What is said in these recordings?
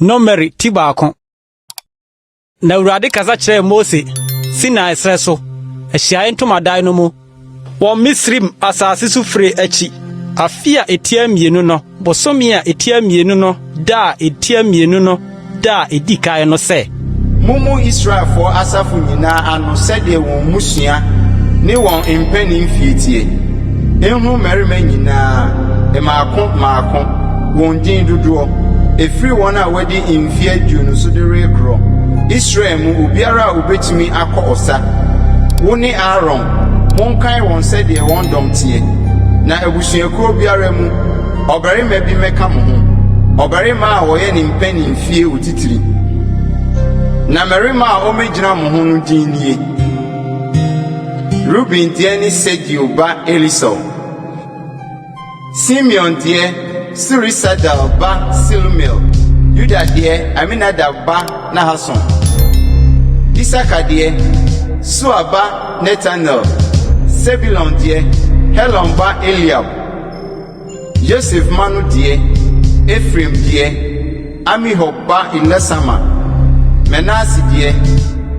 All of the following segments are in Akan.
Nomeri tibako. Na urade kasa kyerɛ Mose Sinai srɛ so ahyiae ntomadan no mu wɔ Misrim asase so fire akyi afia etia mienu no bosomi a etia mienu no da etia mienu no da edikae no sɛ Mumu Israel for asafu nyina ano sɛdeɛ wɔn musua ne wɔn mpani mfietie ehu mmarima nyinaa maako wɔn din dodoɔ efiri wɔn a wɔde mfie aduonu so de rekro Israel mu obiara a obetumi akɔ ɔsa wo ne Aaron monkan wɔn sɛdeɛ wɔn dɔm tie na abusuakuo biara mu ɔbarima bi mɛka mo ho ɔbarima a wɔyɛ ne mpani mfie otitiri na mmarima a ɔmegyina mo ho no din nie Ruben deɛ ne Sedio ba Elisau Simeon deɛ Surisadal ba Silumel Juda deɛ Aminadab ba Nahason Isaka deɛ Sua ba Netanel Sebulon deɛ Helon ba Eliab Joseph manu deɛ Ephraim deɛ Amihob ba Elisama Menasi deɛ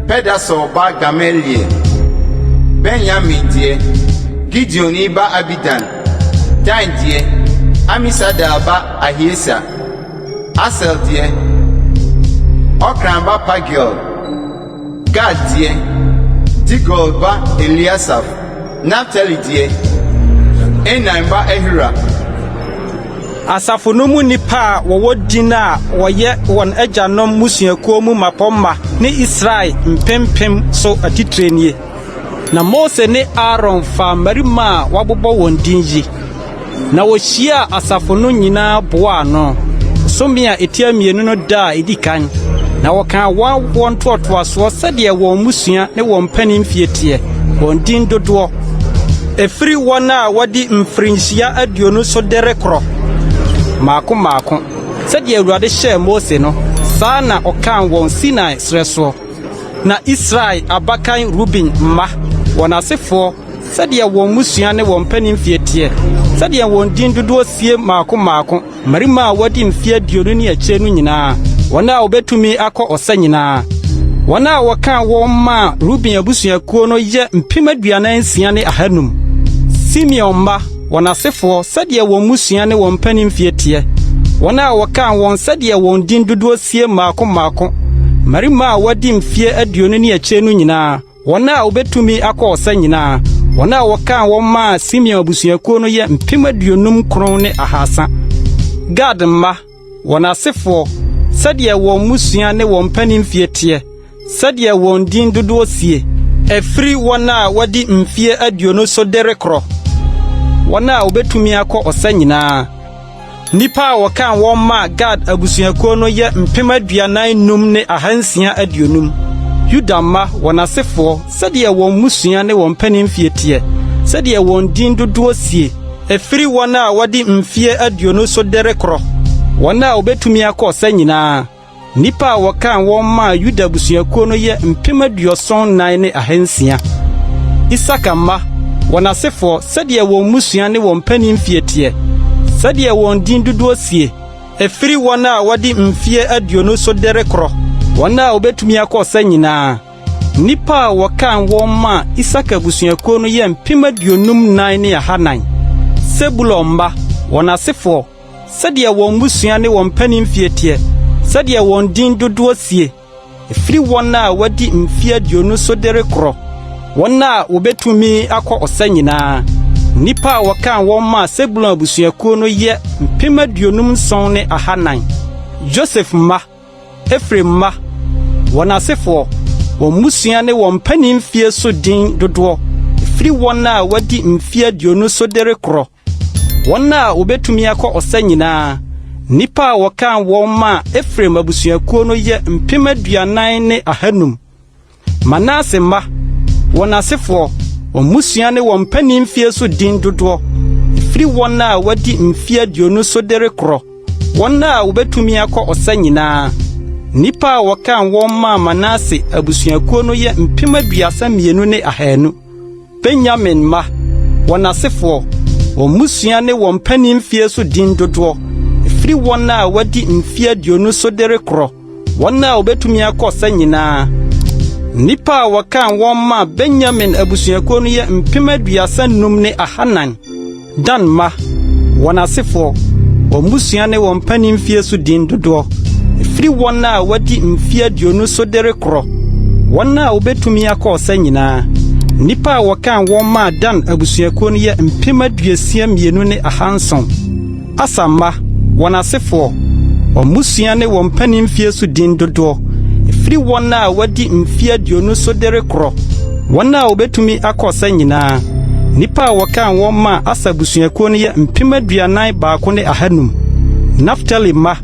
Pedasor ba Gamaliel Benjamin deɛ Gideon ba Abidan Dan deɛ Amisadal ba Ahiesa Asel deɛ Okran ba Pagiel Gad deɛ Digol ba Eliasaf Naphtali deɛ Enan ba Ahira asafo no mu nipa a wɔwɔ din a wɔyɛ wɔn agyanom musuakuo mu mapɔmma ne Israel mpempem so atitrenie na Mose ne Aaron fa mmarima a wɔabobɔ wɔn din yi na wɔhyia asafo no nyinaa boa no somi a etia mienu no da edikan na wɔka wɔn toatoasoɔ sɛdeɛ wɔn musua ne wɔn mpanin fietie wɔn din dodoɔ efiri wɔn a wɔde mfrinhyia aduonu so de rekorɔ maako sɛdeɛ Awurade hyɛɛ Mose no saa na ɔkan wɔn Sinai srɛ so na Israel abakan Ruben mma wɔn asefoɔ sɛdeɛ wɔn musua ne wɔn mpanin fietie sɛdeɛ wɔn din dodoɔ sie maako mmarima a wɔde mfie aduonu ne akyire no nyinaa wɔn a obetumi akɔ ɔsa nyinaa wɔn a wɔka wɔn ma Ruben abusuakuo no yɛ 46,500 Simeon mma wɔn asefoɔ sɛdeɛ wɔn musua ne wɔn mpanin fietie wɔn a wɔka wɔn sɛdeɛ wɔn din dodoɔ sie maako mmarima a wɔde mfie aduonu ne akyire no nyinaa wɔn a obetumi akɔ ɔsa nyinaa wɔn a wɔka wɔn ma Simeon abusuakuo no yɛ 59,300 Gad mma wɔn asefoɔ sɛdeɛ wɔn musua ne wɔn mpanin fietie sɛdeɛ wɔn din dodoɔ sie efiri wɔn a wɔde mfie aduonu so de rekorɔ wɔn a obetumi akɔ ɔsa nyinaa nipa a wɔka wɔn ma Gad abusuakuo no yɛ 45,650 Juda mma wɔn asefoɔ sɛdeɛ wɔn musua ne wɔn mpanin fietie sɛdeɛ wɔn din dodoɔ sie efiri wɔn a wɔde mfie aduonu so de rekorɔ wɔn a obetumi akɔ ɔsa nyinaa nipa a wɔka wɔn ma Juda abusuakuo no yɛ 74,600 Isaka mma wɔn asefoɔ sɛdeɛ wɔn musua ne wɔn mpanin fietie sɛdeɛ wɔn din dodoɔ sie efiri wɔn a wɔde mfie aduonu so de rekorɔ wɔn a obetumi akɔ ɔsa nyinaa nipa a wɔka wɔn ma Isaka abusuakuo no yɛ 54,400 Sebulon mma wɔn asefoɔ sɛdeɛ wɔn musua ne wɔn mpanin fietie sɛdeɛ wɔn din dodoɔ sie efiri wɔn a wɔde mfie aduonu so de rekorɔ wɔn a obetumi akɔ ɔsa nyinaa nipa a wɔka wɔn ma Sebulon abusuakuo no yɛ 57,400 Joseph mma Ephraim mma wɔn asefoɔ wɔn musua ne wɔn mpanin fie so din dodoɔ efiri wɔn a wɔde mfie aduonu so de rekorɔ wɔn a obetumi akɔ ɔsa nyinaa nipa a wɔka wɔn ma Ephraim abusuakuo no yɛ 40,500 Manase mma wɔn asefoɔ wɔn musua ne wɔn mpanin fie so din dodoɔ efiri wɔn a wɔde mfie aduonu so de rekorɔ wɔn a obetumi akɔ ɔsa nyinaa nipa a wɔka wɔn ma Manase abusuakuo no yɛ 32,200 Benjamin mma wɔn asefoɔ wɔn musua ne wɔn mpanin fie so din dodoɔ efiri efiri wɔn a wadi mfie aduonu so de rekorɔ wɔn a obetumi akɔ sa nyinaa nipa a wɔkan wɔn ma Benjamin abusuakuo no yɛ mpem 35,400 dan ma wɔn asefo wɔn musua ne wɔn panimfie so din dodoɔ efiri wɔn a wadi mfie aduonu so de rekorɔ wɔn a obetumi akɔ sa nyinaa nipa a wɔkan wɔn ma dan abusuakuo no yɛ mpem 62,700 asama wɔn asefo wɔn musua ne wɔn panimfie so din dodoɔ efiri wɔn a wadi mfie aduonu so de rekorɔ wɔn a obetumi akɔ sa nyinaa nipa a wɔkan wɔn ma asabusuakuo no yɛ mpem 41,500 Naftali ma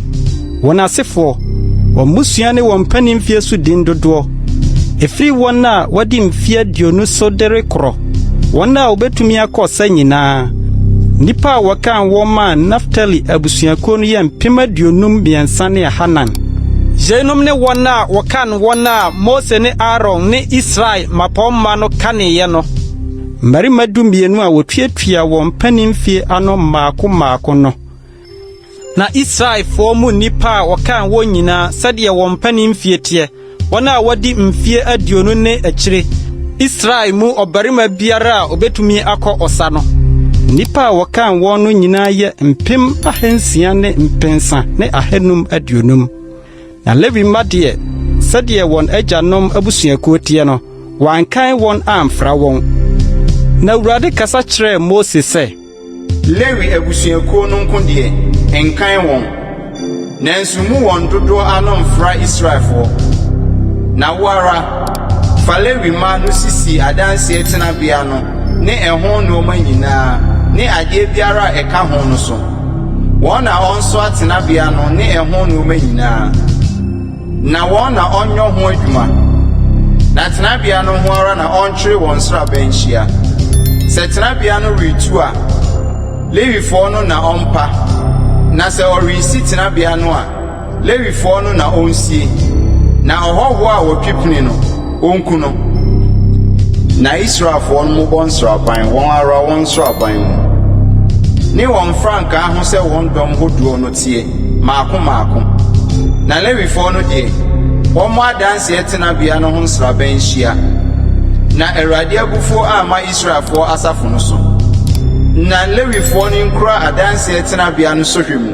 wɔn asefo wɔn musua ne wɔn panimfie so din dodoɔ efiri wɔn a wadi mfie aduonu so de rekorɔ wɔn a obetumi akɔ sa nyinaa nipa a wɔkan wɔn ma Naftali abusuakuo no yɛ mpem 53,400 Jenom ne wɔn a wɔkan wɔn a Mose ne Aaron ne Israel mapɔmma no kaneyɛ no mmarima 12 a wɔtuatua wɔn panimfie ano maako no na Israelfoɔ mu nipa a wɔkan wɔn nyinaa sɛdeɛ wɔn panimfie teɛ wɔn a wɔdi mfie aduonu ne akyire Israel mu ɔbarima biara a obetumi akɔ ɔsa no nipa a wɔkan wɔn no nyinaa yɛ mpem 650,550 na Lewi madeɛ sɛdeɛ wɔn agyanom abusuakuo teɛ no wɔankan wɔn amfra wɔn na Awurade kasa kyerɛɛ Mose sɛ Lewi abusuakuo no nko deɛ enkan wɔn nanso mu wɔn dodoɔ ano mfra Israelfoɔ na wara fa Lewi ma no sisi adanse tenabea no ne ɛho nneɛma nyinaa ne adeɛ biara a ɛka ho no so wɔn na ɔnso atenabea no ne ɛho nneɛma nyinaa na wɔn na ɔnyɔ ho adwuma na tenabea no ho ara na ɔntwere wɔn sraban hyia sɛ tenabea no retu a Lewifoɔ no na ɔmpa na sɛ ɔresi tenabea no a Lewifoɔ no na ɔnsie na ɔhɔhoɔ a wɔtwepene no ɔnku no na Israelfoɔ no mobɔ nsraban wɔn ara wɔn nsraban mu ne wɔn frankaa ho sɛ wɔn dɔm hodoɔ no tie maako na Lewifoɔ no deɛ wɔn mo adanse tenabea no ho nsraban hyia na Awurade abufuo ama Israelfoɔ asafo no so na Lewifoɔ no nkura adanse tenabea no so hwɛ mu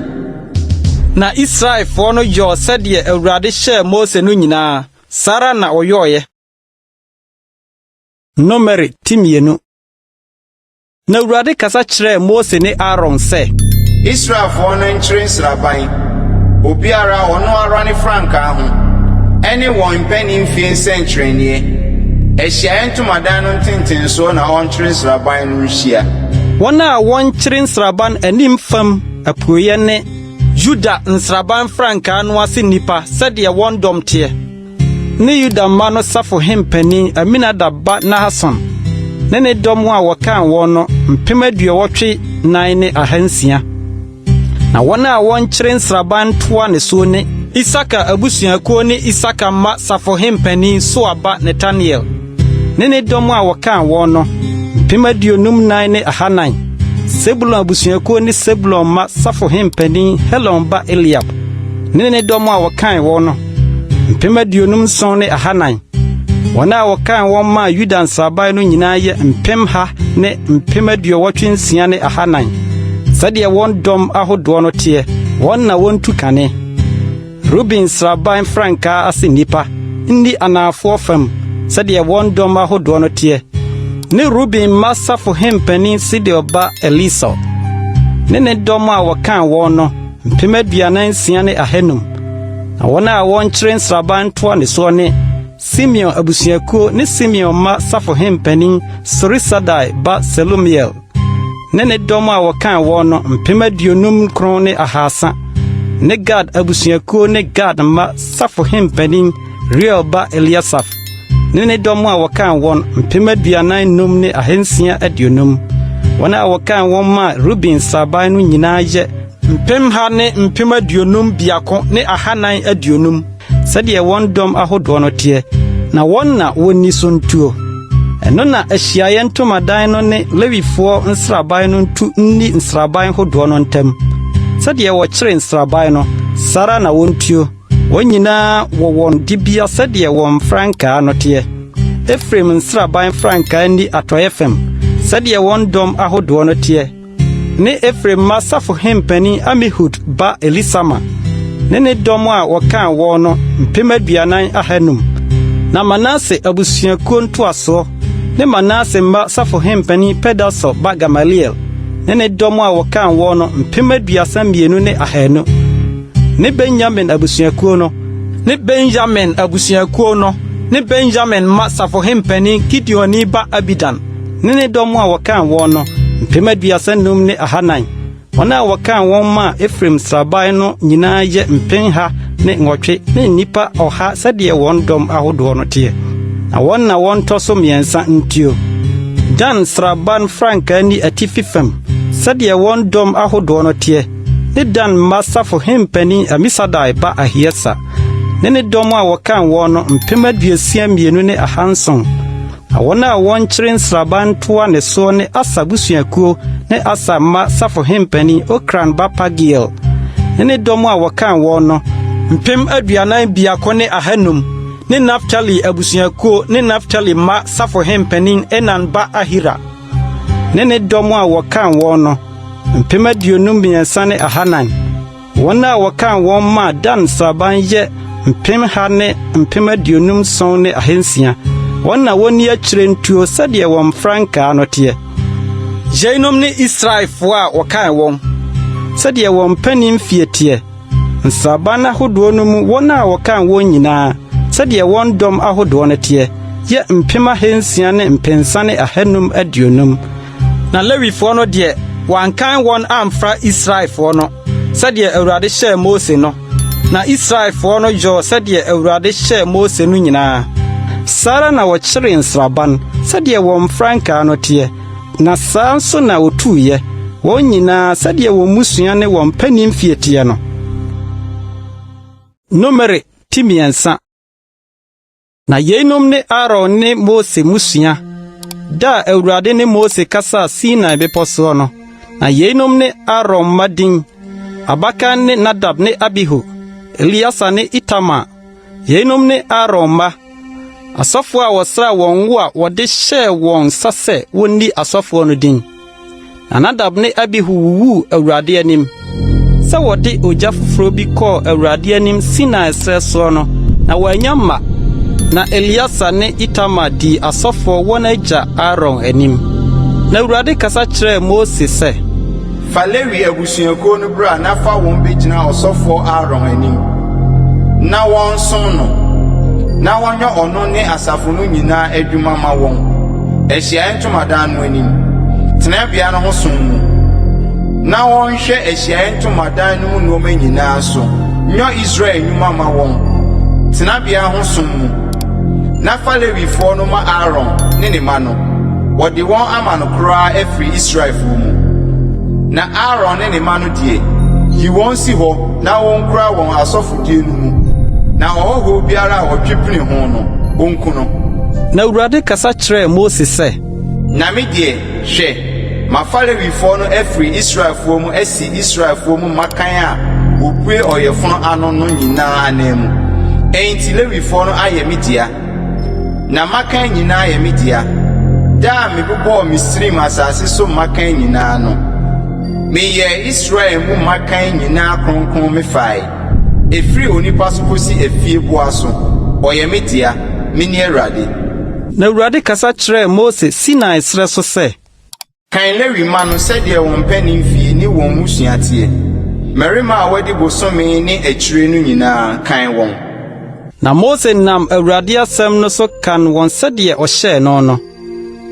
na Israelfoɔ no yɔ sɛdeɛ Awurade hyɛɛ Mose no nyinaa Sara na ɔyɔɔyɛ Nomere timienu na Awurade kasa kyerɛɛ Mose ne Aaron sɛ Israelfoɔ no nkyere nsraban obiara ɔno ara ne frankaa ho ɛne wɔn mpanimfie nsɛnkyerɛnneɛ Ahyiaeɛ Ntomadan no ntentensoɔ na ɔnkyere nsraban no nhyia wɔn a wɔnkyere nsraban anim fam apuoyɛ ne Juda nsraban frankaa no ase nipa sɛdeɛ wɔn dɔm teɛ ne Yuda ma no safo hempani Aminadab ba Nahason ne dɔm a wɔkan wɔn no mpem 24,900 na wɔn a wɔnkyere nsraban toa ne so ne Isaka abusuakuo ne Isaka ma safo hempani Soaba Nathaniel ne dɔm a wɔkan wɔn no mpem 54,400 Sebulon abusuakuo ne Sebulon ma safo hempani Helon ba Eliab ne dɔm a wɔkan wɔn no mpem 57,400 wɔn a wɔkan wɔn ma Yuda nsraban no nyinaa yɛ mpem 100 ne mpem 86,400 sɛdeɛ wɔn dɔm ahodoɔ no teɛ wɔn na wɔntu kane Ruben nsraban frankaa ase nipa ndi anafoɔ fam sɛdeɛ wɔn dɔm ahodoɔ no teɛ ne Ruben ma safo hempani Sideo ba Elisa ne dɔm a wɔkan wɔn no mpem 46,500 na wɔn a wɔnkyere nsraban toa ne so ne Simeon abusuakuo ne Simeon ma safo hempani Sorisadai ba Selumiel ne dɔm a wɔkan wɔn no mpem 59,300 ne Gad abusuakuo ne Gad ma safo hempani Reuel ba Eliasaf ne dɔm a wɔkan wɔn mpem 45,650 wɔn a wɔkan wɔn ma Ruben nsraban no nyinaa yɛ mpem 100 ne mpem 52,450 sɛdeɛ wɔn dɔm ahodoɔ no teɛ na wɔn na wɔnni so ntuo ɛno na Ahyiaeɛ Ntomadan no ne Lewifoɔ nsraban no ntu nni nsraban hodoɔ no ntam sɛdeɛ wɔkyere nsraban no sara na wɔntuo wɔn nyinaa wɔn dibea sɛdeɛ wɔn frankaa no teɛ Efraim nsraban frankaa ni atɔyɛ fam sɛdeɛ wɔn dɔm ahodoɔ no teɛ ne Efraim ma safo hempani Amihud ba Elisama ne dɔm a wɔkaa wɔn no mpem 40,500 na Manase abusuakuo ntoasoɔ ne Manase mma safo hempani Pedaso ba Gamaliel ne dɔm a wɔkaa wɔn no mpem 32,200 ne Benjamin abusuakuo no ne Benjamin ma safo hempani Gideoni ba Abidan ne dɔm a wɔkaa wɔn no mpem 35,400 wɔn a wɔkaa wɔn ma Efraim sraban no nyinaa yɛ mpem 108 ne nipa 100 sɛdeɛ wɔn dɔm ahodoɔ no teɛ na wɔn tɔ so mmiɛnsa ntuo Dan sraban frankaa ni atifi fam sɛdeɛ wɔn dɔm ahodoɔ no teɛ ne Dan ma safo hempani Amisadai ba Ahiesa ne dɔm a wɔkaa wɔn no mpem 62,200 na wɔn a wɔnkyere nsraban toa ne so ne Asa busuakuo ne Asa ma safo hempani Okran ba Pagiel ne dɔm a wɔkaa wɔn no mpem 42,500 ne Naftali abusuakuo ne Naftali ma safo hempani Enan ba Ahira ne dɔm a wɔkaa wɔn no mpem 53,400 wɔn a wɔkaa wɔn ma Dan sraban yɛ mpem 100 ne mpem 57,600 wɔn na wɔn ni akyire ntuo sɛdeɛ wɔn frankaa no teɛ Jainom ne Israelfoɔ a wɔkaa wɔn sɛdeɛ wɔn mpanin fie teɛ nsraban ahodoɔ no mu wɔn a wɔkaa wɔn nyinaa sɛdeɛ wɔn dɔm ahodoɔ no teɛ yɛ mpem 600 ne mpem 550 na Lewifoɔ no deɛ wɔankan wɔn amfra Israelfoɔ no sɛdeɛ Awurade hyɛɛ Mose no na Israelfoɔ no yɔ sɛdeɛ Awurade hyɛɛ Mose no nyinaa Sara na wɔkyere nsraban sɛdeɛ wɔn frankaa no teɛ na saa nso na wɔtuuyɛ wɔn nyinaa sɛdeɛ wɔn musua ne wɔn mpanin fie teɛ no Numere timiɛnsa na yeinom ne Aaron ne Mose musua da Awurade ne Mose kasa Sinai bepɔ so no na yeinom ne Aaron madin abakan ne Nadab ne Abihu Eliasa ne Itama yeinom ne Aaron ma asɔfo a wɔsra wɔn wo a wɔde hyɛ wɔn sase wonni asɔfo no din na Nadab ne Abihu wuwu Awurade anim sɛ wɔde ogya foforo bi kɔɔ Awurade anim Sinai srɛ so no na wɔanya ma na Eliasa ne Itama di asɔfo wɔn agya Aaron anim na Awurade kasa kyerɛ Mose sɛ fa Lewi abusuakuo no bra na fa wɔn begyina ɔsɔfo Aaron anim na wɔn som no na wɔnyɛ ɔno ne asafo no nyinaa adwuma ma wɔn Ahyiaeɛ Ntomadan no anim tenabea no ho som mu na wɔnhwɛ Ahyiaeɛ Ntomadan no mu nneɛma nyinaa so nyɛ Israel nnwuma ma wɔn tenabea ho som mu na fa Lewifoɔ no ma Aaron ne ne ma no wɔde wɔn ama no koraa afiri Israelfoɔ mu na Aaron ne ne ma no die yi wɔn si hɔ na wɔn kura wɔn asɔfodie no mu na ɔhɔho biara a wɔtwepene ho no onku no na Awurade kasa kyerɛ Mose sɛ na me die hwɛ mafa Lewifoɔ no afiri Israelfoɔ mu asi Israelfoɔ mu makan a opue ɔyɛfono ano no nyinaa anan mu enti Lewifoɔ no ayɛ me dia na makan nyinaa yɛ me dia da me bobɔ Misrim asase so makan nyinaa no meyɛ Israel mu makan nyinaa kronkron me fae efiri onipa so kosi efie boa so ɔyɛ me dia me ni Awurade na Awurade kasa kyerɛ Mose Sinai srɛ so sɛ kan Lewi ma no sɛdeɛ wɔn mpanin fie ne wɔn musua teɛ mmarima a wɔde bosome ne akyire no nyinaa kan wɔn na Mose nam Awurade asɛm no so kan wɔn sɛdeɛ ɔhyɛɛ no no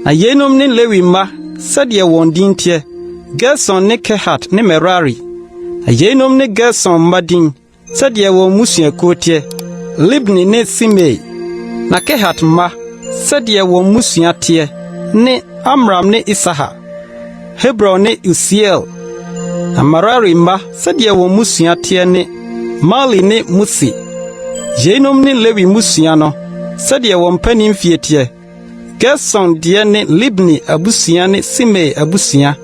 na yeinom ne Lewi mma sɛdeɛ wɔn din teɛ Gerson ne Kehat ne Merari na yeinom ne Gerson mma din sɛdeɛ wɔn musuakuo teɛ Libni ne Simei na Kehat mma sɛdeɛ wɔn musua teɛ ne Amram ne Isaha Hebron ne Usiel na Merari mma sɛdeɛ wɔn musua teɛ ne Mali ne Musi yeinom ne Lewi musua no sɛdeɛ wɔn mpanin fie teɛ Gerson deɛ ne Libni abusua ne Simei abusua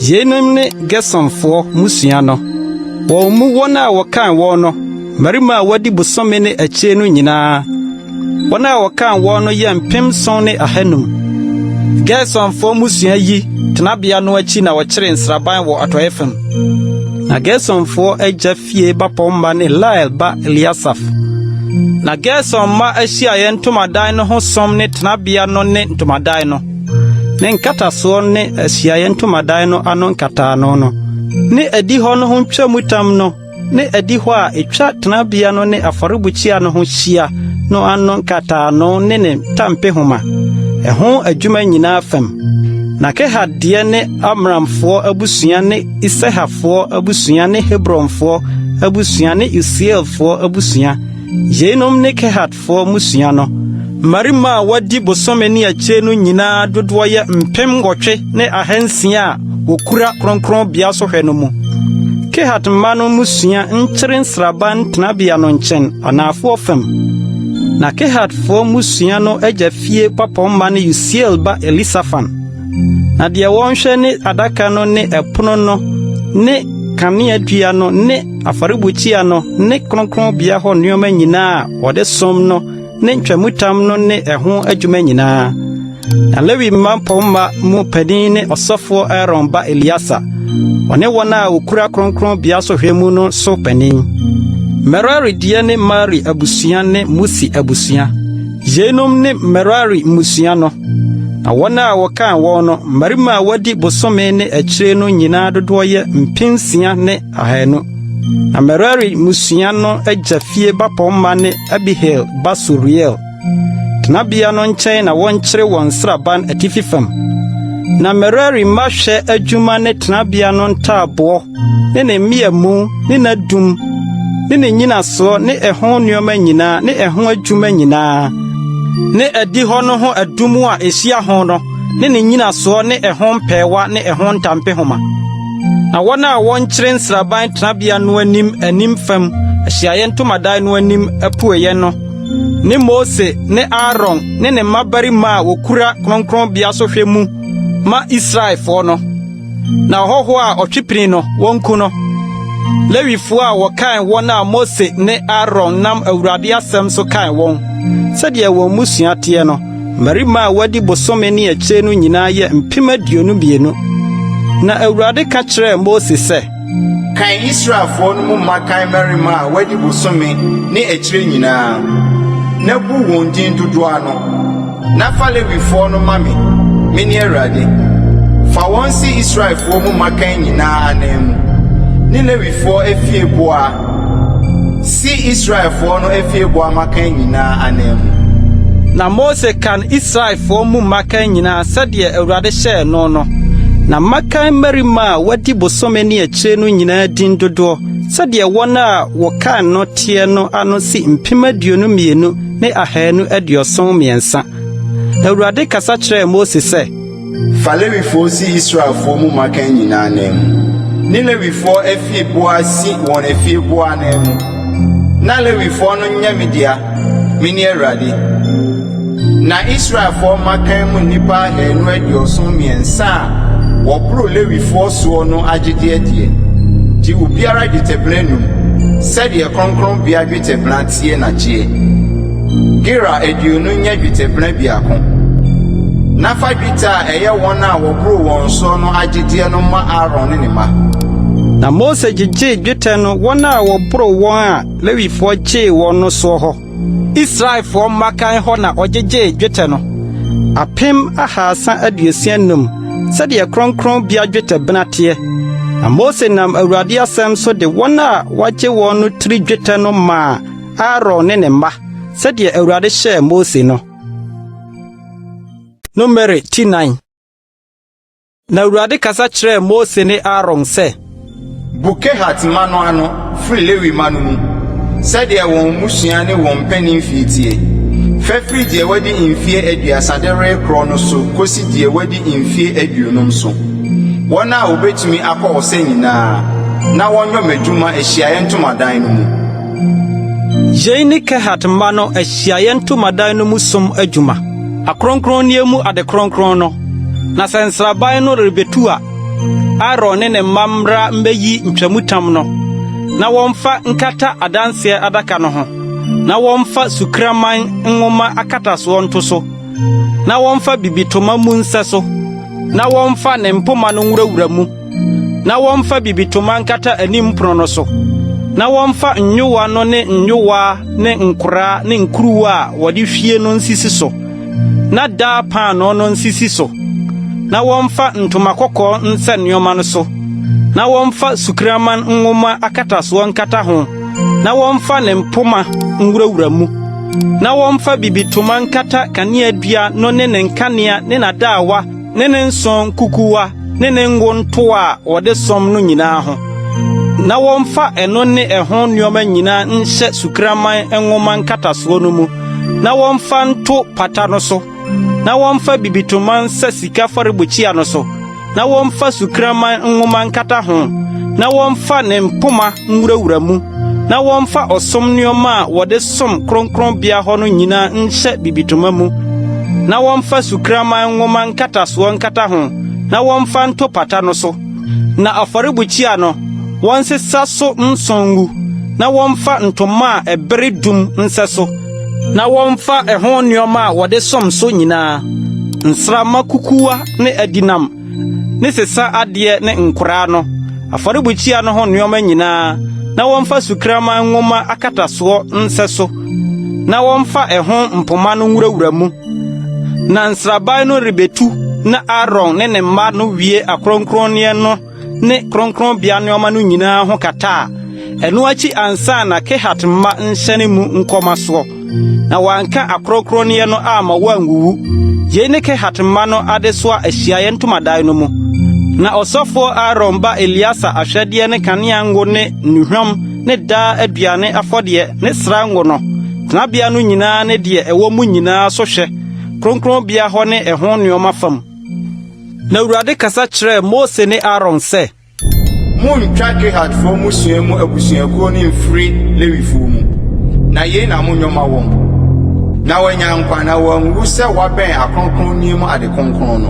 yeinom ne Gersonfoɔ musua no Bo mu wona wakan wono marima wadi bosome ne akyie no nyinaa wona wakan wono ye mpem son ne ahanum Gerson fo musua yi tenabia no akyi na wɔkyere nsraban wɔ atoyefam na Gerson fo agya fie bapomba ne Lael ba Eliasaf na Gerson ma ahyia ye ntomadan no ho som ne tenabia no ne ntomadan no ne nkataso ne ahyia ye ntomadan no ano nkata no ne adi ho no ho ntwamutam no ne adi ho a etwa tenabia no ne afɔrebukyia no ho hyia no ano nkata no ne tampe homa ɛho adwuma nyinaa fam na Kehat ne Amramfo abusua ne Isehafo abusua ne Hebronfo abusua ne Usielfo abusua yenom ne Kehatfo musua no marima wadi bosome ne akyie no nyinaa dodo ye mpem ngotwe ne ahansia wokura kronkron bia so hwɛ no mu Kehat ma no musua nkyere nsraban tenabia no nkyɛn anafo fam na Kehatfo musua no agya fie papomma ne Usiel ba Elisafan na de wɔnhwɛ ne adaka no ne ɛpono no ne kanea dua no ne afɔrebukyia no ne kronkron bia hɔ nneɛma nyinaa wɔde som no ne ntwamutam no ne ɛho adwuma nyinaa na Lewi mapomma mu padin ne ɔsɔfo Aaron ba Eliasa ɔne wɔn a okura kronkron bia so hwɛ mu no so panin Merari die ne Mari abusua ne Musi abusua yenom ne Merari musua no na wɔn a wɔkan wɔn no marima wadi bosome ne akyire no nyinaa dodo ye mpinsia ne ahanu na Merari musua no agya fie bapomma ne Abihail ba Suriel tenabia no nkyɛn na wɔnkyere wɔn sraban atififam na Merari ma hwɛ adwuma ne tenabia no ntaabɔ ne mmiamu ne nadum ne nyinaso ne ɛho nneɛma nyinaa ne ɛho adwuma nyinaa ne adi ho no ho adumu a ehyia ho no ne nyinaso ne ɛho mpɛwa ne ɛho ntampe homa na wɔn a wɔnkyere nsraban tenabia no anim fam ahyiaye ntomadan no anim apueye no ne Mose ne Aaron ne mmabarima a wokura kronkron bia so hwɛ mu ma Israelfo no na hɔho a ɔtwepini no wɔnku no Lewifo a wɔkan wɔn a Mose ne Aaron nam Awurade asɛm so kan wɔn sɛdeɛ wɔn musua teɛ no marima a wadi bosome ne akyire no nyinaa yɛ mpem 22 na Awurade ka kyerɛ Mose sɛ kan Israelfo no mu makan marima a wadi bosome ne akyire nyinaa na bu wɔn din dodo ano na fa Lewifo no ma me ne Awurade fa wɔn si Israelfo mu makan nyinaa anan ni Lewifo efie boa si Israelfo no efie boa makan nyinaa anan na Mose kan Israelfo mu makan nyinaa sɛdeɛ Awurade hyɛ no na makan marima wadi bosome ne akyire no nyinaa din dodo sɛdeɛ wɔn a wɔkan no teɛ no ano si mpem 22 ne ahanu 73 Awurade kasa kyerɛ Mose sɛ fa Lewifo si Israelfo mu makan nyinaa anan ni Lewifo efie boa si wɔn efie boa anan na Lewifo no nyɛ media mini Awurade na Israelfo makan mu nipa 73 wɔboro Lewifo so no agyede adie ti obiara dweteblanum sɛdeɛ kronkron bia dweteblan tie na kyie Gira aduonu nyɛ dweteblan biako na fa dwetɛ a ɛyɛ wɔn a wɔboro wɔn so no agyede no ma Aaron ne ma na Mose gyegye dwetɛ no wɔn a wɔboro wɔn a Lewifo gye wɔn no so hɔ Israelfo makan hɔ na ɔgyegye dwetɛ no apem 365 sɛdeɛ kronkron bia dwetɛ benateɛ na Mose nam Awurade asɛm so de wɔn a wagye wɔn no tiri dwetɛ no ma Aaron ne mma sɛdeɛ Awurade hyɛ Mose no Numere 9 na Awurade kasa kyerɛ Mose ne Aaron sɛ bu Kehat ma no ano firi Lewi ma no mu sɛdeɛ wɔn musua ne wɔn mpanin fiitie fɛfiri deɛ wadi mfie 30 de rekro no so kosi deɛ wadi mfie 20 so wɔn a obetumi akɔ ɔsɛ nyinaa na wɔnyɔ madwuma ahyiaye ntomadan no mu Yei ne Kehat ma no ahyiaye ntomadan no mu som adwuma akronkron ne mu ade kronkron no na sensraban no rebetu a Aaron ne mmamra mbeyi ntwamutam no na wɔmfa nkata adanse adaka no ho na wɔmfa sukraman nwoma akataso nto so na wɔmfa bibitoma mu nse so na wɔmfa ne mpoma no nwurawura mu na wɔmfa bibitoma nkata anim prono no so na wɔmfa nyowa no ne nyowa ne nkora ne nkuruwa wɔde hwie no nsisi so na daa paano no nsisi so na wɔmfa ntoma kɔkɔɔ nsa nneɔma no so na wɔmfa sukraman nwoma akataso nkata ho na wɔmfa ne mpoma nwurawura mu na wɔmfa bibitoma nkata kanea dua no ne ne nkanea ne nadaawa ne ne nson kukuwa ne ne ngontoa wɔde som no nyinaa ho na wɔmfa ɛno ne ɛho nneɔma nyinaa nhyɛ sukraman nwoma nkataso no mu na wɔmfa nto pata no so na wɔmfa bibitoma nsa sika fɔrebɔkyia no so na wɔmfa sukraman nwoma nkata ho na wɔmfa ne mpoma nwurawura mu na wɔmfa ɔsom nneɔma a wɔde som kronkronbea hɔ no nyinaa nhyɛ bibitoma mu na wɔmfa sukraman nwoma nkataso nkata ho na wɔmfa nto pata no so na afɔrebɔkyia no wɔnsesa so nsongu na wɔmfa ntoma a ɛbere dum nsa so na wɔmfa ɛho nneɔma a wɔde som so nyinaa nsrama kukuwa ne adinam ne sesa adeɛ ne nkora no afɔrebɔkyia no ho nneɔma nyinaa na wɔmfa sukraman nwoma akatasoɔ nsa so na wɔmfa ɛho mpoma no nwurawura mu na nsraban no rebetu na Aaron ne ne mma no wie akronkronneɛ no ne kronkronbea nneɔma no nyinaa ho kata ɛno akyi ansa na Kehat mma nhyɛne mu nkɔma soɔ na wanka akronkronneɛ no ama wanguwu yei ne Kehat mma no adesoa ahyiaeɛ ntomadan no mu na ɔsɔfoɔ Aaron ba Eliasa ahwɛdeɛ ne kanea ngo ne nnuhwam ne daa aduane afɔdeɛ ne sra ngo no tenabea no nyinaa ne deɛ ɛwɔ mu nyinaa so hwɛ kronkronbea hɔ ne ɛho nneɔma fam na Awurade kasa kyerɛɛ Mose ne Aaron sɛ Montwa Kehatfoɔ musua mu abusuakuo ne mfiri Lewifoɔ mu na yei na monyɔma wɔn na wɔanya nkwa na wɔanwu sɛ wɔabɛn akronkronnie mu ade kronkron no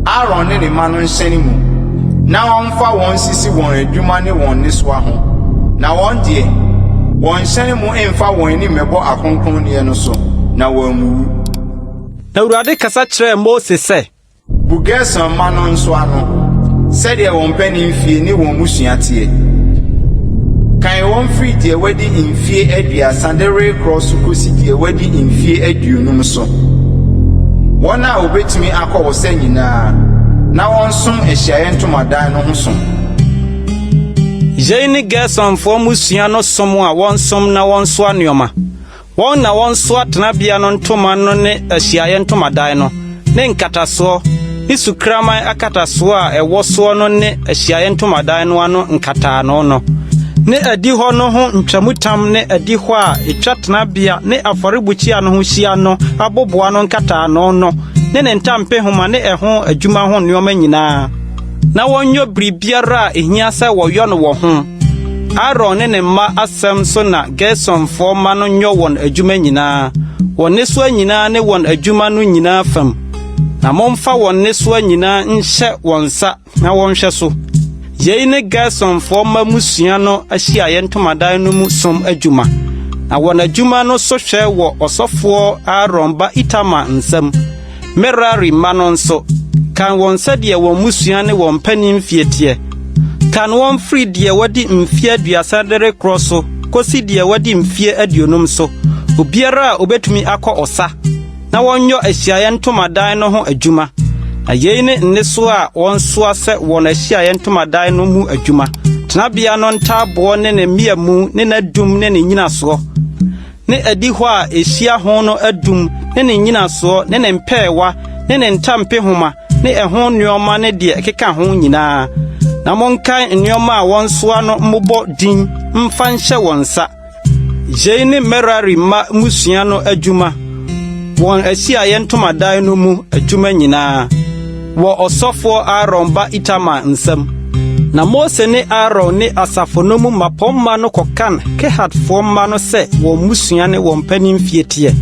Aaron ne ne mma no nhyɛne mu na wɔmfa wɔn sisi wɔn adwuma ne wɔn nesoa ho na wɔn deɛ wɔn hyɛne mu mfa wɔn anim mɛbɔ akronkronnie no so na wɔanwu na Awurade kasa kyerɛɛ Mose sɛ Bugerson mma no nso ano sɛdeɛ wɔn mpanin fie ne wɔn musua teɛ kan wɔn firi deɛ wadi mfie 30 de rekorɔ so kosi deɛ wadi mfie 50 so wɔn a obetumi akɔ wɔ sɛ nyinaa na wɔn som ahyiaeɛ ntomadan no ho som yei ne Gersonfoɔ musua no som a wɔn som na wɔn soa nneɔma wɔn na wɔn soa tenabea no ntoma no ne ahyiaeɛ ntomadan no ne nkatasoɔ ne sukraman akatasoɔ a ɛwɔ soɔ no ne ahyiaeɛ ntomadan no ano nkataano no ne adi hɔ no ho ntwamutam ne adi hɔ a etwa tenabea ne afɔrebɔkyia no ho hyia no aboboa no nkataano no ne ne ntampehoma ne ɛho adwuma ho nneɔma nyinaa na wɔnyɔ biribiara a ehia sɛ wɔyɔ no wɔ ho Aaron ne ne mma asɛm so na Gersonfoɔ ma no nyɔ wɔn adwuma nyinaa wɔn nesoa nyinaa ne wɔn adwuma no nyinaa fam na momfa wɔn nesoa nyinaa nhyɛ wɔn nsa na wɔnhwɛ so yei ne Gersonfoɔ ma musua no ahyiaeɛ ntomadan no mu som adwuma na wɔn adwuma no so hwɛ wɔ ɔsɔfoɔ Aaron ba Itamar nsam Merari ma no nso kan wɔn sɛdeɛ wɔn musua ne wɔn mpanin fie teɛ kan wɔn firi deɛ wadi mfie 30 de rekorɔ so kosi deɛ wadi mfie 50 so obiara a obetumi akɔ ɔsa na wɔnyɔ ahyiaeɛ ntomadan no ho adwuma na yei ne nneso a wɔn soa sɛ wɔn ahyiaeɛ ntomadan no mu adwuma tenabea no ntaabɔ ne ne mmiamu ne n'adum ne ne nyinasoɔ ne adi hɔ a ehyia ho no adum ne ne nyinasoɔ ne ne mpɛɛwa ne ne ntampehoma ne ɛho nneɔma ne deɛ ɛkeka ho nyinaa na monkan nneɔma a wɔn soa no mmobɔ din mfa nhyɛ wɔn nsa yei ne Merari ma musua no adwuma wɔn ahyiaeɛ ntomadan no mu adwuma nyinaa wɔ ɔsɔfoɔ Aaron ba Itamar nsam na Mose ne Aaron ne asafo no mu mapɔmma no kɔkan Kehatfoɔ mma no sɛ wɔn musua ne wɔn mpanin fie teɛ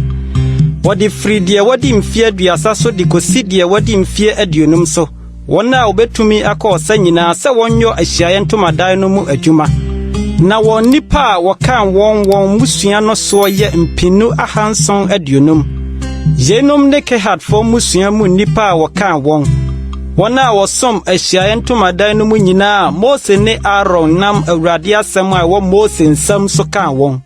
wɔde firi deɛ wadi mfie 30 so de kosi deɛ wadi mfie 50 so wɔn a obetumi akɔ ɔsa nyinaa sɛ wɔnyɔ ahyiaeɛ ntomadan no mu adwuma Na wɔn nipa wɔkan wɔn musua no so yɛ mpinu ahanson aduonum. Yenom ne Kehatfo musua mu nipa wɔkan wɔn. Wɔn a wɔsom ahyiaeɛ ntomadan no mu nyinaa Mose ne Aaron nam Awurade asɛm a ɛwɔ Mose nsam so kan wɔn.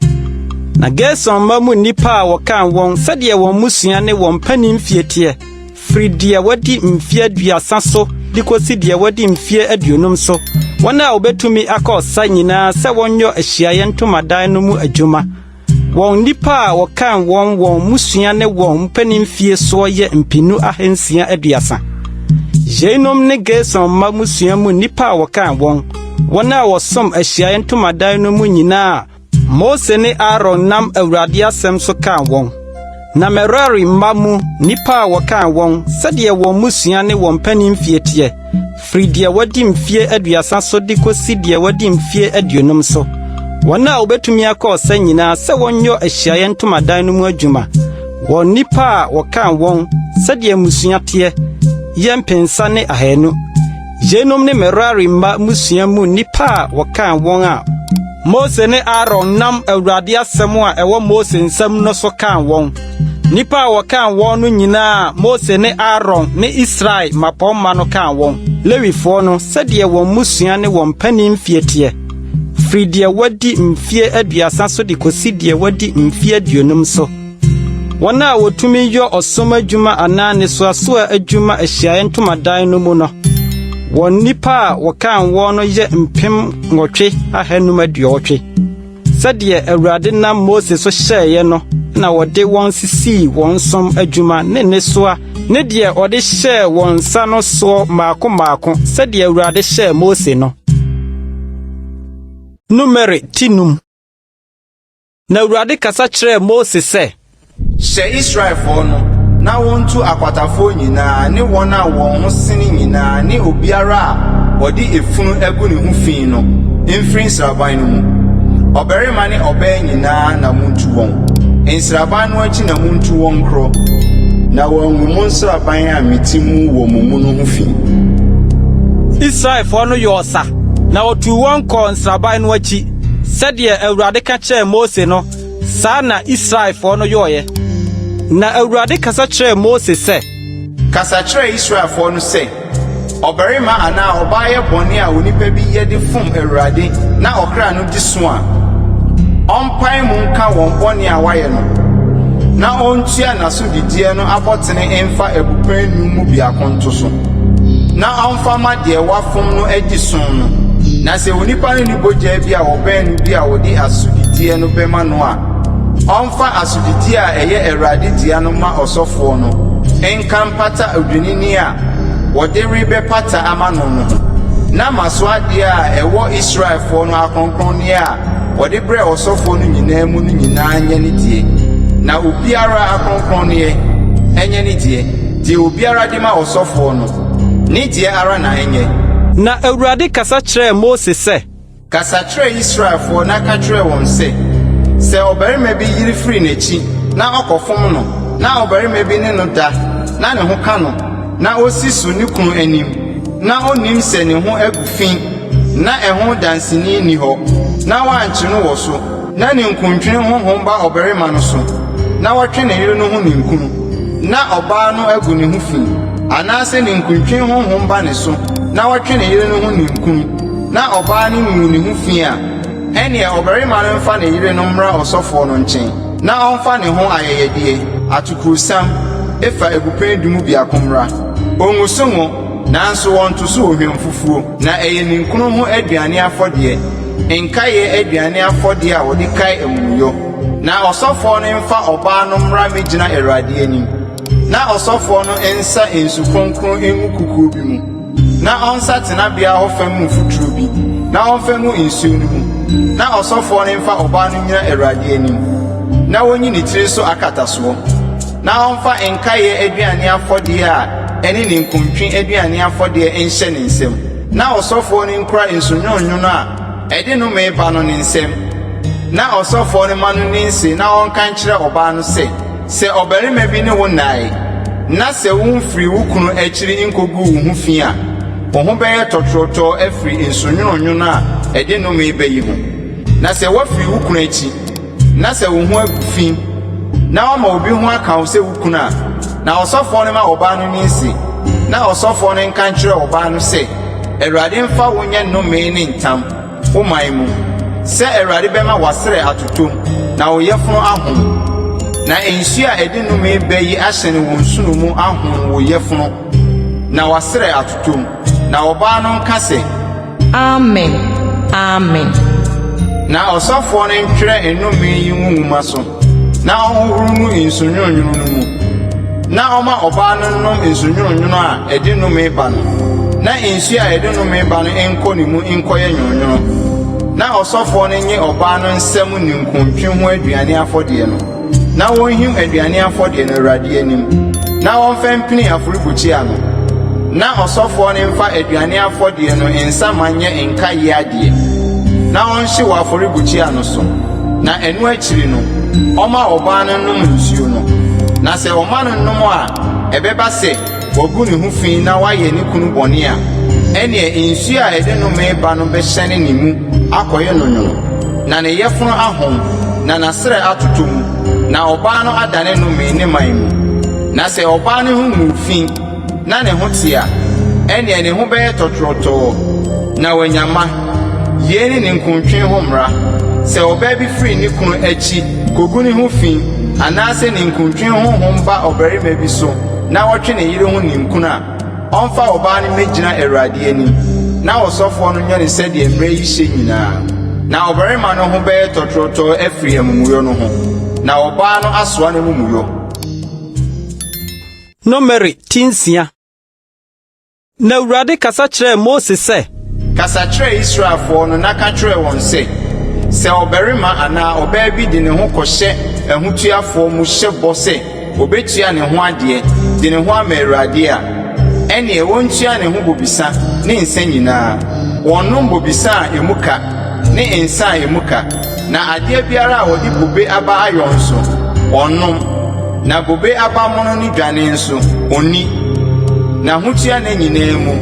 Na Gerson ma mu nipa wɔkan wɔn sɛdeɛ wɔn musua ne wɔn panin fietie. Firi deɛ wadi mfie aduasa so de kosi deɛ wadi mfie aduonum so. Wɔn a obetumi akɔsa nyinaa sɛ wɔnyɔ ahyiaeɛ ntomadan no mu adwuma. Wɔn nipa wɔkan wɔn musua ne wɔn panin fie so yɛ mpinu ahansia aduasa. Yenom ne Gerson ma musua mu nipa wɔkan wɔn a wɔsom ahyiaeɛ ntomadan no mu nyinaa Mose ne Aaron nam Awurade asɛm so kan wɔn. Na Merari mma mu nipa wɔkan wɔn sɛdeɛ wɔn musua ne wɔn panin fie tie. Firi deɛ wadi mfie aduasa so de kosi deɛ wadi mfie aduonum so. Wɔn a obetumi akɔsa nyinaa sɛ wɔnyɔ ahyiaeɛ ntomadan no mu adwuma. Wɔn nipa wɔkan wɔn sɛdeɛ musua tie. Yempensa ne ahanu. Yenom ne Merari mma musua mu nipa wɔkan wɔn a Mose ne Aaron nam Awurade asɛm a ɛwɔ Mose nsam no so kan wɔn. Nipa wɔkan wɔn no nyinaa Mose ne Aaron ne Israel mapɔmma no kan wɔn. Lewifoɔ no sɛdeɛ wɔn musua ne wɔn panin fie tie. Firi deɛ wadi mfie aduasa so de kosi deɛ wadi mfie aduonum so. Wɔn a wotumi yɔ ɔsom adwuma anaa ne so adwuma ahyiaeɛ ntomadan no mu no. Wɔn nipa wɔkan wɔn no yɛ mpem nwɔtwe ahanum aduɔtwe. Sɛdeɛ Awurade nam Mose so hyɛeɛ no na wɔde wɔn sisi wɔn som adwuma ne soa ne deɛ ɔde hyɛ wɔn nsa no so maako sɛdeɛ Awurade hyɛ Mose no. Numeri tinum. Na Awurade kasa kyerɛ Mose sɛ, hyɛ Israelfoɔ no na wontu akwatafoɔ nyinaa ne wɔn a wɔn ho sene nyinaa ne obiara a wɔde efunu agu ne ho fi no mfiri nsraban no mu. Ɔbarima ne ɔbaa nyinaa na muntu wɔn. Nsraban no akyi na muntu wɔn koro. Na wɔn mu nsraban a meti mu wɔ mu no ho fi. Israelfoɔ no yɛ ɔsa na otu wɔn kɔ nsraban no akyi. Sɛdeɛ Awurade ka kyerɛ Mose no, saa na Israelfoɔ no yɔɔyɛ. Na Awurade kasa kyerɛ Mose sɛ, kasa kyerɛ Israelfoɔ no sɛ, ɔbarima anaa ɔbaa yɛ bɔne a onipa bi yɛ de fom Awurade na ɔkra no di so a, ɔmpae mu nka wɔn bɔne a wayɛ no, na ɔntua n'asodidiɛ no abɔtene mfa abupan num mu biako nto so, na ɔmfa ma deɛ wafom no adi som no. Na sɛ onipa no ni bogya bi a wɔbɛn no bi a wɔde asodidiɛ no bɛma no a, ɔmfa asodidi a ɛyɛ Awurade dia no ma ɔsɔfoɔ no enka mpata odwinini a wɔde rebɛpata ama no no. Na maso adeɛ a ɛwɔ Israelfoɔ no akronkronne a wɔde brɛ ɔsɔfoɔ no nyinaa mu no nyinaa nyɛ ne die. Na obiara akronkronne ɛnyɛ ne die. Die obiara de ma ɔsɔfoɔ no ne die ara na ɛnyɛ. Na Awurade kasa kyerɛ Mose sɛ, kasa kyerɛ Israelfoɔ na ka kyerɛ wɔn sɛ, sɛ ɔbarima bi yiri firi n'akyi na ɔkɔfom no, na ɔbarima bi ne no da na ne ho ka no, na osi so ne kunu anim, na onim sɛ ne ho agu fi, na ɛho danseni ni hɔ, na wankye no wɔ so, na ne nkontwene honhom ba ɔbarima no so, na wɔtwe ne yere no ho ne nkunu, na ɔbaa no agu ne ho fi, anaasɛ ne nkontwene honhom ba ne so, na wɔtwe ne yere no ho ne nkunu, na ɔbaa no ngu ne ho fi a, ɛnea ɔbarima no mfa ne yere no mmra ɔsɔfoɔ no nkyɛn, na ɔmfa ne ho ayɛyɛdeɛ, atokurosam, efa ebupen du mu biako mmra. Ongu so ngo, nanso wɔnto so ohwem fufuo, na ɛyɛ ne nkunu ho aduane afɔdeɛ, nkaeɛ aduane afɔdeɛ a wɔde kae amumuyɔ. Na ɔsɔfoɔ no mfa ɔbaa no mmra megyina Awurade anim, na ɔsɔfoɔ no nsa nsu kronkron ngu kukuo bi mu, na ɔnsa tenabea hɔ fam mu futuro bi, na ɔmfa ngu nsuo no mu, na ɔsɔfoɔ no mfa ɔbaa no nyina Awurade anim, na wonyi ne tiri so akatasoɔ, na ɔmfa nkaeɛ aduane afɔdeɛ a ɛne ne nkontwe aduane afɔdeɛ nhyɛ ne nsam, na ɔsɔfoɔ no nkura nsonwonwono a ɛde no meba no ne nsam, na ɔsɔfoɔ no ma no ne nse na ɔnka nkyerɛ ɔbaa no sɛ, sɛ ɔbarima bi ne wo nnae, na sɛ womfiri wo kunu akyiri nkogu wo ho fi a, wo ho bɛyɛ tɔtrɔtɔ afiri nsonwonwono a ɛde no meba yi ho. na sɛ wafiri wo kunu akyi na sɛ wo ho agu fi na wama obi ho aka wo sɛ wo kunu a na ɔsɔfoɔ no ma ɔbaa no ne nsi na ɔsɔfoɔ no nka nkyerɛ ɔbaa no sɛ Awurade mfa wo nyɛ nnome ne ntam wo man mu sɛ Awurade bɛma wasrɛ atotom na wo yɛfono ahom na ensu a ɛde nnome bɛyi ahyɛne wo nsuno mu ahom wo yɛfono na wasrɛ atotom na ɔbaa no nka sɛ Amen. Amen. na ɔsɔfoɔ no ntwerɛ nnome yi wo nwoma so na ɔhohoro mu nsonwonwono no mu na ɔma ɔbaa no nom nsonwonwono a ɛde nnome ba no na nsu a ɛde nnome ba no nkɔ ne mu nkɔyɛ nwonwono na ɔsɔfoɔ no nye ɔbaa no nsɛm ne nkontwe ho aduane afɔdeɛ no na wɔnhim aduane afɔdeɛ no Awurade anim na wɔmfa mpini afɔrebukyia no na ɔsɔfoɔ no mfa aduane afɔdeɛ no nsa ma nyɛ nkaye adeɛ na ɔnhye wɔ afɔrebukyia no so na ɛno akyiri no ɔma ɔbaa no nom nsuo no na sɛ ɔma no nom a ɛbɛba sɛ wagu ne ho fi na wayɛ ne kunu bɔne a ɛneɛ nsuo a ɛde nnome ba no bɛhyɛne ne mu akɔyɛ no nwono na ne yɛfono ahom na n'asrɛ atoto mu na ɔbaa no adane nnome ne man mu na sɛ ɔbaa no ho ngu fi na ne ho te a ɛneɛ ne ho bɛyɛ tɔtrɔtɔɔ na wanyama yei ne ne nkontwe ho mmara sɛ ɔbaa bi firi ne kunu akyi kogu ne ho fi anaasɛ ne nkontwe honhom ba ɔbarima bi so na wɔtwe ne yere ho ninkunu a ɔmfa ɔbaa no mɛgyina Awurade anim na ɔsɔfoɔ no nyɛ ne sɛdeɛ mmara yi hyɛ nyinaa na ɔbarima no ho bɛyɛ tɔtrɔtɔɔ afiri amumuyɔ no ho na ɔbaa no asoa ne mumuyɔ. Nomere 9. Na Awurade kasa kyerɛɛ Mose sɛ kasa kyerɛ Israelfoɔ no na ka kyerɛ wɔn sɛ sɛ ɔbarima anaa ɔbaa bi de ne ho kɔhyɛ ahotuafoɔ mu hyɛ bɔ sɛ obetua ne ho adeɛ de ne ho ama Awurade a ɛneɛ wɔntua ne ho bobisa ne nsa nyinaa wɔnnom bobisa a emu ka ne nsa a emu ka na adeɛ biara a wɔde bobe aba ayɔ nso wɔnnom na bobe aba mono ne dwane nso onni na hotua ne nyinaa mu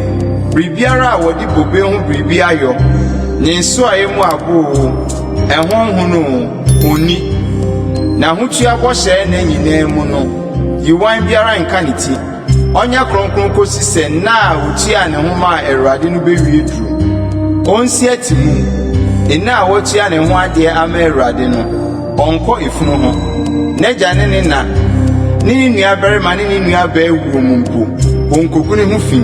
biribiara a wɔde bobe ho biribi ayɔ ne nso a emu aboo ɛhonhono onni na hotua bɔhyɛ ne nyinaa mu no yiwan biara nka ne ti ɔnyɛ kronkron kosi sɛ na a wotua ne ho ma Awurade no bewie duru ɔnsi ati mu ɛna a wɔtua ne ho adeɛ ama Awurade no ɔnkɔ efunu ho n'agya ne ne na ne nua barima ne ne nua baa wuo mu mpo wɔnkogu ne ho fi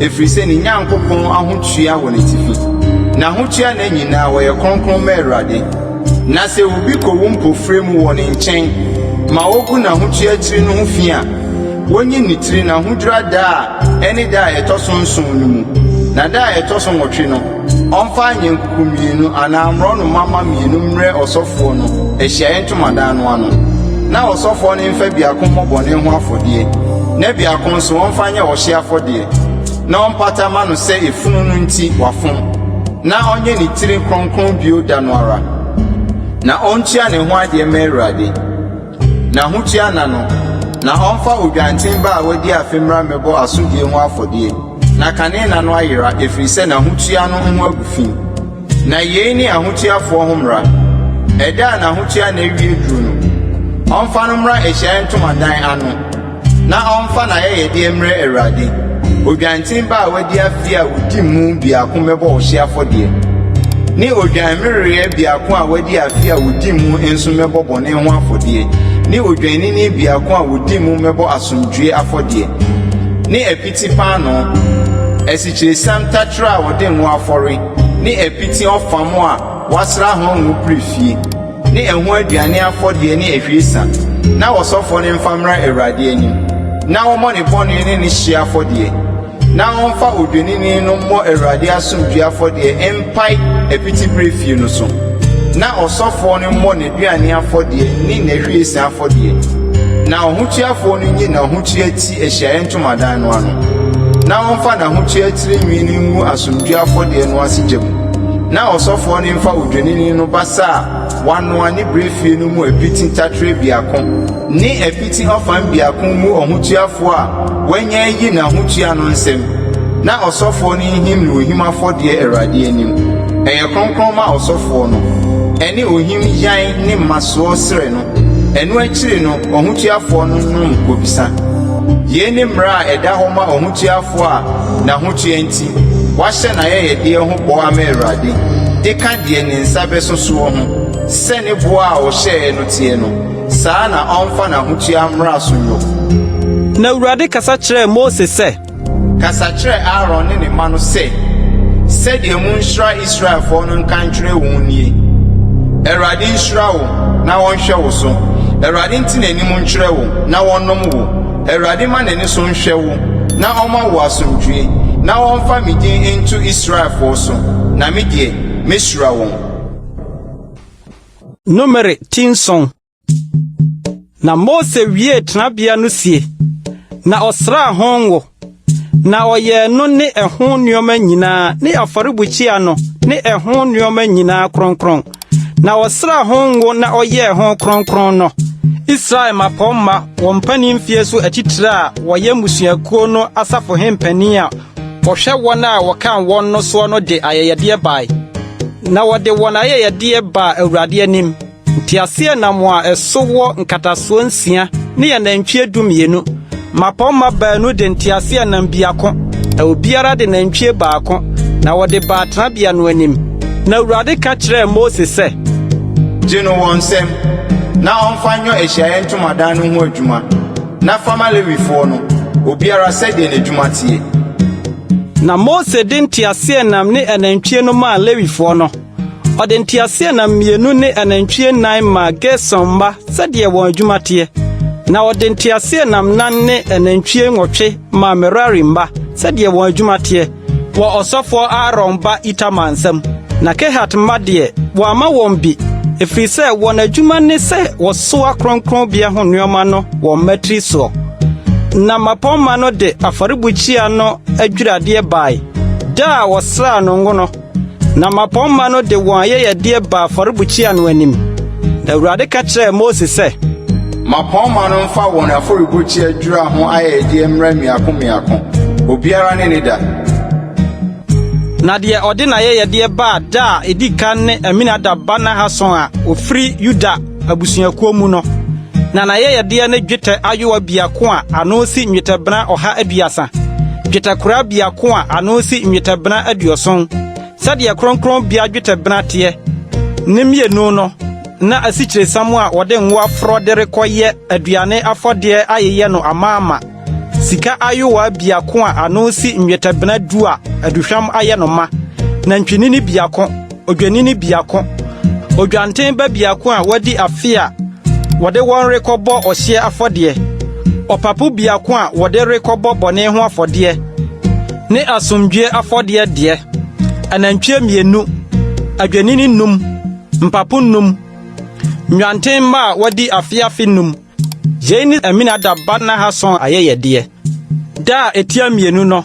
efiri sɛ ne Nyankopɔn ahotua wɔ ne tifi na hotua ne nyinaa wɔyɛ kronkron ma Awurade na sɛ obi kɔ wo mpofrɛ mu wɔ ne nkyɛn ma wogu na hotua tiri no ho fi a wonyi ne tiri na hodura da a ɛne da a ɛtɔ so nson no mu na da a ɛtɔ so nwɔtwe no ɔmfa anyankuku mmienu anaa mmorɔ no mama mmienu mmerɛ ɔsɔfoɔ no Ahyiaeɛ Ntomadan no ano na ɔsɔfoɔ no mfa biako mmɔ bɔne ho afɔdeɛ na biako nso ɔmfa nyɛ ɔhye afɔdeɛ na ɔmpata ma no sɛ efunu no nti wafom na ɔnyɛ ne tiri kronkron bio da no ara na ɔntua ne ho adeɛ ma Awurade na hotua na no na ɔmfa odwanten ba a wadi afe mmra mmɛbɔ asodie ho afɔdeɛ na kane na no ayera efiri sɛ na hotua no ho agu fi na yei ne ahotuafoɔ ho mmara ɛda a na hotua na awie duru no ɔmfa no mmra Ahyiaeɛ Ntomadan ano na ɔmfa na yɛyɛdeɛ mmrɛ Awurade odwanten ba a wadi afe a wodi mu biako mmɛbɔ ɔhye afɔdeɛ ne odwanmereɛ biako a wadi afe a wodi mu nso mmɛbɔ bɔne ho afɔdeɛ ne odwanini biako a wodi mu mmɛbɔ asomdwie afɔdeɛ ne apiti paano ɛsikyiresiam takyerɛ a wɔde ngo afɔre ne apiti ɔfam a wasra ho ngo prefie ne ɛho aduane afɔdeɛ ne ahwiesa na wɔsɔfo ne mfa mmra Awurade anim na wɔmmɔ ne bɔne ne ne hye afɔdeɛ na wɔmfa odwanini no mmɔ Awurade asomdwie afɔdeɛ mpai apiti prefie no so na ɔsɔfo no mmɔ ne aduane afɔdeɛ ne n'ahwiesa afɔdeɛ na ɔhotuafoɔ no nyi na ɔhotua ti Ahyiaeɛ Ntomadan no ano na wɔmfa na ɔhotua tiri nwi no ngu asomdwie afɔdeɛ no ase gya mu na ɔsɔfoɔ no mfa odwanini no basa a wanoa ne brefie no mu apiti ntatere biako ne apiti ɔfam biako mu ɔhotuafoɔ a wɔanya yi na ɔhotua no nsɛm na ɔsɔfoɔ no nhim ne ohim afɔdeɛ Awurade anim ɛyɛ kronkron ma ɔsɔfoɔ no ɛne ohim yan ne masoɔ sere no ɛno akyiri no ɔhotuafoɔ no nom kobisa yei ne mmara a ɛda hɔ ma ɔhotuafoɔ a n'ahotua nti wahyɛ n'ayɛyɛdeɛ ho bɔ ama Awurade de ka deɛ ne nsa bɛsosoɔ ho sɛ ne boa a ɔhyɛɛ no teɛ no saa na ɔmfa n'ahotua mmara so nyɔ. Na Awurade kasa kyerɛɛ Mose sɛ kasa kyerɛ Aaron ne ne mma no sɛ sɛdeɛ monhyira Israelfoɔ no nka nkyerɛ wɔn nie Awurade nhyira wo na wɔnhwɛ wo so Awurade nti n'anim nkyerɛ wo na wɔnnom wo Awurade ma n'ani so nhwɛ wo na ɔma wo asomdwie na wɔmfa me din nto Israelfoɔ so na me deɛ mehyira wɔn. Numere 10. Na Mose wie tenabea no sie na ɔsraa ho ngo na ɔyɛ no ne ɛho nneɔma nyinaa ne afɔrebukyia no ne ɛho nneɔma nyinaa kronkron na ɔsraa ho ngo na ɔyɛ ho kronkron no Israel mapɔmma wɔn mpanin fie so atitire a wɔyɛ musuakuo no asafo hempani a wɔhwɛ wɔn a wɔkan wɔn no so no de ayɛyɛdeɛ bae na wɔde wɔn ayɛyɛdeɛ ba Awurade anim ntiaseɛ nam a ɛso wɔ nkatasoɔ 6 ne nantwie 12 mapɔmma baanu de ntiaseɛ nam biako obiara de nantwie baako na wɔde ba tenabea no anim na Awurade ka kyerɛɛ Mose sɛ gye no wɔn nsɛm na ɔmfa nyɔ Ahyiaeɛ Ntomadan no ho adwuma na fama Lewifoɔ no obiara sɛdeɛ n'adwuma tie. Na Mose de ntiaseɛnam ne anantwie no maa Lewifoɔ no ɔde ntiaseɛnam 2 ne anantwie 9 maa Gerson mma sɛdeɛ wɔn adwuma tie na ɔde ntiaseɛnam 4 ne anantwie 8 maa Merari mma sɛdeɛ wɔn adwuma tie wɔ ɔsɔfoɔ Aaron ba Itamar nsam na Kehat mma deɛ wɔama wɔn bi ɛfiri sɛ wɔn adwuma ne sɛ wɔsoa kronkronbea ho nneɔma no wɔn matiri soɔ na mapɔmma no de afɔrebukyia no adwiradeɛ bae da a wɔsraa no ngo no na mapɔmma no de wɔn ayɛyɛdeɛ ba afɔrebukyia no anim na Awurade ka kyerɛɛ Mose sɛ mapɔmma no mfa wɔn afɔrebukyia dwira ho ayɛyɛdeɛ mmra miako obiara ne ne da na deɛ ɔde n'ayɛyɛdeɛ baa da a ɛdi kan ne Aminadab ba Nahason a ofiri Yuda abusuakuo mu no na n'ayɛyɛdeɛ ne dwetɛ ayowa biako a ano si nnwetɛbena 130 dwetɛkora biako a ano si nnwetɛbena 70 sɛdeɛ kronkron bia dwetɛbena teɛ ne mmienu no na asikyiresiam a wɔde ngo afrɔ de rekɔyɛ aduane afɔdeɛ ayeyɛ no amaama sika ayowa biako a ano si nnwetɛbena 10 a aduhwam ayɛ no ma na ntwinini biako odwanini biako odwanten ba biako a wadi afe a wɔde wɔn rekɔbɔ ɔhye afɔdeɛ ɔpapo biako a wɔde rekɔbɔ bɔne ho afɔdeɛ ne asomdwe afɔdeɛ deɛ anantwie 2 adwanini 5 mpapo 5 nwanten ma a wadi afe 5 yei ne Aminadab ba Nahason ayɛyɛdeɛ da a etia 2 no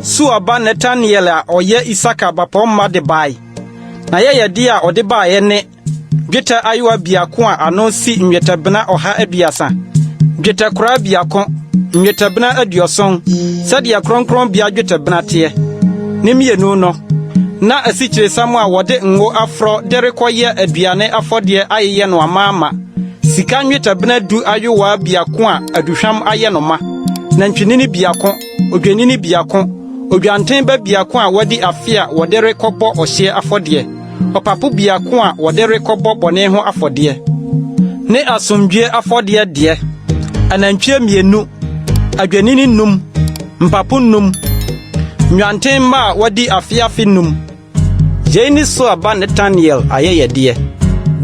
Sua ba Nathaniel a ɔyɛ Isaka bapɔmma de bae na yɛyɛdeɛ a ɔde baeɛ ne dwetɛ ayowa biako a ano si nnwetɛbena 130 dwetɛkora biako nnwetɛbena 70 sɛdeɛ kronkron bia dwetɛbena teɛ ne 2 no na asikyiresiam a wɔde ngo afrɔ de rekɔyɛ aduane afɔdeɛ ayeyɛ no amaama sika nnwetɛbena 10 ayowa biako a aduhwam ayɛ no ma na ntwinini biako odwanini biako odwanten ba biako a wadi afe a wɔde rekɔbɔ ɔhye afɔdeɛ ɔpapo biako a wɔde rekɔbɔ bɔne ho afɔdeɛ ne asomdwe afɔdeɛ deɛ anantwie 2 adwanini 5 mpapo 5 nwanten ma a wadi afe 5 yei ne Sua ba Nathaniel ayɛyɛdeɛ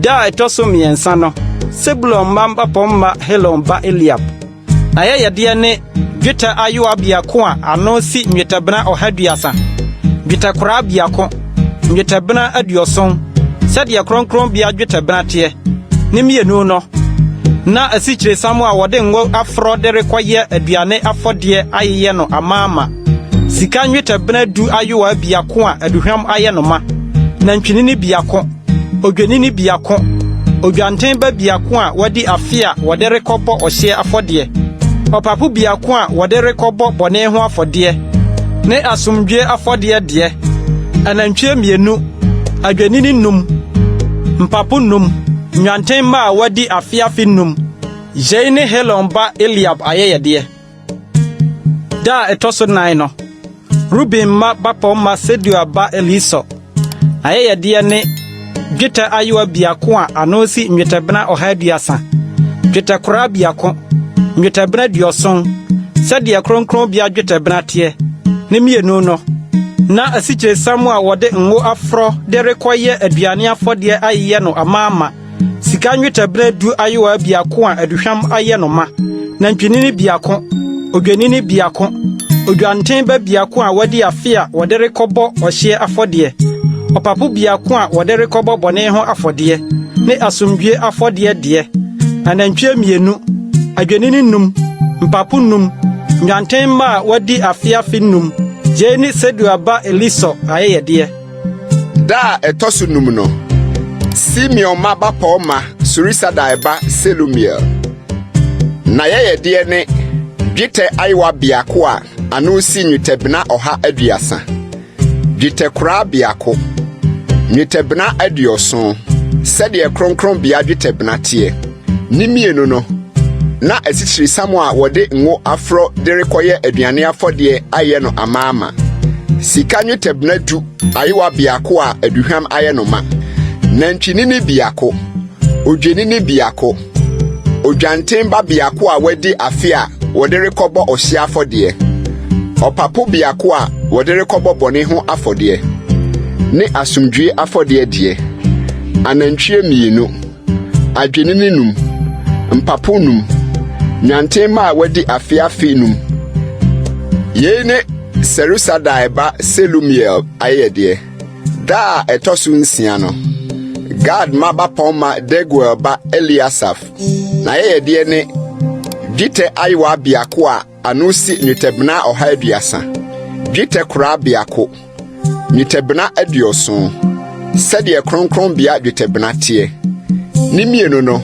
da a ɛtɔ so 3 no Sebulon mma bapɔmma Helon ba Eliab ayɛyɛdeɛ ne dwetɛ ayowa biako a ano si nnwetɛbena 130 dwetɛkora biako nnwetɛbena 70 sɛdeɛ kronkron bia dwetɛbena teɛ ne 2 no na asikyiresiam a wɔde ngo afrɔ de rekɔyɛ aduane afɔdeɛ ayeyɛ no amaama sika nnwetɛbena 10 ayowa biako a aduhwam ayɛ no ma na ntwinini biako odwanini biako odwanten ba biako a wadi afe a wɔde rekɔbɔ ɔhye afɔdeɛ ɔpapo biako a wɔde rekɔbɔ bɔne ho afɔdeɛ ne asomdwe afɔdeɛ deɛ anantwie 2 adwanini 5 mpapo num nwanten ma wadi afiafi num jei ne Helon ba Eliab ayeyede da etoso 9 no Ruben ma bapom ma Sedua ba Eliso ayeyede ne dwetɛ ayewa biako a anosi nwetɛbena ɔhaduasa dwetɛ kora biako nwetɛbena duoson sɛdeɛ kronkron bia dwetɛbena teɛ ne mienu no na asikyire samu a wɔde ngo afro de rekɔyɛ aduane afɔdeɛ ayɛ no amaama sika nwetɛbena du ayewa biako a aduhwam ayɛ no ma na ntwinini biako odwanini biako odwanten ba biako a wɔde afia wɔde rekɔbɔ ɔhye afɔdeɛ Opapu biako a wɔde rekɔbɔ bɔne ho afɔdeɛ ne asomdwe afɔdeɛ deɛ anantwie mienu adwenini num mpapo num nwanten ma wadi afiafi num je ni Sedua ba Eliso ayeyede da etoso num no Simeon ma bapɔ ma Surisadai ba Selumiel na yeyede ne dwetɛ ayewa biako a ano si nwetɛbena ɔha aduasa dwetɛ kora biako nwetɛbena aduoson sɛdeɛ kronkron bia dwetɛbena teɛ ne mienu no na asikyiri samu a wɔde ngo afro de rekɔyɛ aduane afɔdeɛ ayɛ no amaama sika nwetɛbena du ayewa biako a aduhwam ayɛ no ma nantwinini biako odwenini biako odwanten ba biako a wɔde afe a wɔde rekɔbɔ ɔhye afɔdeɛ ɔpapo biako a wɔde rekɔbɔ bɔne ho afɔdeɛ ne asomdwe afɔdeɛ deɛ anantwie mienu adwenini num mpapo num nwanten ma wadi afiafi num yei ne Serusadai ba Selumiel ayeyede da etoso 9 no Gad ma bapɔn ma Deguel ba Eliasaf na ayeyede ne dwetɛ ayewa biako a ano si nwetɛbena ɔha aduasa dwetɛ kora biako nwetɛbena aduoson sɛdeɛ kronkron bia dwetɛbena teɛ ne mienu no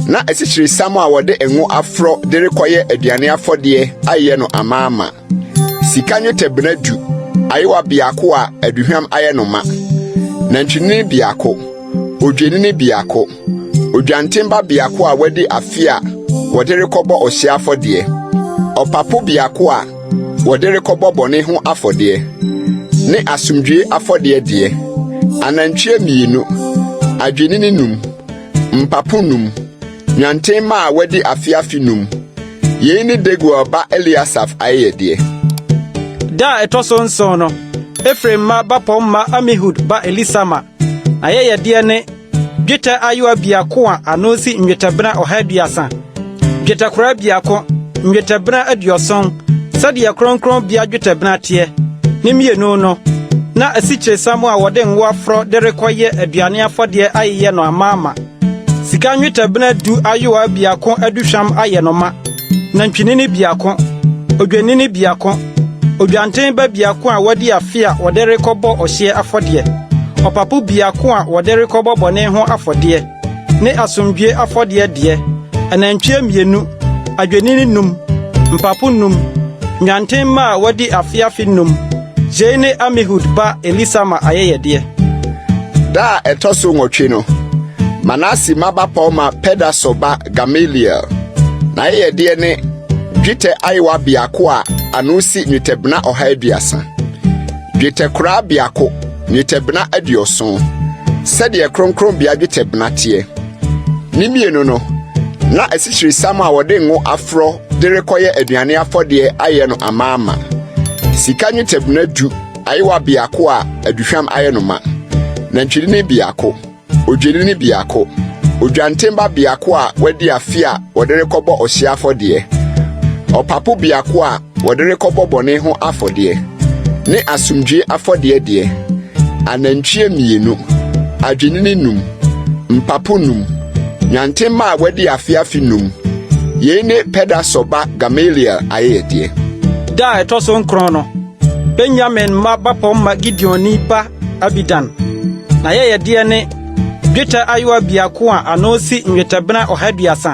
na asikyiri samu a wɔde ngo afro de rekɔyɛ aduane afɔdeɛ ayɛ no amaama sika nwetɛbena du ayewa biako a aduhwam ayɛ no ma nantwinini biako odwenini biako odwanten ba biako a wɔde afe a wɔde rekɔbɔ ɔhye afɔdeɛ ɔpapo biako a wɔde rekɔbɔ bɔne ho afɔdeɛ ne asomdwe afɔdeɛ deɛ anantwie mienu adwenini num mpapo num nwanten ma wadi afiafi num yei ne Deguel ba Eliasaf ayeyede da etoso 7 no Efraim ma bapom ma Amihud ba Elisama ayeyede ne dwetɛ ayewa biako a anosi nwetɛbena ɔhaduasa dwetɛ kora biako nwetɛbena aduoson sɛdeɛ kronkron bia dwetɛbena teɛ ne mienu no na asikyire samu a wɔde ngo afro de rekɔyɛ aduane afɔdeɛ ayɛ no amaama sika nwetɛbena du ayewa biako aduhwam ayɛ no ma nantwinini biako odwanini biako odwanten ba biako a wɔde afe a wɔde rekɔbɔ ɔhye afɔdeɛ ɔpapo biako a wɔde rekɔbɔ bɔne ho afɔdeɛ ne asomdwe afɔdeɛ deɛ anantwie mienu adwenini num mpapo num nwanten ma wɔde afiafi num jei ne Amihud ba Elisama ayeyede da etoso 8 no Manase ma bapɔn ma Pedaso ba Gamaliel na ayeyede ne dwetɛ ayewa biako a ano si nwetɛbena ɔha aduasa dwetɛ kora biako nwetɛbena aduoson sɛdeɛ kronkron bia dwetɛbena teɛ ne mienu no na asikyiri samu a wɔde ngo afro de rekɔyɛ aduane afɔdeɛ ayɛ no amaama sika nwetɛbena du ayewa biako a aduhwam ayɛ no ma nantwinini biako odwenini biako odwanten ba biako a wadi afe a wɔde rekɔbɔ ɔhye afɔdeɛ ɔpapo biako a wɔde rekɔbɔ bɔne ho afɔdeɛ ne asomdwe afɔdeɛ deɛ anantwie mienu adwenini num mpapo num nwanten ma wadi afiafi num yei ne Pedaso ba Gamaliel ayeyede da etoso 9 no Benjamin ma bapom ma Gideoni ba Abidan na ayeyede ne dwetɛ ayewa biako a ano si nwetɛbena ɔhaduasa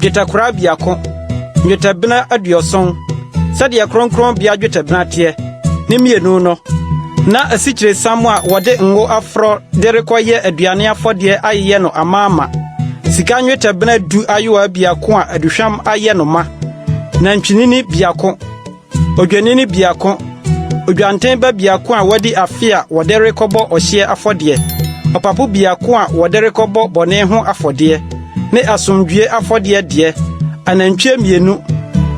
dwetɛ kora biako nwetɛbena aduoson sɛdeɛ kronkron bia dwetɛbena teɛ ne mienu no Na asikyire samwa wode ngo afro de rekoye aduane afode ayeye no amaama. Sika nweta bena du ayoa biako a aduhwam aye no ma. Na ntwinini biako. Odwanini biako. Odwanten ba biako a wadi afia wode rekobo ohye afode. Opapo biako a wode rekobo bone ho afode. Ne asomdwie afode de. Anantwie mienu.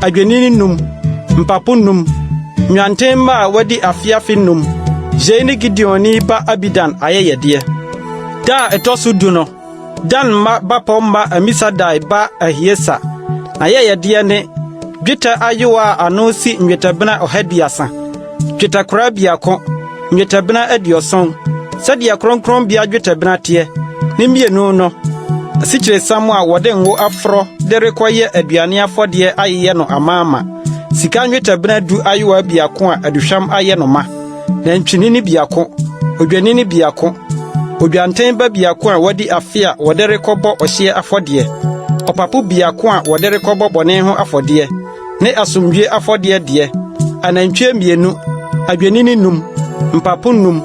Adwanini num. Mpapo num. Nwanten ma wadi afia fi num. Jeni Gideoni ba Abidan ayeyede. Da etosu du no. Dan ma ba pomma Amisadai ba Ahiesa. Ayeyede ne dweta ayoa anosi nwetabena ohaduasa. Dweta kora biako nwetabena adioson. Sadia kronkron bia dwetabena tie. Ne mienu no. Asikyire samwa wode ngo afro de rekoye aduane afode ayeye no amaama. Sika nwetabena du ayoa biako a aduhwam aye no ma. Na ntwinini biako, odwanini biako, odwanten ba biako a wadi afia wode rekobo ohye afode. Opapo biako a wode rekobo bone ho afode. Ne asomdwie afode de. Anantwie mienu, adwanini num, mpapo num,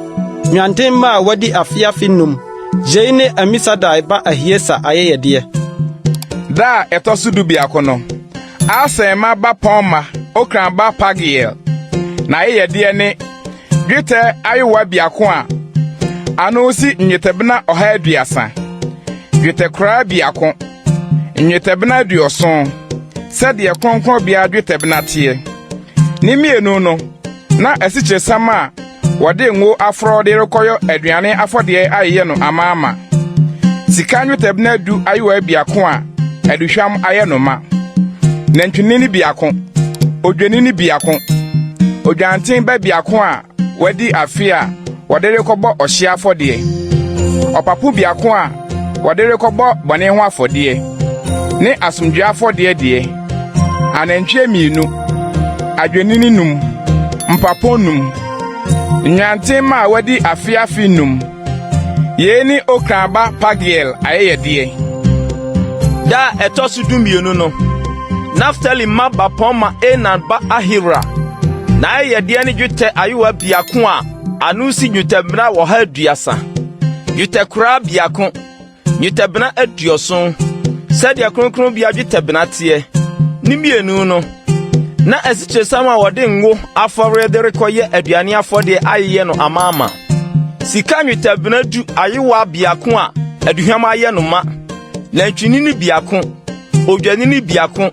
nwanten ma wadi afia fi num. Jene Amisadai ba Ahiesa ayeyede. Da etosu du biako no. Asema ba pomma, okran ba Pagiel. Na ayeyede ne Gwete ayowa biako a anosi nyetabena oha aduasa. Gwete kora biako nyetabena aduoson. Sade kronkron bia dwetabena tie. Ni mienu no na asikyire sama wode ngo afro de rekoyo aduane afode ayeye no amaama. Sika nyetabena du ayowa biako a aduhwam aye no ma. Nantwinini biako, odwanini biako, odwanten ba biako a wadi afia wade rekobo ohye afode. Opapo biako a wade rekobo bone ho afode. Ne asomdwe afode de. Anantwie mienu, adwanini num, mpapo num, nyanten ma wadi afia fi num. Yeni okraba Pagiel ayeyede. Da etosu du mienu no. Naftali ma ba poma Enan ba Ahira. Na ayeyede ne dwete ayoa biako a anusi nwetabena wo ha aduasa. Dwete kora biako, nwetabena aduoson. Sade kronkron bia dwetabena tie. Ni mienu no. Na asikyire sama wode ngo afore de rekoye aduane afode ayeye no amaama. Sika nwetabena du ayoa biako a aduhwam aye no ma. Na ntwinini biako, odwanini biako,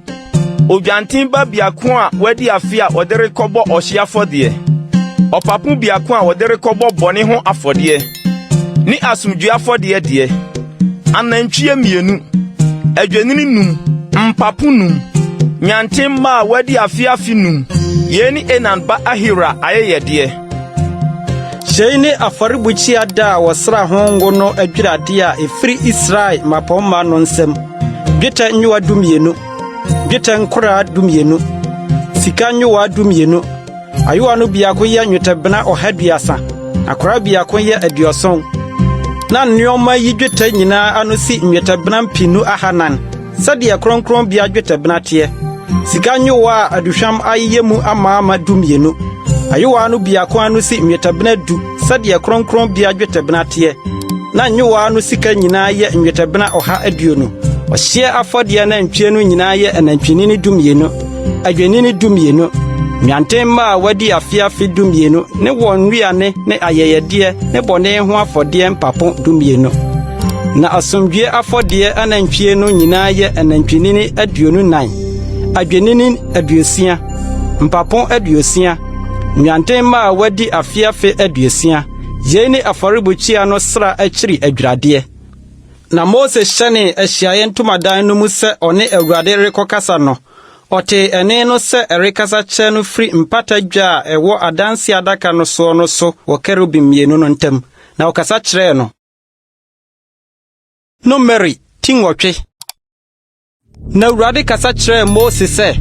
odwanten ba biako a wadi afia wode rekobo ohye afode. Opapo biako a wode rekobo bone ho afode. Ni asomdwe afode de. Anantwie mienu, adwanini num, mpapo num, nyanten ma wadi afia fi num. Yeni Enan ba Ahira ayeyede. Shene afaribuchi ada wasra hongo no adwirade a efri Israel mapomma no nsem. Dweta nyowa dumienu, dweta nkora dumienu, sika nyowa dumienu. Ayowa no biako ye nwetabena ohaduasa, akora biako ye aduoson. Na nneoma yi dweta nyina anosi nwetabena mpinu ahanan. Sade kronkron bia dwetabena tie. Sika nyowa aduhwam ayemu amaama dumienu. Ayowa no biako anosi nwetabena du. Sade kronkron bia dwetabena tie. Na nyowa no sika nyina ye nwetabena oha aduonu. Ohye afode na ntwie no nyina ye anantwinini dumienu. Adwanini dumienu. Nyanten ma wadi afia fi dumienu. Ne wonwiane ne ayeyede ne bone ho afode mpapo dumienu. Na asomdwie afode anantwie no nyina ye anantwinini aduonu nan. Adwanini aduosia. Mpapo aduosia. Nyanten ma wadi afia fi aduosia. Yeni afaribuchi ano sra akiri adwrade. Na Moses hyane ahyiaye ntomadan no mu se one Awurade rekokasa no. Ote ene no se rekasa kye no fri mpatadwa a ewo adansi adaka no so wo kerubim mienu no ntem. Na okasa kyerɛ no. No Mary tingwotwe. Na Awurade kasa kyerɛ Moses se.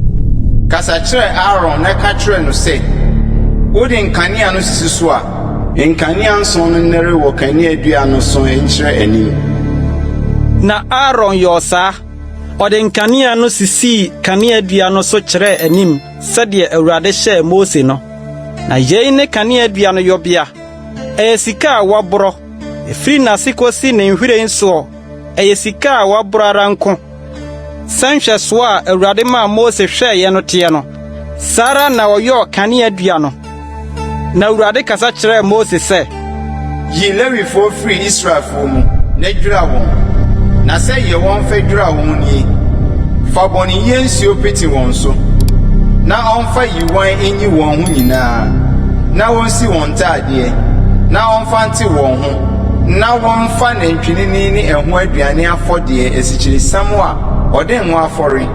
Kasa kyerɛ Aaron na ka kyerɛ no se. Wodi nkania no sisi so a, nkania nson no nere wo kania dua no so enkyerɛ anim. Na Aaron yosa ode nkania no sisi kania dua no so kyerɛ anim sɛdeɛ Awurade hyɛ Mose no. Na yei ne kania dua no yobia Sika wabro efiri nase kosi ne nhwire nso sika wabro aranko sanhwe so a Awurade ma Mose hwɛ ye no te no Sara na oyo kane adua no na Awurade kasa kyerɛ Mose sɛ yi Lewifo firi Israelfo mu na dwira wɔn na sɛ ye wɔn fa dwira wɔn ni fa bɔne yensuo piti wɔn so na ɔmfa yi wɔn enyi wɔn ho nyinaa na wɔnsi wɔn taade na ɔmfa nte wɔn ho na wɔmfa nantwinini ne ɛho aduane afɔde esikyiri a ɔde nwa afɔre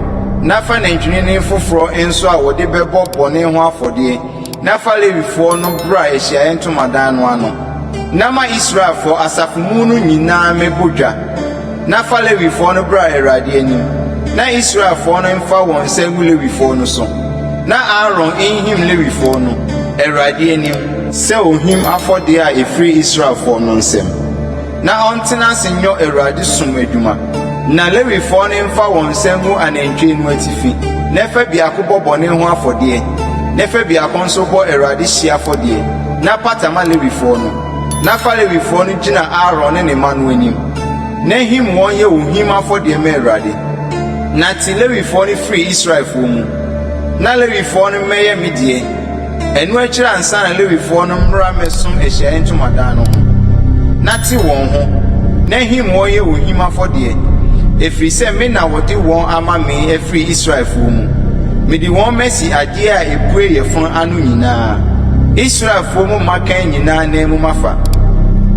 na fa nantwinini foforo enso a wɔde bɛbɔ bɔne ho afɔde na fa Lewifo no bra ehyiaye ntomadan no ano na ma Israelfo asafomu no nyinaa mebodwa na fa Lewifo no bra Awurade anim na Israelfo no mfa wɔn nsa gu Lewifo no so na Aaron enhim Lewifo no Awurade anim sɛ ohim afɔde a efiri Israelfo no nsɛm na ɔntena ase nyɔ Awurade som adwuma na Lewifo no mfa wɔn nsa gu anantwie no atifi na fa biako bɔ bɔne ho afɔde na fa biako nso bɔ Awurade hyia afɔde na patama Lewifo no na fa Lewifo no gyina Aaron ne ne ma no anim na him wɔn yɛ ohim afɔde ma Awurade na ti Lewifo no firi Israelfo mu na Lewifo no mɛyɛ medie enu akyira ansa na Lewifo no mmra mesom ehyiaye ntomadan no ho na ti wɔn ho na him wɔn yɛ ohim afɔde efiri sɛ me na wɔde wɔn ama me efiri Israelfo mu me di wɔn mesi ade a ebue yɛ fon ano nyinaa Israelfo mu makan nyinaa na mu mafa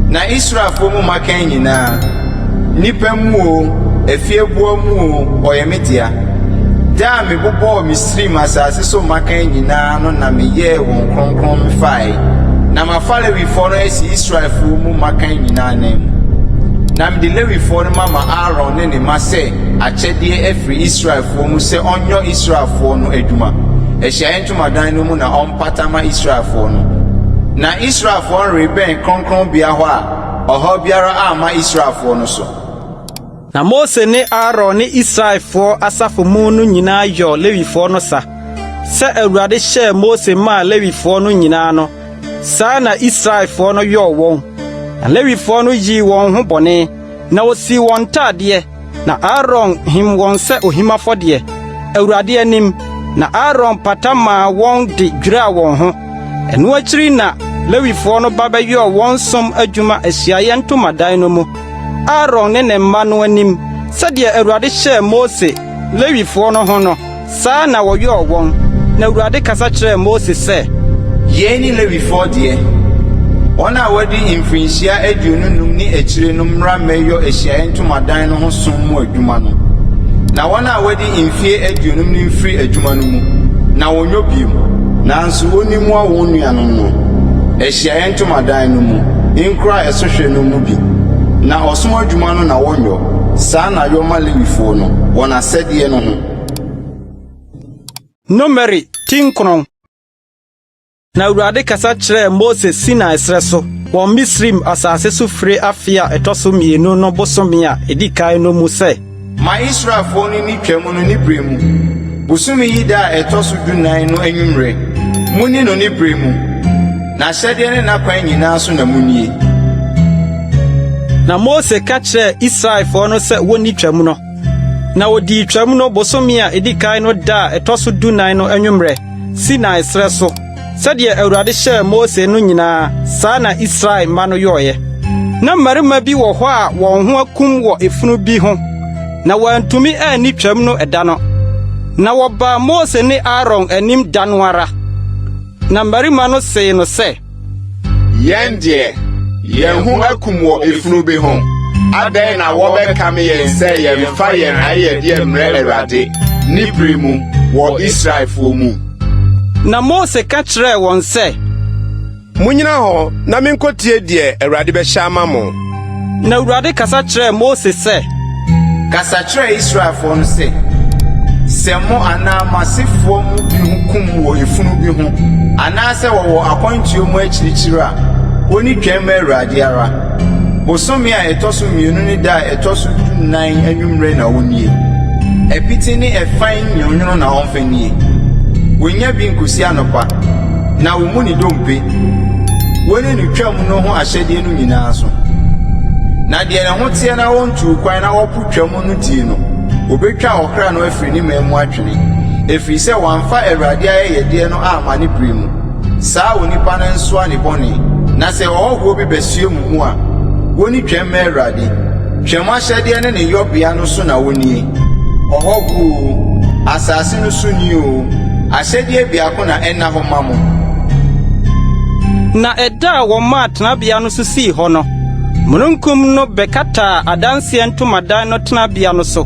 na Israelfo mu makan nyinaa nipa mu o efiebuo mu o ɔyɛ media da me bobɔ Misrim asase so makan nyinaa no na me yɛ wɔn kronkron me fae na mafa Lewifo no esi Israelfo mu makan nyinaa na mu na me de Lewifo no mama Aaron ne ne ma sɛ akyɛdeɛ afiri Israelfo mu sɛ ɔnyɔ Israelfo no adwuma ehyiaye ntomadan no mu na ɔmpatama Israelfo no na Israelfo no rebɛn kronkron bia hɔ a ɔhɔ biara ama Israelfo no so na Mose ne Aaron ne Israelfo asafo mu no nyinaa yɔ Lewifo no sa sɛ Awurade hyɛ Mose ma Lewifo no nyinaa no saa na Israelfo no yɔ wɔn na Lewifo no yi wɔn ho bɔne na osi wɔn tadeɛ na Aaron him wɔn sɛ ohim afɔdeɛ Awurade anim na Aaron patama wɔn de dwira wɔn ho ɛno akyiri na Lewifo no ba bɛyɔ wɔn som adwuma ehyiaye ntomadan no mu Aaron ne ne mma no anim sɛdeɛ Awurade hyɛ Mose Lewifo no ho no saa na wɔyɔ wɔn na Awurade kasa kyerɛ Mose sɛ yɛn ni Lewifo deɛ wɔn a wɔde mfirinhyia aduonum ne akyire no mmra mɛyɔ ehyiaye ntomadan no ho som mu adwuma no na wɔn a wɔde mfie aduonum ne mfiri adwuma no mu na wɔnyɔ biem nanso onim a wɔn nuanom no ehyiaye ntomadan no mu nkura ɛsohwɛ no mu bi na ɔsom adwuma no na wɔnyɔ saa na yɔma Lewifo no wɔn asɛdeɛ no ho Numeri tinkron na Awurade kasa kyerɛ Mose Sinai srɛ so wɔ Misrim asase so fire afia ɛtɔso mienu no bosome a edi kan no mu sɛ ma Israelfo no ni twam no ni bere mu bosome yi da ɛtɔso 14 no anwumre muni no ni bere mu na hyɛdeɛ ne nakwan nyinaa so na munie na Mose ka kyerɛ Israelfo no sɛ woni twam no na wodi twam no bosome a edi kan no da ɛtɔso 14 no anwumre Sinai srɛ so sɛdeɛ Awurade hyɛ Mose no nyinaa saa na Israel ma no yɔɔyɛ na mmarima bi wɔ hɔ a wɔn ho akum wɔ efunu bi ho na wɔantumi anni twam no ɛda no na wɔba Mose ne Aaron anim da no ara na mmarima no see no sɛ yɛn deɛ yɛn ho akum wɔ efunu bi ho adɛn na wɔbɛkame yɛn sɛ yɛmfa yɛn ayɛdeɛ mmerɛ Awurade ne bere mu wɔ Israelfo mu na Mose ka kyerɛ wɔn sɛ munyina hɔ na menkɔtie deɛ Awurade bɛhyɛ ama mo na Awurade kasa kyerɛ Mose sɛ kasa kyerɛ Israelfo no sɛ mo anaa masefoɔ mu bi ho kum wɔ efunu bi ho anaasɛ wɔwɔ akwantuo mu akyirikyiri a oni twɛn ma Awurade ara bosome a ɛtɔso mienu ne da a ɛtɔso 9 anwumre na wonie ɛpiti ne ɛfan nyonyono na ɔmfa nie wonya bi nkosi anopa na wo mu ni dompe woni ne twam no ho ahyɛdeɛ no nyinaa so na deɛ ne ho teɛ na wɔntu kwan na wɔpo twam no die no obetwa ɔkra no afiri ne mamu atwene efiri sɛ wɔamfa Awurade ayɛyɛdeɛ no ama ne bere mu saa onipa no nso a ne bɔne na sɛ ɔhɔhoɔ bi bɛsue mu a woni twam ma Awurade twam ahyɛdeɛ ne ne yɔbea no so na wonie ɔhɔhoɔ asase no so ni o ahyɛdeɛ biako na ɛna hɔ ma mo na ɛda a wɔma tenabea no so sii hɔ no mununkum no bɛkata adanseɛ ntomadan no tenabea no so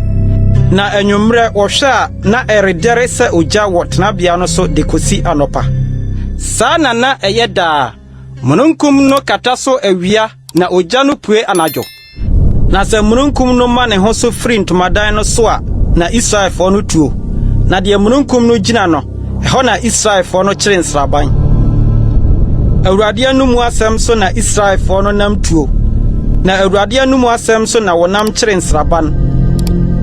na anwummerɛ wɔhwɛ a na ɛredɛre sɛ ogya wɔ tenabea no so de kosi anɔpa saa na ɛyɛ daa mununkum no kata so awia na ogya no pue anadwo na sɛ mununkum no ma ne ho so firi ntomadan no so a na Israelfoɔ no tuo na deɛ mununkum no gyina no ɛhɔ na Israelfoɔ no kyere nsraban Awurade anum asɛm so na Israelfoɔ no nam tuo na Awurade anum asɛm so na wɔnam kyere nsraban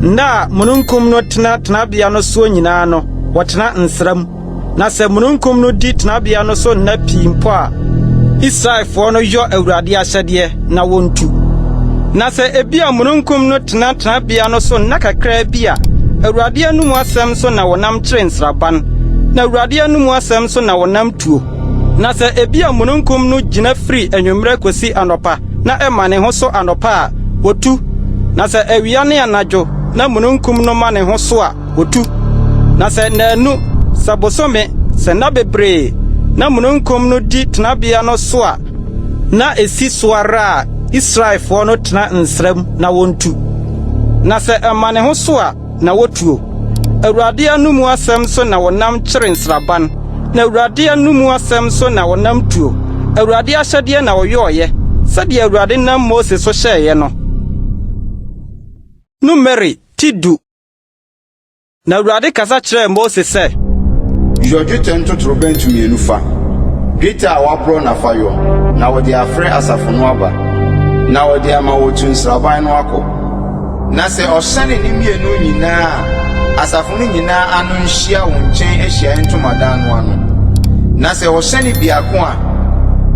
na mununkum no tenabea no so nyinaa no wɔtena nsram na sɛ mununkum no di tenabea no so nna pii mpo a Israelfoɔ no yɔ Awurade ahyɛdeɛ na wɔntu na sɛ ebia mununkum no tenabea no so nna kakra bi a Awurade anum asɛm so na wɔnam kyere nsraban na Awurade anum asɛm so na wɔnam tuo na sɛ ebia mununkum no gyina firi anwummerɛ kosi anɔpa na ɛma ne ho so anɔpa a wotu na sɛ awia ne anadwo na mununkum no ma ne ho so a wotu na sɛ naanu sɛ bosome sɛ nna bebree na mununkum no di tenabea no so a na esi so ara a Israelfoɔ no tena nsram na wontu na sɛ ɛma ne ho so a na wotuo Awurade anum asɛm so na wɔnam kyere nsraban na Awurade anum asɛm so na wɔnam tuo Awurade ahyɛdeɛ na wɔyɔɔyɛ sɛdeɛ Awurade nam Mose so hyɛeɛ no Numeri tidu na Awurade kasa kyerɛɛ Mose sɛ yɔ dwetɛ ntotorobɛnto mmienu fa dwetɛ a wɔaborɔ nafa yɔ na wɔde afrɛ asafo no aba na wɔde ama wɔtu nsraban no akɔ na sɛ ɔhyɛne ne mmienu nyinaa a asafo no nyinaa ano nhyia wo nkyɛn ahyiaeɛ ntomadan no ano na sɛ ɔhyɛne biako a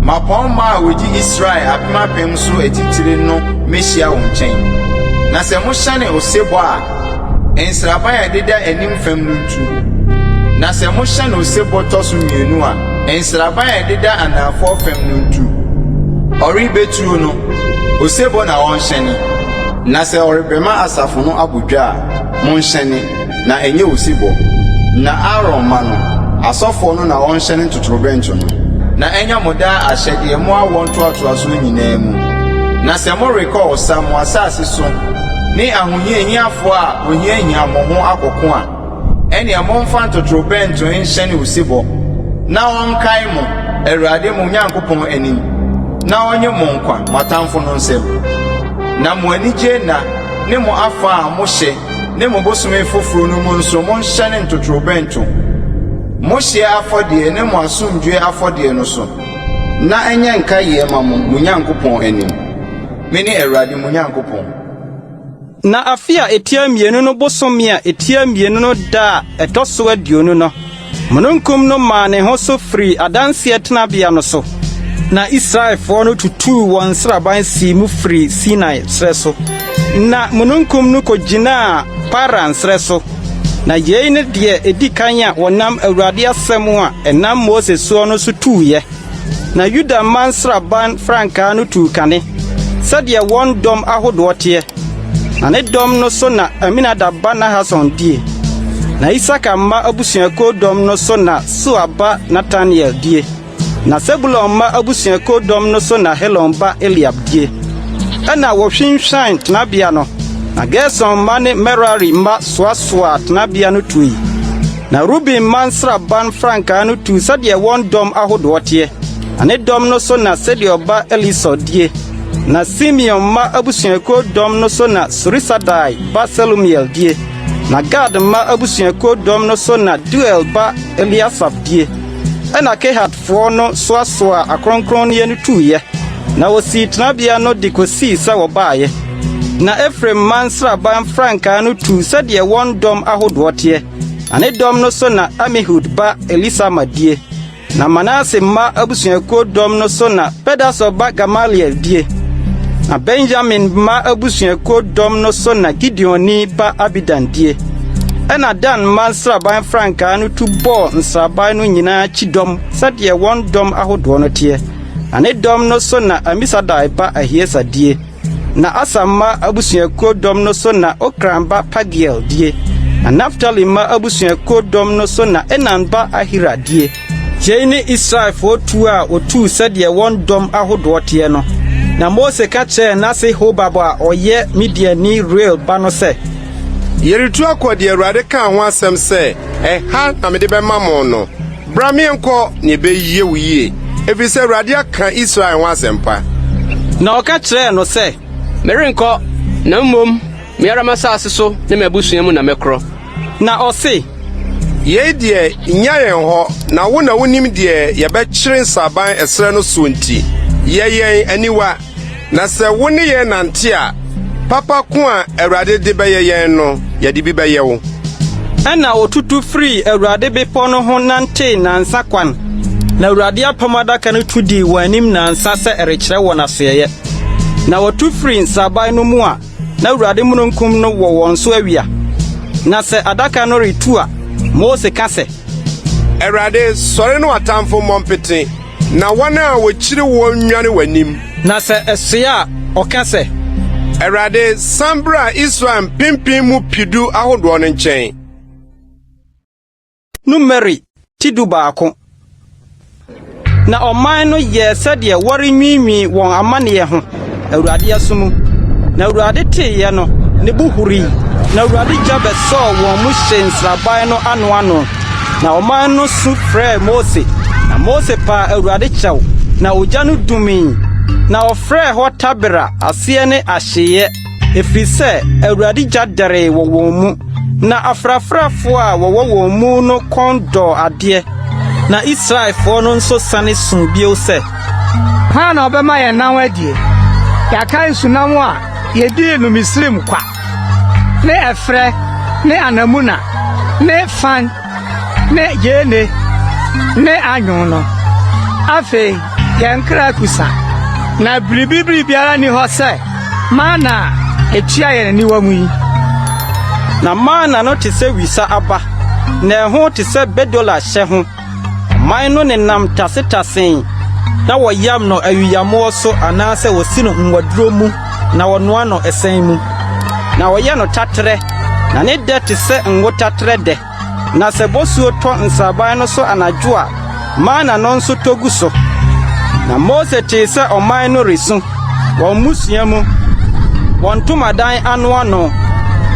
mapɔmma a wɔdi Israel apem so atitire no mehyia wo nkyɛn na sɛ mohyɛne osebɔ a nsraban a ɛdeda anim fam no ntu na sɛ mohyɛne osebɔ tɔ so mmienu a nsraban a ɛdeda anafoɔ fam no ntu ɔrebɛtuo no osebɔ na wɔnhyɛne na sɛ ɔrebɛma asafo no abodwa a monhyɛne na ɛnyɛ osebɔ na Aaron ma no asɔfoɔ no na wɔnhyɛne ntotorobɛnto no na ɛnyɛ mo daa ahyɛdeɛ mo awɔ ntoatoaso nyinaa mu na sɛ morekɔ ɔsa mo asase so ne ahohiahiafoɔ a ohiahia mo ho akɔko a ɛnea momfa ntotorobɛnto nhyɛne osebɔ na wɔnkae mo Awurade mo Nyankopɔn anim na ɔnye mo nkwa matamfo no nsɛm na mo anigye na ne mo afa a mo hyɛ ne mo bosome foforo no mu nso mo nhyɛne ntotorobɛnto mo hyɛ afɔdeɛ ne mo asomdwe afɔdeɛ no so na ɛnyɛ nka yie ma mo Nyankopɔn anim mene Awurade mo Nyankopɔn na afi a etia mmienu no bosome a etia mmienu no da a ɛtɔ so aduonu no mununkum no maa ne ho so firi adanseɛ tenabea no so na Israelfoɔ no tutuu wɔn nsraban sii mu firi Sinai srɛ so na mununkum no kogyinaa Paran srɛ so na yei ne deɛ edi kan a wɔnam Awurade asɛm a ɛnam Mose soɔ no so tuuyɛ na Yuda man nsraban frankaa no tuu kane sɛdeɛ wɔn dɔm ahodoɔ teɛ na ne dɔm no so na Aminadab ba Nahason die na Isaka mma abusuakuo dɔm no so na Sua ba Nathaniel die na Sebulon ma abusuakuo dɔm no so na Helon ba Eliab die ɛna wɔhwinhwan tenabea no na Gerson ma ne Merari ma soasoa tenabea no tui na Ruben ma nsraban frankaa no tu sɛdeɛ wɔn dɔm ahodoɔ teɛ na ne dɔm no so na Sedior ba Elisor die na Simeon ma abusuakuo dɔm no so na Surisadai ba Selumiel die na Gad ma abusuakuo dɔm no so na Duel ba Eliasaf die ɛna Kehatfoɔ no soasoa akronkronneɛ no tuuyɛ na wosi tenabea no de kosii sɛ wɔbaayɛ na Efraim ma nsraban frankaa no tu sɛdeɛ wɔn dɔm ahodoɔ teɛ na ne dɔm no so na Amihud ba Elisama die na Manase mma abusuakuo dɔm no so na Pedasur ba Gamaliel die. Na Benjamin mma abusuakuo dɔm no so na Gideoni ba Abidan die. Ɛna Dan mma nsraban frankaa no tu bɔɔ nsraban no nyinaa chidɔm sɛdeɛ wɔn dɔm ahodoɔ no teɛ. Na ne dɔm no so na Amisadai ba Ahiesa die. Na Asa mma abusuakuo dɔm no so na Okran ba Pagiel die. Na Naphtali mma abusuakuo dɔm no so na Enan ba Ahira die. Yei ne Israel tu a otu sɛdeɛ wɔn dɔm ahodoɔ teɛ no. Na Mose ka kyerɛ n'ase Hobab a ɔyɛ Midiani Reuel ba no sɛ, Yeritu akɔde Awurade ka ho asɛm sɛ, ha na mede bɛma mo no. Bra me nkɔ ne bɛyie wo yie. Efisɛ Awurade aka Israel ho asɛmpa. Na ɔka kyerɛ no sɛ, merenkɔ, na mmom, meara masase so ne mabusua mu na mɛkorɔ. Na ɔse, Yei deɛ nya yɛn hɔ na wo na wonim deɛ yɛbɛkyere nsaban ɛsrɛ no so nti. Yɛyɛn aniwa, na sɛ wo ne yɛn nante a, papa ko a Awurade de bɛyɛ yɛn no, yɛde bi bɛyɛ wo. ɛna otutu firi Awurade bepɔ no ho nante nansa kwan. Na Awurade apam adaka no tu di wɔn anim nansa sɛ ɛrekyerɛ wɔn asoɛyɛ. Na wɔtu firi nsaban no mu a, na Awurade mununkum no wɔ wɔn so awia. Na sɛ adaka no retu a, Mose ka sɛ, Awurade sɔre no atamfo mmɔmpete, na wɔn a wɔkyiri wɔn nwane w'anim. na sɛ ɛsoɛ a, ɔka sɛ, Awurade san bra Israel pimpin mu pidu ahodoɔ no nkyɛn. Numeri tidu baako. Na ɔman no yɛ sɛdeɛ wɔrenwiinwii wɔn amanneɛ ho Awurade asom. Na Awurade teeɛ no, ne bo hurii. Na Awurade gya bɛsɔɔ wɔn mu hye nsraban no ano. Na ɔman no su frɛɛ Mose. Na Mose paa Awurade kyɛw. Na ogya no dumii. Na ɔfrɛɛ hɔ Tabera aseɛ ne ahyeeɛ. Ɛfiri sɛ Awurade gya dɛree wɔ wɔn mu. Na afrafrafoɔ a wɔwɔ wɔn mu no kɔn dɔɔ adeɛ. Na Israelfoɔ no nso sane suu bio sɛ, ha na ɔbɛma yɛn nan adie. Yɛaka nsunam a yɛdii no Misrim kwa. Ne ɛfrɛ, ne anamuna, ne fan, ne yene, ne anwon no. Afei, yɛn kra kusa. Na biribi biara ni hɔ sɛ, mana etua yɛn aniwa mu yi. Na mana no te sɛ wisa aba, na ɛho te sɛ bedola hyɛ ho. Ɔman no nenam tase-tasee, na wɔyam no awiyammoɔ so anaasɛ wɔsi no nwaduro mu, na wɔnoa no ɛsɛn mu. Na wɔyɛ no tatrɛ, na ne dɛ te sɛ ngo tatrɛ dɛ. Na sɛ bosuo tɔ nsaban no so anadwo a, mana no nso togu so. Na Mose tee sɛ ɔman no resu, wɔn musua mu, wɔn ntomadan ano.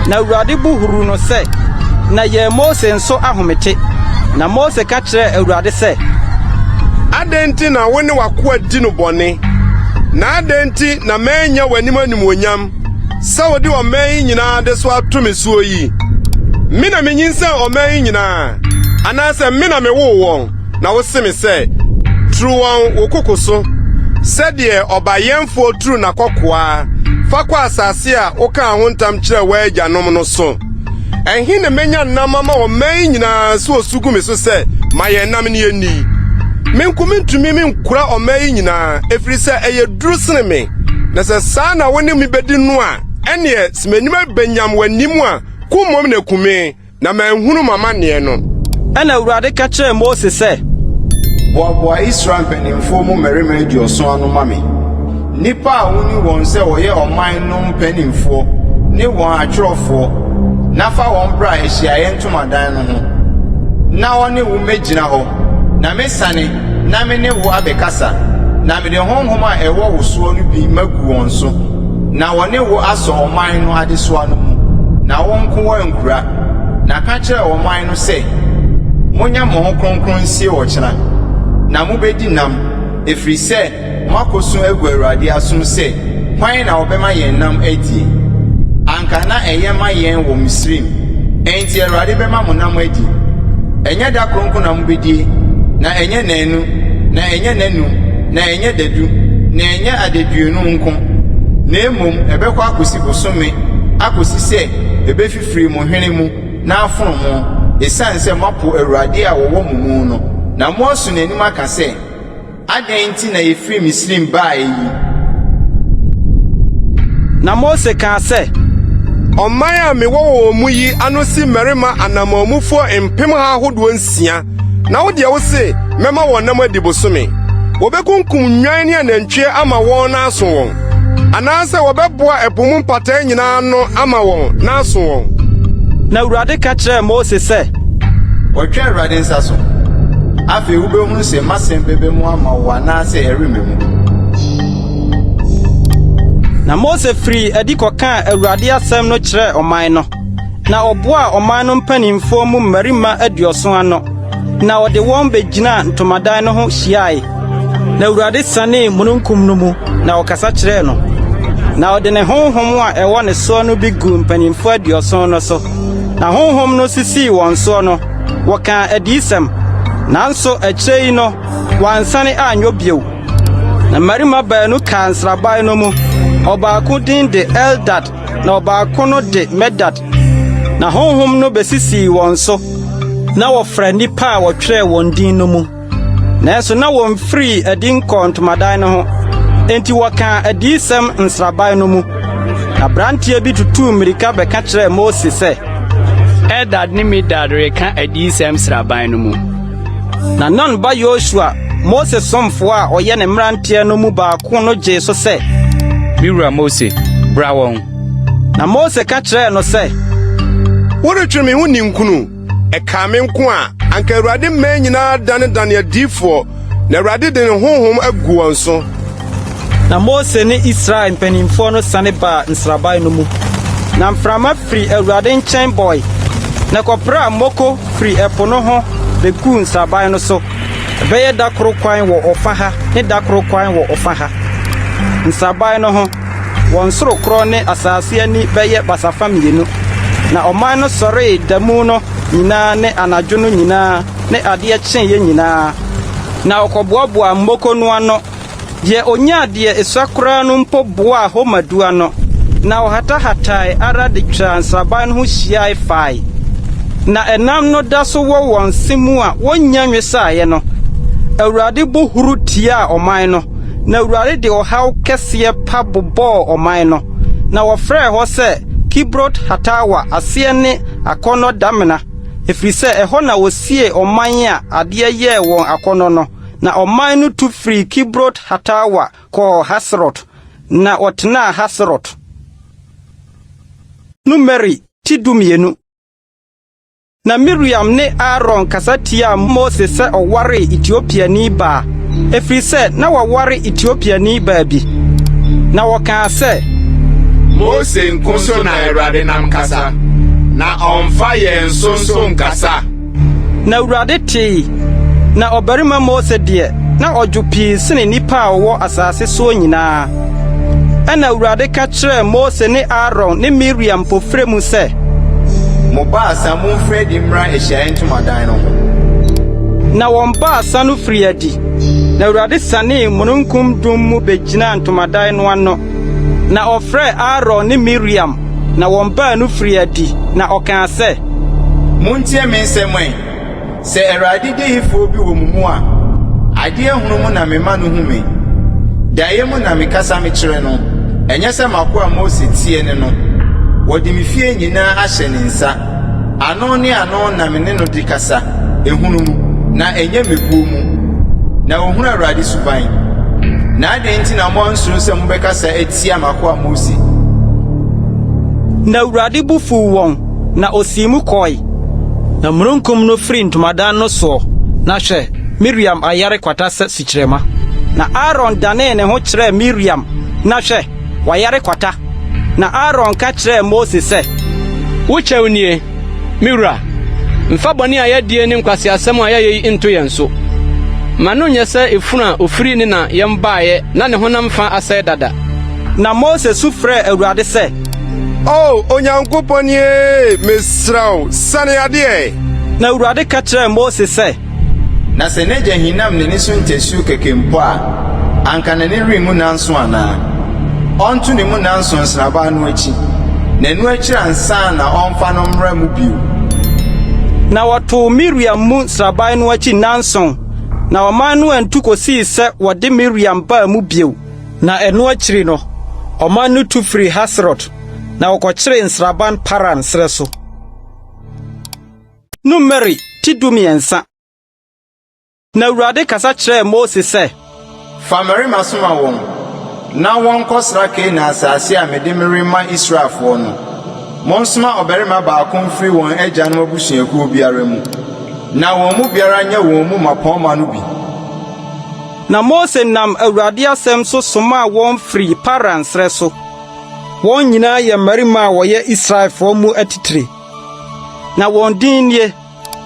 Na Awurade bo huru no sɛ, na yɛ Mose nso ahomete. Na Mose ka kyerɛ Awurade sɛ, Adɛn na wo ne w'akoa di no bɔne? Na adɛn na mɛnya w'anim animuonyam, sɛ wode ɔman yi nyinaa de so ato me suo yi? Me na menyinsɛn ɔman yi nyinaa, anaasɛ me na mewoo wɔn, na wo se me sɛ, turu wɔn wo koko so, sɛdeɛ ɔbayɛmfoɔ turu n'akɔkoaa, fa kɔ asase a wokaa ho ntam kyerɛ w'agyanom no so. Ɛhe na menya nnam ama ɔman yi nyinaa sɛ osugu me so sɛ, ma yɛn nam ne yɛnni. Menkumi ntumi menkura ɔman yi nyinaa, ɛfiri sɛ ɛyɛ duru sene me. Na sɛ saa na wo ne me bɛdi no a, ɛneɛ sɛ m'anim abɛnyam w'anim a, kummom na kume, na manhunu m'amanneɛ no. ɛna Awurade ka kyerɛ Mose sɛ, boaboa Israel mpanimfoɔ mu mmarima aduɔson ano ma me. Nnipa a woni wɔn sɛ wɔyɛ ɔman no mpanimfoɔ ne wɔn atwerɛfoɔ, na fa wɔn bra ahyiaeɛ ntomadan no ho. Na wɔne wo mɛgyina hɔ, na mesane, na me ne wo abɛkasa, na mede honhom a ɛwɔ wo soɔ no bi magu wɔn so, na wɔne wo asɔ ɔman no adesoa no mu, na wɔnko wɔ nkura. Na ka kyerɛ ɔman no sɛ, monya mo ho kronkron nsie wɔ kyena, na mubedi nam, ɛfiri sɛ moakɔso agu Awurade asom sɛ, hwan na wɔbɛma yɛn nam adie? Anka na ɛyɛ ma yɛn wɔ Misrim, enti Awurade bɛma mo nam adi. Ɛnyɛ da kronkron na mubedie, na ɛnyɛ nanu, na ɛnyɛ nanum, na ɛnyɛ dadu, na ɛnyɛ adaduonu nko. Na mmom ɛbɛkɔ akosi bosome, akosi sɛ ɛbɛfifiri mo hwene mu na afono mo, ɛsiane sɛ moapo Awurade a wɔwɔ mo mu no. Na Mose n'anim aka sɛ, adɛn nti na yɛfiri Misrim baa yi? Na Mose kaa sɛ, ɔman a mewɔ wɔ mu yi ano si mmarima anamamufoɔ mpem ha ahodoɔ 6 na wo deɛ wo se mɛma wɔn nam adi bosome wɔbɛkunkum nnwan ne anantwie ama wɔn na aso wɔn anaasɛ wɔbɛboa ɛpo mu mpataa nyinaa no ama wɔn na aso wɔn. Na Awurade ka kyerɛɛ Mose sɛ, wɔtwa Awurade nsa so. Afei wobɛhunu sɛ masɛm bɛbɛ mu ama wo anaasɛ ɛremmɛ mu. Na Mose firi adi kɔkaa Awurade asɛm no kyerɛɛ ɔman no. Na ɔboaa ɔman no mpanimfoɔ mu mmarima 70 ano. Na ɔde wɔn begyinaa ntomadan no ho hyiae. Na Awurade sanee mununkum no mu na ɔkasa kyerɛɛ no. Na ɔde ne honhom a ɛwɔ ne soɔ no bi gu mpanimfoɔ 70 no so. Na honhom no sisii wɔn soɔ no, wɔkaa adiyisɛm. Nanso akyire yi no, wansane anyɔ bio. Na mmarima baanu kaa nsraban no mu. Ɔbaako din de Eldad na ɔbaako no de Medad. Na honhom no besisii wɔn so. Na wɔfrɛ nnipa a wɔtwerɛɛ wɔn din no mu. Nanso na wɔmfiri adi nkɔ ntomadan no ho. Enti wɔkaa adiyisɛm nsraban no mu. Na branteɛ bi tutuu mmirika bɛka kyerɛɛ Mose sɛ, Eldad ne Medad reka adiyisɛm sraban no mu. Na Nun ba Yosua, Mose somfoɔ a ɔyɛ ne mmeranteɛ no mu baako no gyee so sɛ, Miwura Mose, bra wɔn. Na Mose ka kyerɛɛ no sɛ, woretwe me ho ninkunu ɛka me nko a anka Awurade mmaa nyinaa dane adiifoɔ na Awurade de ne honhom agu wɔn so. Na Mose ne Israel mpanimfoɔ no sane baa nsraban no mu. Na mframa firi Awurade nkyɛn bɔe. Na kɔpra mmoko firi ɛpo no ho begu nsraban no so. Ɛbɛyɛ dakoro kwan wɔ ɔfa ha ne dakoro kwan wɔ ɔfa ha. Nsraban no ho, wɔn soro korɔ ne asase ani bɛyɛ basafa 2. Na ɔman no sɔree damu no nyinaa ne anadwo no nyinaa ne adeɛ kyeeɛ nyinaa. Na ɔkɔboaboa mmoko no ano. Deɛ onyaa deɛ esua koraa no mpo boaa hɔ madua no. Na ɔhatahatae ara de twa nsraban no ho hyiae fae. Na ɛnam no da so wɔ wɔn se mu a wɔnnya nwesaeɛ no. Awurade bo huru tiaa ɔman no. Na Awurade de ɔhaw kɛseɛ pa bobɔɔ ɔman no. Na wɔfrɛɛ hɔ sɛ Kibrot Hatawa aseɛ ne akɔnnɔ damena. Ɛfiri sɛ ɛhɔ na wosie ɔman a adeɛ yɛɛ wɔn akɔnnɔ no. Na ɔman no tu firi Kibrot Hatawa kɔɔ Haserot. Na ɔtenaa Haserot. Numeri ti 12. Na Miriam ne Aaron kasa tia Mose sɛ ɔware Ethiopiani baa. Ɛfiri sɛ na wɔware Ethiopiani baa bi. Na wɔkaa sɛ, Mose nko so na Awurade nam kasa, na ɔmfa yɛn nso nkasa. Na Awurade tee. Na ɔbarima Mose deɛ, na ɔdwo pii sene nnipa a wɔwɔ asase so nyinaa. Ɛna Awurade ka kyerɛɛ Mose ne Aaron ne Miriam pofrɛ mu sɛ, Mo baasa momfrɛ di mmra Ahyiaeɛ Ntomadan no ho. Na wɔn baasa no firi adi. Na Awurade sanee mununkum dum mu begyinaa ntomadan no ano. Na ɔfrɛ Aaron ne Miriam. Na wɔn baa no firi adi. Na ɔkaa sɛ, Montie me nsɛm ɛ. Sɛ Awurade dehifoɔ bi wɔ mu mu a, adeɛ hunu mu na mema no hu me. Daeɛ mu na mekasa me kyerɛ no. Ɛnyɛ sɛ makoa Mose tie ne no. Wɔde me fie nyinaa ahyɛ ne nsa. Ano ne ano na me ne no de kasa. Ehunu mu na ɛnyɛ mebuo mu. Na ohunu Awurade suban. Na adɛn nti na mo nsoro sɛ mobɛkasa atia makoa Mose. Na Awurade bu fuw wɔn. Na osii mu kɔe. Na mununkum no firi ntomadan no soɔ. Na hwɛ, Miriam ayare kwata sɛ sikyerɛma. Na Aaron danee ne ho kyerɛɛ Miriam. Na hwɛ, wayare kwata. Na Aaron ka kyerɛɛ Mose sɛ, Wokyɛw nie, Miwura, mfa bɔne a yɛadie ne nkwaseasɛm a yɛayɛ yi nto yɛn so. Ma no nyɛ sɛ efunu a ofiri ne na yɛm baeɛ na ne honam fa asɛe dada. Na Mose su frɛɛ Awurade sɛ, Onyankopɔn ye, mesrɛ wo, sane adeɛ. Na Awurade ka kyerɛɛ Mose sɛ, Na sɛ n'agya hinam n'ani so ntasuo kɛkɛ mpo a, anka n'ani rengu nanso anaa. Ɔnto ne mu nanso nsraba no akyi. N'anu akyiri ansa na ɔmfa no mmra mu bio. Na wɔtoo Miriam mu nsraban no akyi nanson. na ɔman no antu kosii sɛ wɔde Miriam baa mu bio, na ɛno akyiri no ɔman no tu firi Haserot na wɔkɔkyeree nsraban Paran srɛ so. Numeri tidumiɛnsa. Na Awurade kasa kyerɛɛ Mose sɛ, fa mmarima soma wɔn na wɔnkɔsra Kanaan asase a mede merema Israelfoɔ no. Monsoma ɔbarima baako mfiri wɔn agyanom abusuakuo biara mu, na wɔn mu biara nyɛ wɔn mu mapɔnma no bi. Na Mose nam Awurade asɛm so somaa wɔn firi Paran srɛ so. Wɔn nyinaa yɛ mmarima a wɔyɛ Israelfoɔ mu atitire. Na wɔn din nie: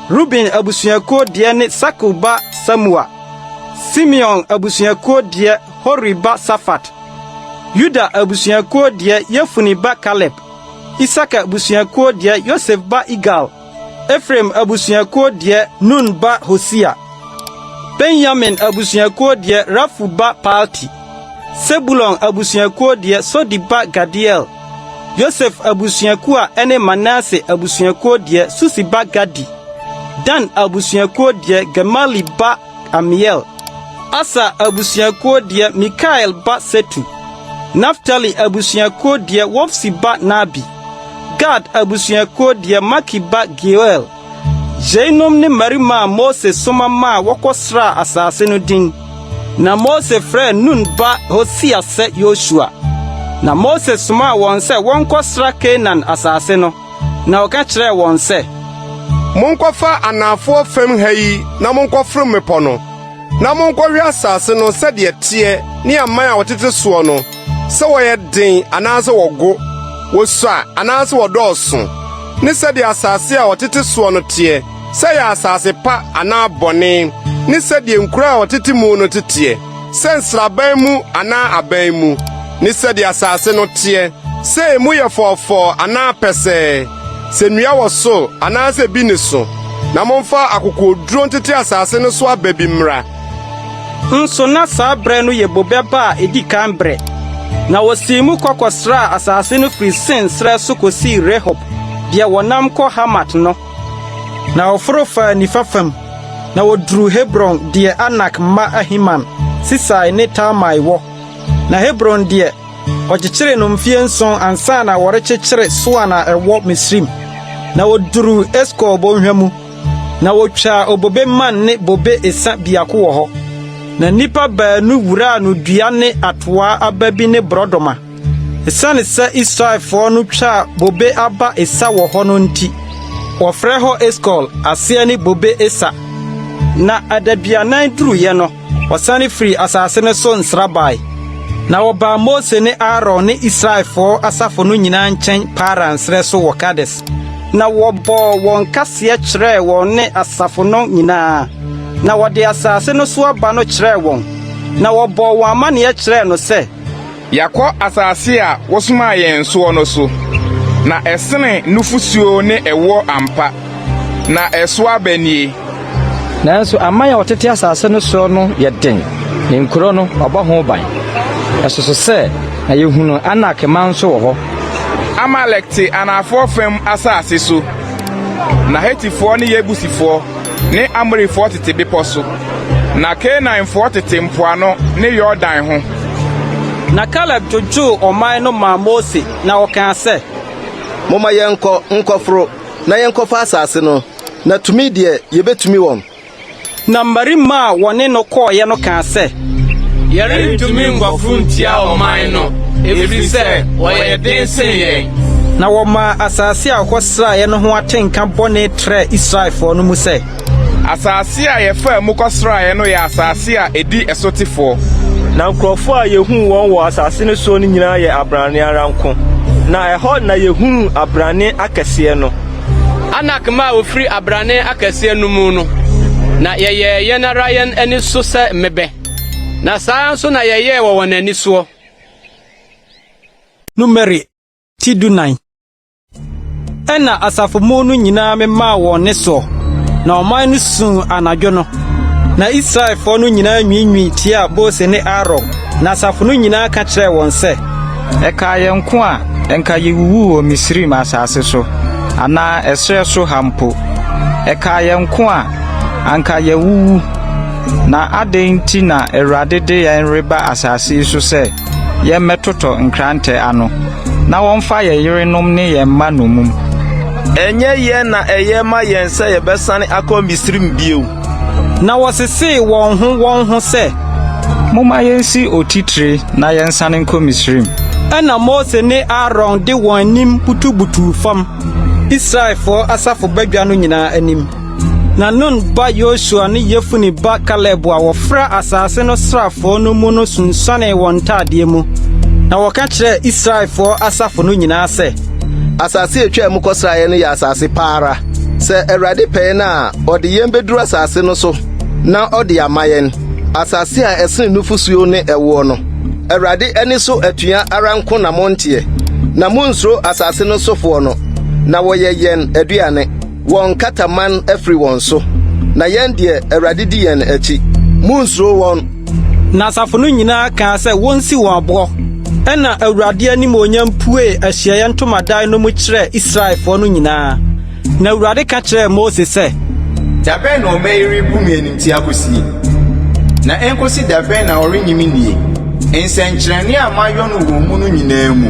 Ruben abusuakuo deɛ ne Sakur ba Samua, Simeon abusuakuo deɛ Hori ba Safat, Yuda abusuakuo deɛ Yefuni ba Kaleb, Isaka abusuakuo deɛ Yosef ba Igal, Efraim abusuakuo deɛ Nun ba Hosia, Benyamin abusuakuo deɛ Rafu ba Palti, Sebulon abusuakuo deɛ Sodi ba Gadiel, Yosef abusuakuo a ɛne Manase abusuakuo deɛ Susi ba Gadi, Dan abusuakuo deɛ Gemali ba Amiel, Asa abusuakuo deɛ Mikael ba Setu, Naftali abusuakuo deɛ Wofsi ba Nabi, Gad abusuakuo deɛ Maki ba Geuel. Jeinom ne mmarima a Mose soma maa wɔkɔsraa asase no din. Na Mose frɛ Nun ba Hosia sɛ Yosua. Na Mose somaa wɔn sɛ wɔnkɔsra Kanaan asase no. Na ɔka kyerɛɛ wɔn sɛ, monkɔfa anafoɔ fam ha yi na monkɔforo mmepɔ no, na monkɔhwɛ asase no sɛdeɛ teɛ ne aman a wɔtete soɔ no, sɛ wɔyɛ den anaasɛ wɔgo, wɔsua anaasɛ wɔdɔɔso, ne sɛdeɛ asase a wɔtete soɔ no teɛ, sɛ yɛ asase pa anaa bɔne, ne sɛdeɛ nkuro a wɔtete mu no teteɛ, sɛ nsraban mu anaa aban mu, ne sɛdeɛ asase no teɛ, sɛ emu yɛ fɔɔfɔɔ anaa pɛsɛɛ, sɛ nnua wɔ so anaasɛ bi ne so, na momfa akokoduro ntete asase no so aba bi mmra. Nso na saa brɛ no yɛ bobɛba a edi kan brɛ. Na wɔsii mu kɔkɔsraa asase no firi Sin srɛ so kosii Rehob, deɛ wɔnam kɔ Hamat no. Na wɔforo faa nifa fam, na wɔduru Hebron deɛ Anak mma Ahiman, Sisai ne Talmai wɔ. Na Hebron deɛ ɔkyekyere no mfeɛ 7 ansa na wɔrekyekyere Soan a ɛwɔ Misrim. Na wɔduru Eskol bɔnhwa mu, na wɔtwaa obobe man ne bobe esa biako wɔ hɔ. Na nipa baanu wuraa no dua ne atoa aba bi ne brodoma. Esiane sɛ Israelfoɔ no twaa bobe aba esa wɔ hɔ no nti, wɔfrɛ hɔ Eskol, aseɛ ne bobe esa. Na adaduanan duruyɛ no, wɔsane firi asase no so nsrabae. Na wɔbaa Mose ne Aaron ne Israelfoɔ asafo no nyinaa nkyɛn Paran srɛ so wɔ Kades. Na wɔbɔɔ wɔn kaseɛ kyerɛɛ wɔn ne asafo no nyinaa. Na wɔde asase no so aba no kyerɛɛ wɔn. Na wɔbɔɔ wɔn amanneɛ kyerɛɛ no sɛ, Yakɔ asase a wɔsomaa yɛn soɔ no so, na ɛsene nufusuo ne ɛwɔ ampa, na ɛso aba nie. Nanso aman a wɔtete asase no so no yɛ den, ne nkuro no ɔbɔ ho ban. Ɛsoso sɛ na yɛhunu Anak man nso wɔ hɔ. Amalek te anafoɔ fam asase so, na Hetifoɔ ne Yebusifoɔ ne Amorifoɔ tete bepɔ so, na Kanaanfoɔ tete mpoano ne Yordan ho. Na Kaleb dwodwoo ɔman no maa Mose, na ɔkaa sɛ, momma yɛnkɔ nkɔforo na yɛnkɔfa asase no, na tumi deɛ yɛbɛtumi wɔn. Na mmarima a wɔne no kɔɔyɛ no kaa sɛ, yɛrentumi nkɔforo ntia ɔman no, ɛfiri sɛ wɔyɛ den sen yɛn. Na wɔmaa asase a wɔkɔsraeɛ no ho atenka bɔne trɛ Israelfoɔ no mu sɛ, Asase a yɛfaa mu kɔsraeɛ no yɛ asase a edi ɛsotefoɔ. Na nkurɔfoɔ a yɛhuu wɔn wɔ asase no so no nyinaa yɛ abrane ara nko. Na ɛhɔ na yɛhuu abrane akɛseɛ no. Anak ma a ofiri abrane akɛseɛ no mu no, na yɛyɛ yɛn ara yɛn ani so sɛ mmebɛ. Na saa nso na yɛyɛ wɔ wɔn ani soɔ. Numeri tidunan. Ɛna asafomo no nyinaa memaa wɔn ne soɔ. Na ɔman no suu anadwo no. Na Israelfoɔ no nyinaa nwiinwii tia Mose ne Aaron. Na asafo no nyinaa ka kyerɛɛ wɔn sɛ, Ɛka yɛn ko a ɛnka yɛwuwu wɔ Misrim asase so, anaa ɛsrɛ so ha mpo. Ɛka yɛn ko a anka yɛwuwu, na adɛn nti na Awurade de yɛn reba asase yi so sɛ yɛmmɛtotɔ nkrantɛ ano na wɔmfa yɛn yerenom ne yɛn mma nomum. Enye ye na eye ma yen se ye besane akọ Misrim bio. Na wɔsese wɔn ho sɛ momma yɛnsi otitire na yɛnsane nkɔ Misrim. Ɛna Mose ne Aaron de wɔn anim butubutu fam Israelfoɔ asafo badwa no nyinaa anim. Na Nun ba Yoshua ne Yefune ba Caleb a wɔfra asase no srafoɔ no mu no sunsuane wɔn ntadeɛ mu. Na wɔka kyerɛ Israelfoɔ asafo no nyinaa sɛ asase etwa mu kɔsraeɛ no yɛ asase paara. Sɛ Awurade pɛɛ na ɔde yɛn beduru asase no so na ɔde ama yɛn. Asase a ɛsene nufusuo ne ɛwoɔ no. Awurade ani so atua ara nko na monteɛ. Na munsuro asase no sofoɔ no. Na wɔyɛ yɛn aduane. Wɔn kataman afiri wɔn so. Na yɛn deɛ Awurade di yɛn akyi. Munsuro wɔn. Na asafo no nyinaa kaa sɛ wɔnsi wɔn aboɔ. Ɛna Awurade anim onyam pue ahyiaeɛ ntomadan no mu kyerɛ Israelfoɔ no nyinaa. Na Awurade ka kyerɛ Mose sɛ dabɛn na ɔmɛyiri bu me animti akosie. Na enkosi dabɛn na ɔrenyimi nie. Nsɛnkyerɛnne a mayɔ no wɔ mu no nyinaa mu.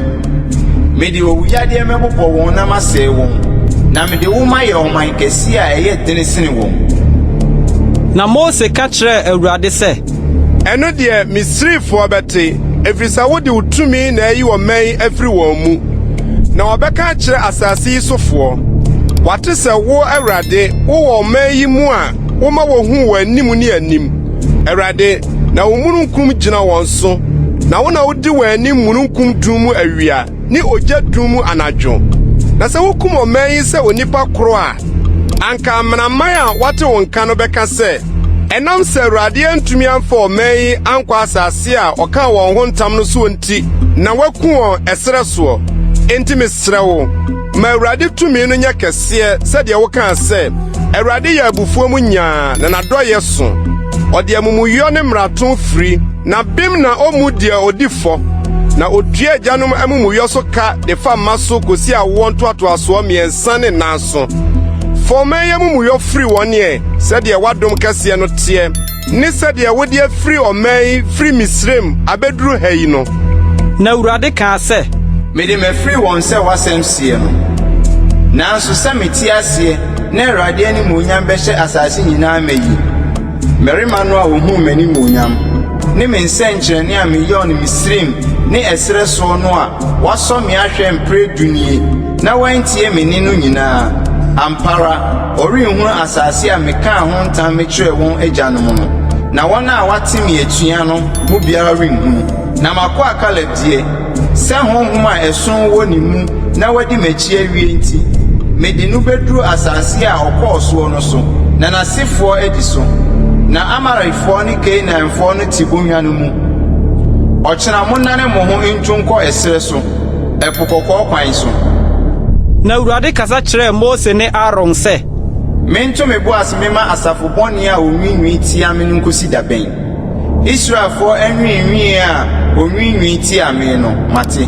Mede owuyadeɛ mɛbobɔ wɔn na masɛe wɔn. Na mede wo mayɛ ɔman kɛse a ɛyɛ dene sene wɔn. Na Mose ka kyerɛ Awurade sɛ ɛno deɛ Misrifoɔ bɛte efisɛ wode wo tumi na ayi ɔman yi afiri wɔn mu. Na wɔbɛka kyerɛ asase yi sofoɔ wate sɛ wo Awurade wowɔ ɔman yi mu a woma wɔhu wɔ anim ne anim. Awurade na wo mununkum gyina wɔn so na wo na wodi wɔn anim mununkum dum mu awia ne ogya dum mu anadwo. Na sɛ wokum ɔman yi sɛ onipa koro a anka amanaman a wate wo nka no bɛka sɛ ɛnam sɛ Awurade antumi amfa ɔman yi ankɔ asase a ɔka wɔn ho ntam no so nti na waku wɔn ɛserɛ soɔ. Enti mesrɛ wo ma Awurade tumi no nyɛ kɛseɛ sɛdeɛ wokaa sɛ Awurade yɛ abufuo mu nyaa na n'adɔyɛ so. Ɔde amumuyɔ ne mmarato firi na bim na ɔmu deɛ odi fɔ. Na otua agyanom amumuyɔ so ka de fa mma so kosi awoɔ ntoatoasoɔ mmiɛnsa ne nan so. Fɔman yɛ amumuyɔ firi wɔn yɛ sɛdeɛ wadom kɛseɛ no teɛ ne sɛdeɛ wode afiri ɔman yi firi Misrem abɛduru ha yi no. Na Awurade kaa sɛ Mede mafiri wɔn sɛ wasɛm sie no. Nanso sɛ mete aseɛ na Awurade anim onyam bɛhyɛ asase nyinaa ma yi. Mmarima no a wohu m'anim onyam ne me nsɛnkyerɛnne a meyɛɔ no Misrem ne ɛserɛ soɔ no a wasɔ me ahwɛ mpere dunie na wantie me ni no nyinaa. Ampara ɔrenhunu asase a mekaa ho ntam mekyerɛ wɔn agyanom no. Na wɔn a wate me atua no mu biara renhunu. Na makɔ Caleb die sɛ honhom a ɛson wɔ ne mu na wadi m'akyi awie nti mede no beduru asase a ɔkɔɔ soɔ no so na n'asefoɔ adi so. Na Amarifoɔ ne Kanaanfoɔ no te bonnwa no mu. Ɔkyena mo nane mo ho ntwo nkɔ ɛserɛ so ɛpo kɔkɔɔ kwan so. Na Awurade kasa kyerɛ Mose ne Aaron sɛ mento me bo ase mema asafo bɔne a onwinwi tia me no nkosi dabɛn. Israelfoɔ anwinwi a onwinwi tia me no mate.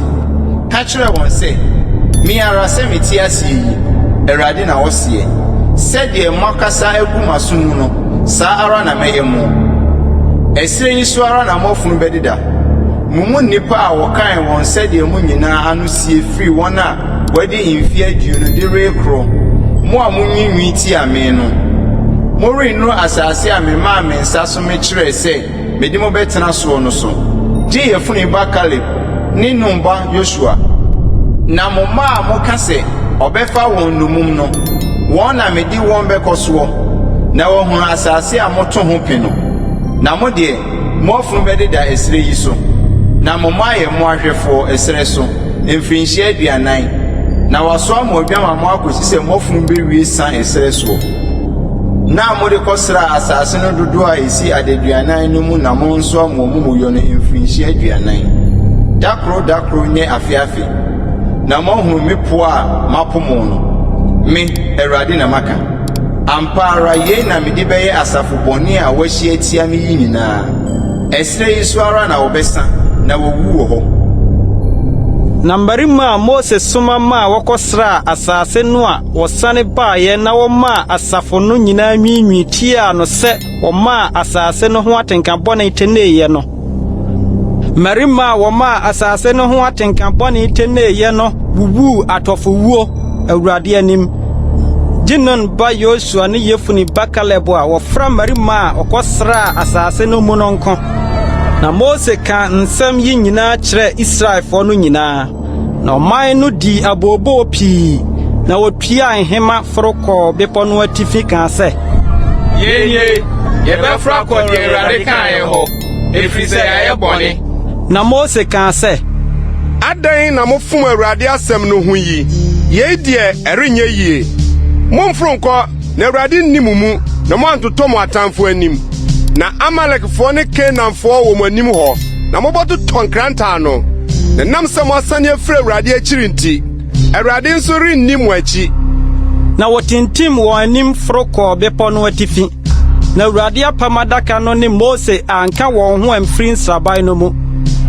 Ka kyerɛ wɔn sɛ me ara sɛ mete ase yi Awurade na wɔseɛ. Sɛdeɛ moakasa agu m'aso mu no saa ara na mɛyɛ mo. Ɛserɛ yi so ara na mɔfunu bɛdeda. Mumu nipa a wɔkan wɔn sɛdeɛ mo nyinaa ano sie firi wɔn a wɔde mfie aduonu de rekoro. Mo a munwinwi tia me no. Mo rennu asase a me maa me nsa so me kyerɛ sɛ mede mo bɛtena soɔ no so. Gye Yefune ba Caleb ne Nun ba Yoshua. Na mo maa mo ka sɛ ɔbɛfa wɔn nomum no. Wɔn na mede wɔn bɛkɔ soɔ. Na wɔhunu asase a moto ho pe no. Na mo deɛ mɔfunu bɛdeda ɛserɛ yi so. Na mo ayɛ mo ahwɛfoɔ ɛserɛ so mfirinhyia 40. Na wasoa mo adwama mo akosi sɛ mɔfunu bɛwie san ɛserɛ so. Na mo de kɔsra asase no dodo a esi adeduanan no mu na mo nso mo mumuyɔ no mfirinhyia 40. Dakro nye afiafi. Na mo hunu me po a mapomo no. Me Awurade na maka. Ampara ye na mede bɛyɛ asafo bɔne a wɔahyia tia me yi nyinaa. Ɛserɛ yi so ara na wɔbɛsa na wɔwu wɔ hɔ. Na mbarima Moses soma ma wakosra asase no a wosane baaye na woma asafo no nyina nwinwi tia no se woma asase no ho atenka bone teneye no. Marima woma asase no ho atenka bone teneye no bubu atofo wuo Awurade anim. Jinon ba Yosua ne Yefuni bakalebo a wofra marima okosra asase no mu no nko. Na Mose ka nsem yi nyina kyerɛ Israelfo no nyina. Na ɔman no di abobo pii. Na wotua nhema forokɔ bepo no atifi ka sɛ, Yenye, yɛbɛfra kɔ de Awurade ka yɛ hɔ. Efiri sɛ yɛyɛ bɔne. Na Mose ka sɛ, Adan na mofom Awurade asɛm no ho yi. Yei deɛ ɛrenyɛ yie. Momforo nkɔ na Awurade nni mo mu na mo antotɔ mo atamfo anim. Na Amalekfo ne Canaanfo wɔ mo anim hɔ. Na mobɔto tɔnkranta no. Na nam sɛ mo asane afiri Awurade akyiri nti. Awurade nso renni mo akyi. Na wotintim wɔn anim forokɔ bepo no atifi. Na Awurade apamadaka no ne Mose anka wɔn ho amfiri nsraban no mu.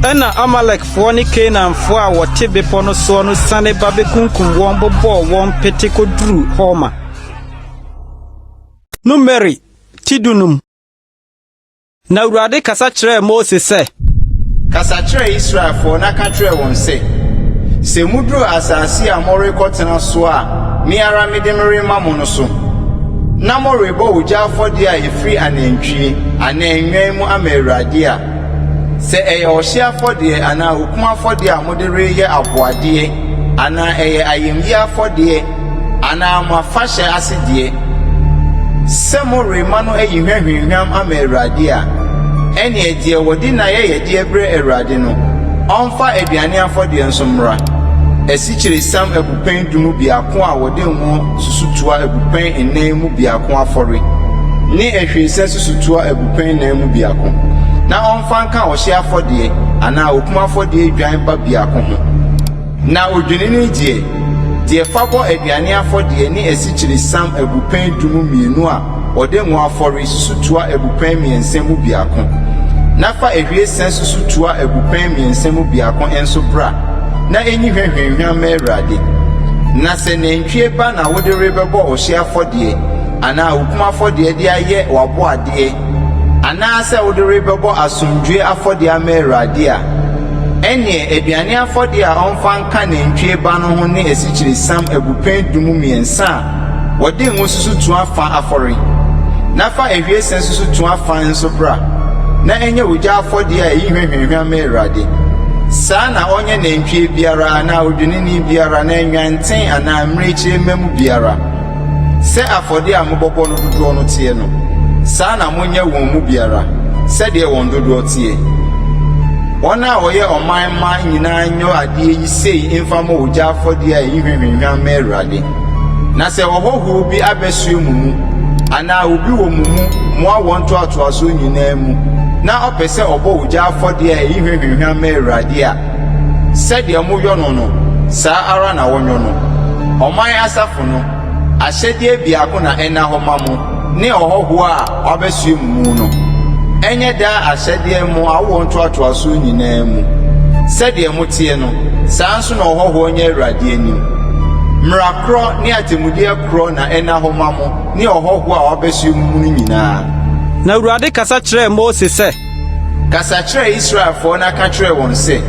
Ɛna Amalekfo ne Canaanfo a wɔte bepo no so no sane ba bekunkum wɔn bobɔ wɔn pete koduru Homa. Numeri tidunum. Na Awurade kasa kyerɛ Mose sɛ, Kasa kyerɛ Israelfo na ka kyerɛ wɔn sɛ, sɛ muduru asase a morekɔtena so a me ara mede merema mo no so. Na morebɔ ogya afɔde a efiri anantwie ananwan mu ama Awurade a sɛ ɛyɛ ɔhye afɔde anaa okum afɔde a mode reyɛ aboadeɛ anaa ɛyɛ ayemyi afɔde anaa mo afahyɛ asedeɛ. Sɛ morema no ayi hwehwehwam ama Awurade a ɛne deɛ wɔde na yɛyɛ deɛ brɛ Awurade no ɔmfa aduane afɔdeɛ nso mmra. Esikyiresiam abupen dumu biako a wɔde ngo susutua abupen enan mu biako afɔre ne ehwensɛ susutua abupen nan mu biako. Na ɔmfa nka ɔhye afɔdeɛ anaa okum afɔdeɛ dwan ba biako ho. Na odwene ne deɛ fabɔ aduane afɔdeɛ ne esikyiresiam abupen dumu mienu a wɔde ngo afɔre susutua abupen miɛnsa mu biako. Na fa ehwiesɛ susutua abupen miɛnsa mu biako enso bra. Na enyi hwehwehwam ma Awurade. Na sɛ nantwie ba na wode rebɛbɔ ɔhye afɔdeɛ anaa okum afɔdeɛ de ayɛ wabo adeɛ anaa sɛ wode rebɛbɔ asomdwe afɔdeɛ ama Awurade a ɛne aduane afɔdeɛ a ɔmfa nka nantwie ba no ho ne esikyiresiam abupen dumu miɛnsa a wɔde ngo susutu afa afɔre. Na fa ehwiesɛ susutu afa nso bra. Na enye ogya afɔdeɛ a eyi hwehwehwam ma Awurade. Saa na onye nantwie biara na odwinini biara na enwanten ana mmerekyire memu biara sɛ afɔde a mobɔbɔ no dodoɔ no tie no saa na monye wɔn mu biara sɛ deɛ wɔn dodoɔ tie. Wɔn a wɔyɛ ɔman ma nyinaa nyɛ adeɛ yi sei mfa ma ogya afɔde a eyi hwehwehwam ma Awurade. Na sɛ wɔhɔho bi abɛsue mu mu ana obi wɔ mu moa wɔn toatoaso nyinaa mu na ɔpɛ sɛ ɔbɔ ogya afɔdeɛ a eyi hwehwehwam ma Awurade a sɛdeɛ moyɔ no no saa ara na wɔnyɔ no. Ɔman asafo no ahyɛdeɛ biako na ɛna hɔ ma mo ne ɔhɔho a ɔbɛsue mu no. Ɛnyɛ daa ahyɛdeɛ mo awo ntoatoaso nyinaa mu. Sɛdeɛ motie no saa nso na ɔhɔho nyɛ Awurade anim. Mmara korɔ ne atemudeɛ korɔ na ɛna hɔ ma mo ne ɔhɔho a ɔbɛsue mu no nyinaa. Na Awurade kasa kyerɛ Mose sɛ, Kasa kyerɛ Israelfo na ka kyerɛ wɔn sɛ,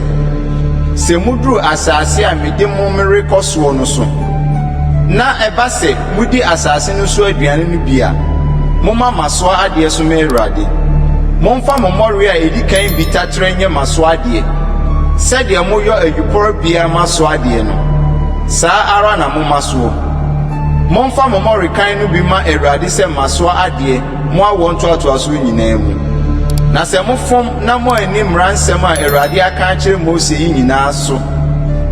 sɛ muduru asase a mede mo merekɔ soɔ no so na ɛba sɛ mudi asase no so aduane no bi a momma masoa adeɛ so ma Awurade. Momfa mmɔre a edi kan bi tatrɛ nyɛ masoa adeɛ sɛdeɛ moyɔ adwupɔre bia masoa adeɛ no saa ara na momma soɔ. Momfa mmɔre kan no bi ma Awurade sɛ masoa adeɛ mo awɔ ntoatoaso nyinaa mu. Na sɛ mofom na mo ani mmara nsɛm a Awurade aka akyerɛ Mose yi nyinaa so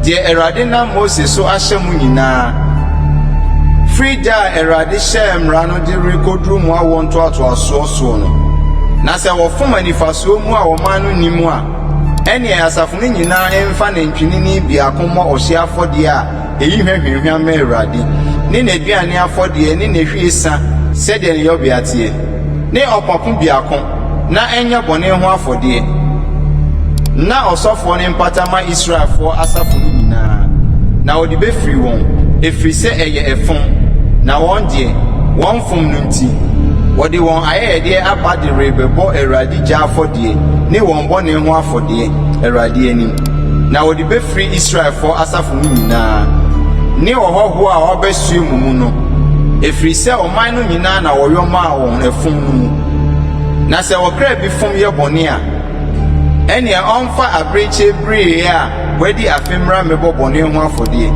deɛ Awurade na Mose so ahyɛ mo nyinaa firi da a Awurade hyɛɛ mmara no de rekoduru mo awɔ ntoatoasoɔ soɔ no. Na sɛ wɔfom anifasoɔ mu a wɔman no ni mu a ɛne asafo no nyinaa ɛmfa nantwinini biako mmɔ ɔhye afɔdeɛ a eyi hwehwehwam ma Awurade ne n'aduane afɔdeɛ ne n'ehwiesa sɛdeɛ ne yɔbea teɛ ne ɔpapo biako na ɛnyɛ bɔne ho afɔdeɛ. Na ɔsɔfoɔ ne mpata ma Israelfoɔ asafo no nyinaa na wɔde bɛfiri wɔn ɛfiri sɛ ɛyɛ ɛfom na wɔn deɛ wɔn fom no nti wɔde wɔn ayɛyɛdeɛ aba de rebɛbɔ Awurade gya afɔdeɛ ne wɔn bɔne ho afɔdeɛ Awurade anim na wɔde bɛfiri Israelfoɔ asafo no nyinaa ne ɔhɔhoɔ a wɔbɛsue mu no ɛfiri sɛ ɔman no nyinaa na wɔyɔ maa wɔn ɛfom no mu na sɛ wɔkra bi fom yɛ bɔne a ɛnea ɔmfa abirekyɛ bere a wɔadi afe mmra mebɔ bɔne ho afɔdeɛ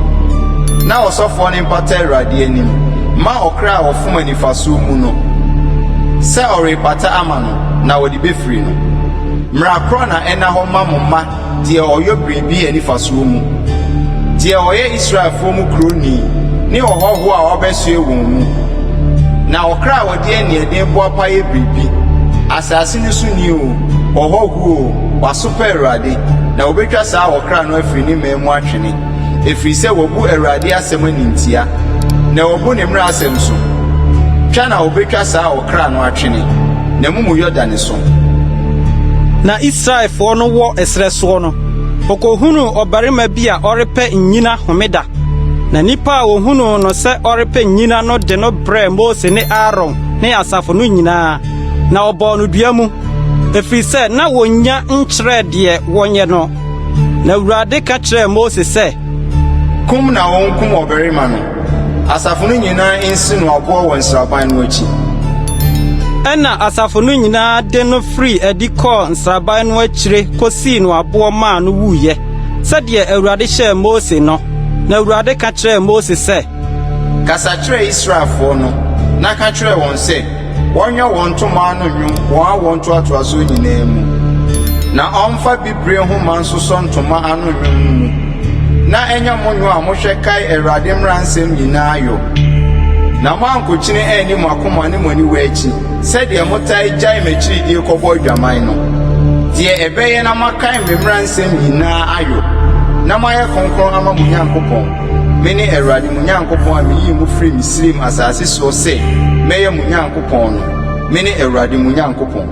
na ɔsɔfoɔ ne mpata Awurade anim ma ɔkra a ɔfom anifasoɔ mu no sɛ ɔrepata ama no na wɔde bɛfiri no mmara korɔ na ɛna hɔ ma mo mma deɛ ɔyɔ biribi anifasoɔ mu deɛ ɔyɛ Israelfoɔ mu kuroni ne ɔhɔhoɔ a ɔbɛsoe wɔn mu na ɔkra a wɔde aniɛden boapa yɛ biribi asase no so ni o ɔhɔhoɔ wasopɛ Awurade na wɔbɛtwa saa ɔkra no afiri ne mman mu atwene ɛfiri sɛ wɔbu Awurade asɛm animtia na wɔbu ne mmara asɛm so twa na wɔbɛtwa saa ɔkra no atwene na mumu Yɔdane so. Na Israelfoɔ no wɔ ɛsrɛ soɔ no ɔkɔhunu ɔbarima bi a ɔrepɛ nnyina homeda na nipa a wɔhunu no sɛ ɔrepɛ nnyina no de no brɛ Mose ne Aaron ne asafo no nyinaa na ɔbɔɔ no dua mu ɛfiri sɛ na wɔnya nkyerɛ deɛ wɔnyɛ no na Awurade ka kyerɛɛ Mose sɛ kum na wɔnkum ɔbarima no asafo no nyinaa nsi no aboɔ wɔ nsraban no akyi ɛna asafo no nyinaa de no firi adi kɔɔ nsraban no akyire kosii no aboɔ maa no wuyɛ sɛdeɛ Awurade hyɛɛ Mose no na Awurade ka kyerɛɛ Mose sɛ kasa kyerɛ Israelfoɔ no na ka kyerɛ wɔn sɛ wɔnyɛ wɔn ntoma no nnwom wɔn a wɔn toatoasoɔ nyinaa mu na ɔmfa bibire ho ma nsosɔ ntoma ano nnwom mu na ɛnyɛ mo nnwo a mohwɛ kae Awurade mmara nsɛm nyinaa yɔ na mo ankokyene ɛni mo akoma ne mo aniwa akyi sɛdeɛ motae gyae m'akyiridie kɔbɔ adwaman no deɛ ɛbɛyɛ na moakae me mmara nsɛm nyinaa ayɔ na moayɛ kronkron ama mo Nyankopɔn mene Awurade mo Nyankopɔn a meyii mo firi Misraim asase soɔ sɛ mɛyɛ mo Nyankopɔn no mene Awurade mo Nyankopɔn.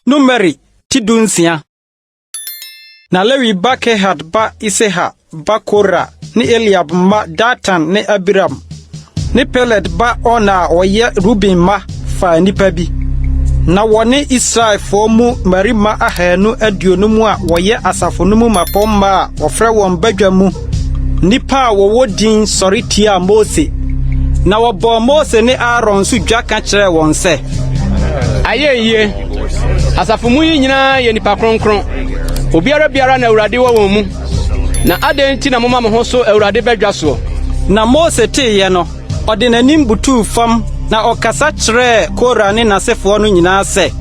Numeri ti 16 na Lewi ba Kehat ba Iseha ba Kora ne Eliab ma Datan ne Abiram ne Pelet ba Ona a ɔyɛ Ruben ma fa nipa bi na wɔne Israelfoɔ mu marima 250 mu a wɔyɛ asafo no mu mapɔmma a wɔfrɛ wɔn badwa mu nipa a wɔwɔ din sɔre tia Mose na wɔbɔ Mose ne Aaron so dwa ka kyerɛ wɔn sɛ ayɛyie asafo mu yi nyinaa yɛ nipa kronkron obiara na Awurade wɔ wɔn mu na adɛn nti na moma mo ho so Awurade bɛdwa soɔ na Mose teeɛ no ɔde n'anim butuu fam na ɔkasa kyerɛɛ Kora ne n'asefoɔ no nyinaa sɛ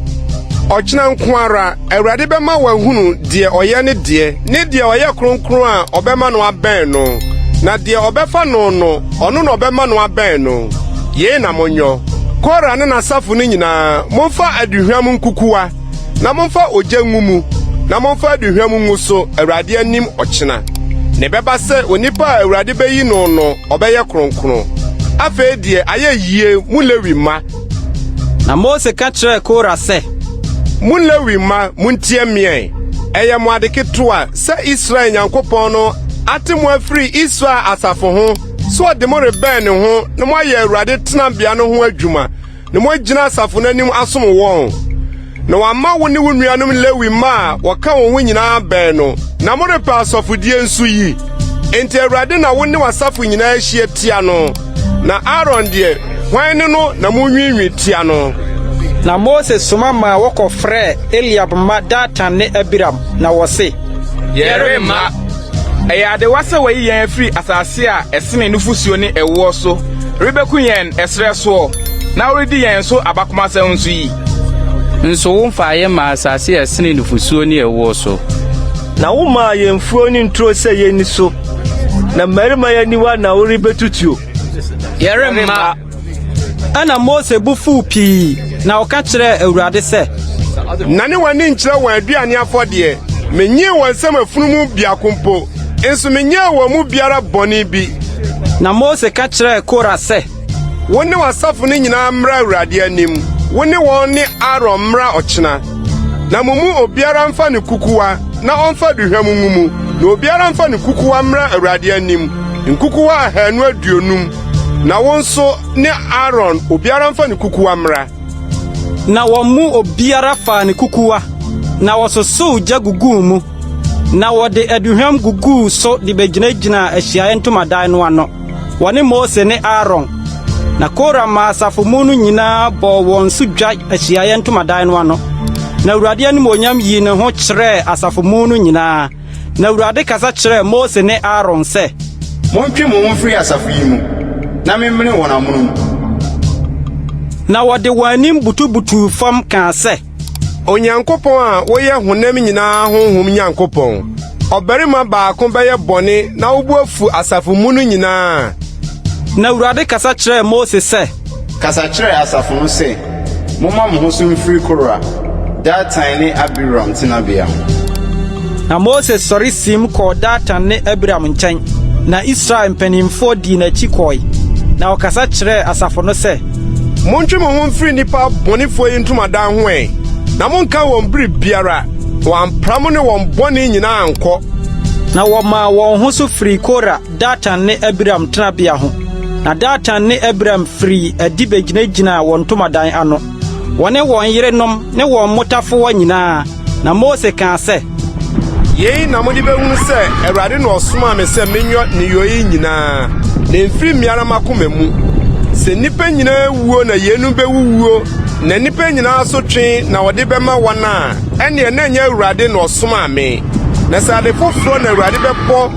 ɔkyena nko ara Awurade bɛma wɔahunu deɛ ɔyɛ ne deɛ ɔyɛ kronkron a ɔbɛma no abɛn no na deɛ ɔbɛfa no ɔno na ɔbɛma no abɛn no yei na monyɔ Kora ne n'asafo no nyinaa momfa aduhwam nkukuwa na momfa ogya ngu mu na momfa aduhwam ngu so Awurade anim ɔkyena ne bɛba sɛ onipa a Awurade bɛyi no ɔbɛyɛ kronkron afei deɛ ayɛ yie mu Lewi ma na Mose ka kyerɛɛ Kora sɛ mu Lewi ma muntie mmɛn ɛyɛ mo ade ketewa sɛ Israel Nyankopɔn no ate mo afiri Israel asafo ho so ɔde mo rebɛn ne ho na mo ayɛ Awurade tenabea no ho adwuma na mo agyina asafo no anim asom wɔn na wamma wo ne wo nuanom Lewi ma a wɔka wɔn ho nyinaa bɛn no na mo repɛ asɔfodie nso yi enti Awurade na wo ne wasafo nyinaa ahyia tia no na Aaron deɛ hwan ne no na mo nwinwi tia no. Na Mose soma ma wɔkɔfrɛ Eliab ma Datan ne Abiram na wɔse yɛre ma ɛyɛ ade wasa wɔyi yɛn afiri asase a ɛsene nufusuo ne ɛwoɔ so rebɛku yɛn ɛsrɛ soɔ na wɔredi yɛn so abakomasɛm nso yi nso wo mfa yɛ ma asase a ɛsene nufusuo ne ɛwoɔ so na wo ma yɛn fuo ne nturo sɛ yɛni so na mmarima yɛniwa na wɔrebɛtutuo yɛre ma ɛna Mose bu fu pii na ɔka kyerɛ Awurade sɛ na ne w'ani nkyerɛ wɔn aduane afɔdeɛ menyee wɔn nsɛm afunumu biako mpo nso menyee wɔn mu biara bɔne bi na Mose ka kyerɛ Kora sɛ wo ne w'asafo no nyinaa mmra Awurade anim wo ne wɔn ne Aaron mmra ɔkyena na mumu obiara mfa ne kukuwa na onfa duhwam ngumu na obiara mfa ne kukuwa mra Awurade anim nkukuwa ahanu aduonum na wonso ne Aaron obiara mfa ne kukuwa mra na wɔmu obiara fa ne kukuwa na wɔsoso gya gugu mu na wɔde aduhwam gugu so de begyinagyina ahyiaeɛ ntomadan no ano wɔne Mose ne Aaron na Kora ma asafo mu no nyinaa bɔ wɔn so dwa ahyiaeɛ ntomadan no ano na Awurade anim onyam yi ne ho kyerɛ asafo mu no nyinaa na Awurade kasa kyerɛ Mose ne Aaron sɛ montwe mo ho firi asafo yi mu na memmene wɔn amono mu na wɔde wɔn anim butubutu fam kaa sɛ Onyankopɔn a woyɛ honam nyinaa honhom Nyankopɔn ɔbarima baako bɛyɛ bɔne na wobu afu asafo mu no nyinaa na Awurade kasa kyerɛ Mose sɛ kasa kyerɛ asafo no sɛ momma mo ho so mfiri Kora Datan ne Abiram tenabea na Mose sɔre sim kɔɔ Datan ne Abiram nkyɛn na Israel mpanimfoɔ di n'akyi kɔe na ɔkasa kyerɛ asafo no sɛ montwe mo ho mfiri nipa bɔnefoɔ yi ntomadan ho na monka wɔn bere biara wɔampram ne wɔn bɔne nyinaa nkɔ na wɔmaa wɔn ho so firi Kora Datan ne Abiram tenabea ho na Datan ne Abiram firi adi begyinagyina wɔn ntomadan ano wɔne wɔn yerenom ne wɔn mmotafoɔ nyinaa na Mose kaa sɛ yei na mode bɛhunu sɛ Awurade na ɔsomaa me sɛ menyɔ ne yoyi nyinaa na mfiri mmiara makoma mu sɛ nnipa nyinaa wuo na yenu bɛwuwuo na nnipa nyinaa so twe na wɔde bɛma wɔn a ɛneɛ na nyɛ Awurade na ɔsomaa me na sɛ ade foforɔ na Awurade bɛbɔ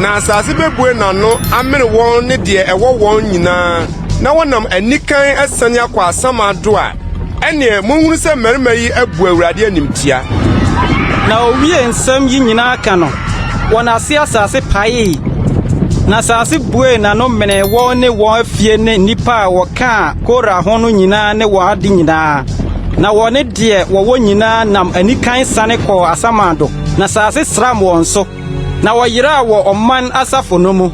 na asase bɛbue n'ano amene wɔn ne deɛ ɛwɔ wɔn nyinaa na wɔnam anikan asane akɔ asamado a ɛneɛ monhunu sɛ mmarima yi abu Awurade animtia na owie nsɛm yi nyinaa ka no wɔn ase asase pae na asase bue na no mene wɔn ne wɔn afie ne nipa a wɔka Kora ho no nyinaa ne wɔn ade nyinaa na wɔne deɛ wɔwɔ nyinaa nam anikan sane kɔ asamado na asase sram wɔn so na wɔyeraa wɔ ɔman asafo no mu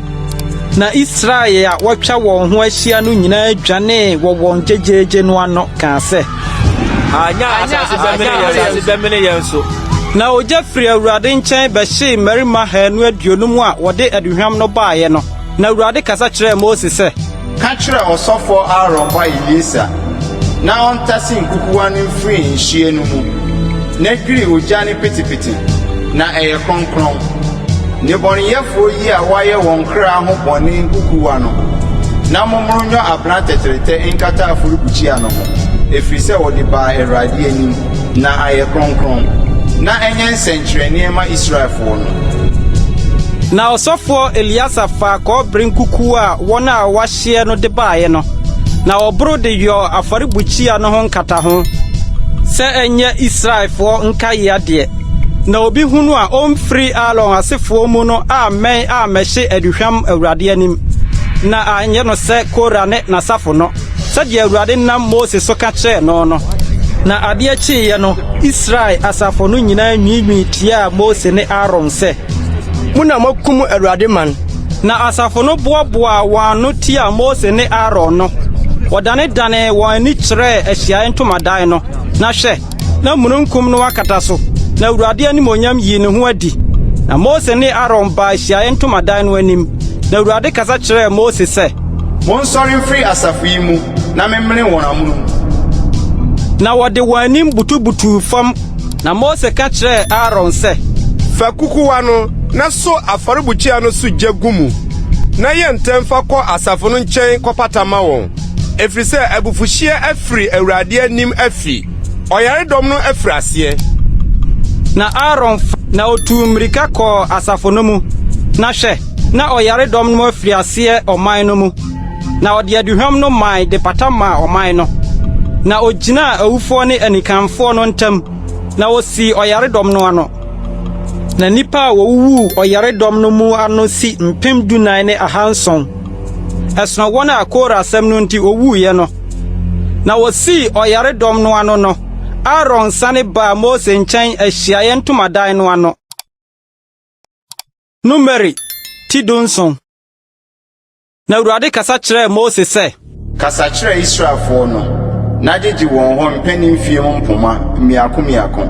na Israel a wɔtwa wɔn ho ahyia no nyinaa dwane wɔ wɔn gyegyeegye no ano kaa sɛ anya asase bɛmene yɛn so na ogya firi Awurade nkyɛn bɛhyee mmarima hanu aduonum a wɔde aduhwam no baeɛ no na Awurade kasa kyerɛɛ Mose sɛ ka kyerɛ ɔsɔfoɔ Aaron ba Elieser na ɔntase nkukuwa no mfiri nhyia no mu na dwiri ogya ne pitipiti na ɛyɛ kronkron nnebɔneyɛfoɔ yi a wɔayɛ wɔn kra ho bɔne nkukuwa no na mommoro nyɔ abena tɛtrɛtɛ nkata afɔrebukyia no ho ɛfiri sɛ wɔde baa Awurade anim na ayɛ kronkron na ɛnyɛ nsɛnkyerɛnneɛ ma Israelfoɔ no na ɔsɔfoɔ Eliasa fa kɔbere nkuku a wɔn a wɔahyɛ no de baeɛ no na ɔboro de yɔ afɔrebukyia no ho nkata ho sɛ ɛnyɛ Israelfoɔ nkae adeɛ na obi hunu a ɔmfiri Aaron asefoɔ mu no amɛhye aduhwam Awurade anim na anyɛ no sɛ Kora ne n'asafo no sɛdeɛ Awurade nam Mose so ka kyerɛɛ no na adeɛ kyeeɛ no Israel asafo no nyinaa nwiinwii tiaa Mose ne Aaron sɛ muna makum Awurade man na asafo no boaboa wɔn ano tiaa Mose ne Aaron no wɔdane wɔn ani kyerɛɛ ahyiaeɛ ntomadan no na hwɛ na mununkum no akata so na Awurade animonyam yi ne ho adi na Mose ne Aaron baa ahyiaeɛ ntomadan no anim na Awurade kasa kyerɛɛ Mose sɛ monsɔre mfiri asafo yi mu na memmene wɔn amono mu na wɔde wɔn anim butubutu fam na Mose ka kyerɛɛ Aaron sɛ fa kukuwa no na so afɔrebukyia no so gya gu mu na yɛ ntɛm fa kɔ asafo no nkyɛn kɔpata ma wɔn ɛfiri sɛ abufuhyia afiri Awurade anim afi ɔyaredɔm no afiri aseɛ na Aaron na otu mmirika kɔɔ asafo no mu na hwɛ na ɔyaredɔm no afiri aseɛ ɔman no mu na ɔde aduhwam no man de pata ma ɔman no na ogyina awufoɔ ne anikanfoɔ no ntam na osi ɔyaredɔm no ano na nipa a wɔwuwu ɔyaredɔm no mu ano si 14,700 ɛsono wɔn a Kora asɛm no nti owuiɛ no na wosi ɔyaredɔm no ano no Aaron sane baa Mose nkyɛn ahyiaeɛ ntomadan no ano Numeri Tidonson na Awurade kasa kyerɛɛ Mose sɛ kasa kyerɛ Israelfoɔ no na gyegye wɔn hɔ mpanimfie mu mpoma mmiako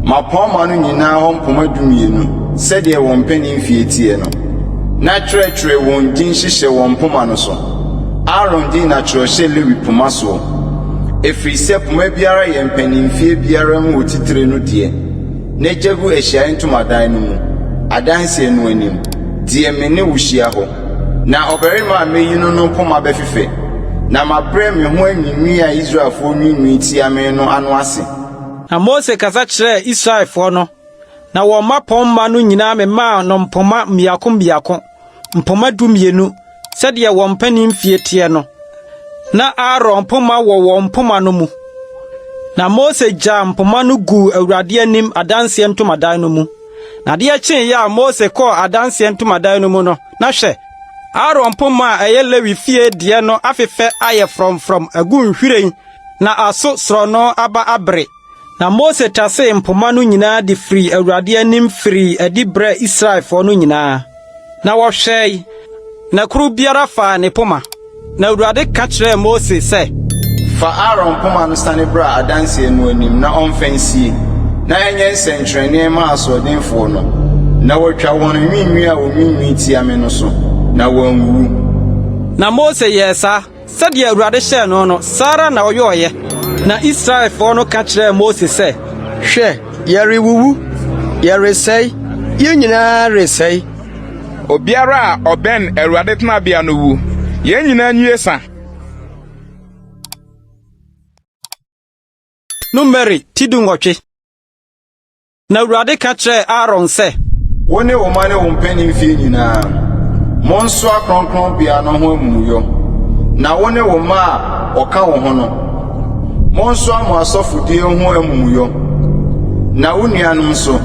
mapɔma no nyinaa hɔ mpoma 12 sɛdeɛ wɔn mpanin fie tie no na kyerɛkyerɛ wɔn din hyehyɛ wɔn mpoma no so. Aaron din na kyerɛhyɛ Lewi poma soɔ ɛfiri sɛ poma biara yɛ mpanin fie biara mu wɔ titire no deɛ na gya gu Ahyiaeɛ Ntomadan no mu adanseɛ no anim deɛ me ne wo hyia hɔ na ɔbarima a meyi no mpoma bɛfefɛ na mabrɛ me ho anwinwi a Israelfoɔ nwinwi tia me no ano ase. Na Mose kasa kyerɛ Israelfoɔ no na wɔn mapɔmma no nyinaa memaa no mpoma mmiako mpoma 12 sɛdeɛ wɔn mpanin fie tie no na Aaron mpoma wɔ wɔn mpoma no mu. Na Mose gya mpoma no gu Awurade anim adanseɛ ntomadan no mu. Na deɛ kyee a Mose kɔɔ adanseɛ ntomadan no mu no na hwɛ Aaron mpoma a ɛyɛ Lewi fie deɛ no afefɛ ayɛ frɔmfrɔm agu nhwiren na aso srɔno aba abere. Na Mose tase mpoma no nyinaa de firi Awurade anim firi adi brɛ Israelfoɔ no nyinaa. Na wɔhwɛe na kuru biara fa ne poma. Na Awurade ka kyerɛ Mose sɛ, fa Aaron poma no sane bra adanseɛ no anim na ɔmfa nsie na ɛnyɛ nsɛnkyerɛnneɛ ma asoɔdenfoɔ no na wɔtwa wɔn nwinwi a wɔnwinwi tia me no so na wɔnwu. Na Mose yɛ saa sɛdeɛ Awurade hyɛɛ no no Sara na ɔyɔɔyɛ. Na Israelfoɔ no ka kyerɛ Mose sɛ, hwɛ yɛrewuwu yɛresɛe yɛn nyinaa resɛe. Obiara a ɔbɛn Awurade tenabea no wu yɛn nyinaa nwie sa. Numeri 18. Na Awurade ka kyerɛ Aaron sɛ, wo ne wo ma ne wo mpanin fie nyinaa monso akronkronbea no ho amumuyɔ na wo ne wo ma a ɔka wo ho no monso amo asɔfodie ho amumuyɔ na wo nuanom nso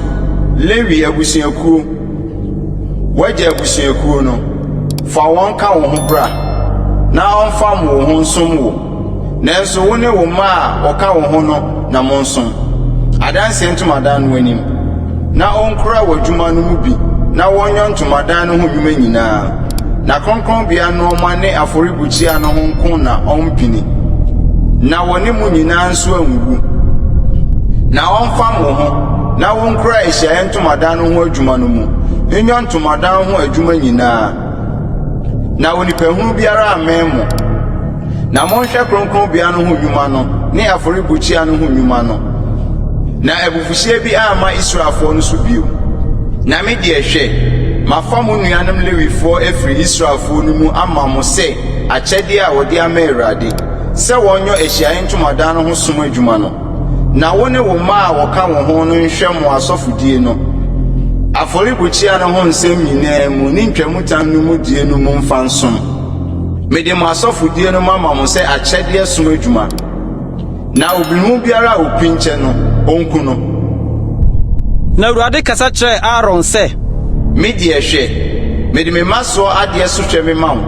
Lewi abusuakuo wagya abusuakuo no fa wɔn ka wo ho bra na ɔmfa mo wo ho nsom wo nanso wo ne wo ma a ɔka wo ho no na monsom adanseɛ ntomadan no anim na ɔnkora w'adwuma no mu bi na wɔnyɔ ntomadan no ho dwuma nyinaa na kronkronbea no ɔma ne afɔrebukyia no ho nko na ɔmpini na wɔne mu nyinaa nso anwuwu na ɔmfa mo ho na wɔnkora Ahyiaeɛ Ntomadan no ho adwuma no mu nyɔ ntomadan ho adwuma nyinaa na onipahunu biara amɛn mo na monhwɛ kronkronbea no ho dwuma no ne afɔrebukyia no ho dwuma no na abufuhyia bi ama Israelfoɔ no so bio na me de hwɛ mafa mo nuanom Lewifoɔ afiri Israelfoɔ no mu ama mo sɛ akyɛdeɛ a wɔde ama Awurade sɛ wɔnyɔ Ahyiaeɛ Ntomadan no ho som adwuma no na wo ne wo ma a wɔka wo ho no nhwɛ mo asɔfodie no afɔrebukyia no ho nsɛm nyinaa mu ne ntwamutam no mu die no mu mfa nsom mede mo asɔfodie no ama mo sɛ akyɛdeɛ som adwuma na obinhu biara a opinkyɛ no onku no. Na Awurade kasa kyerɛ Aaron sɛ, me de hwɛ mede me masoɔ adeɛ so hwɛ me ma wo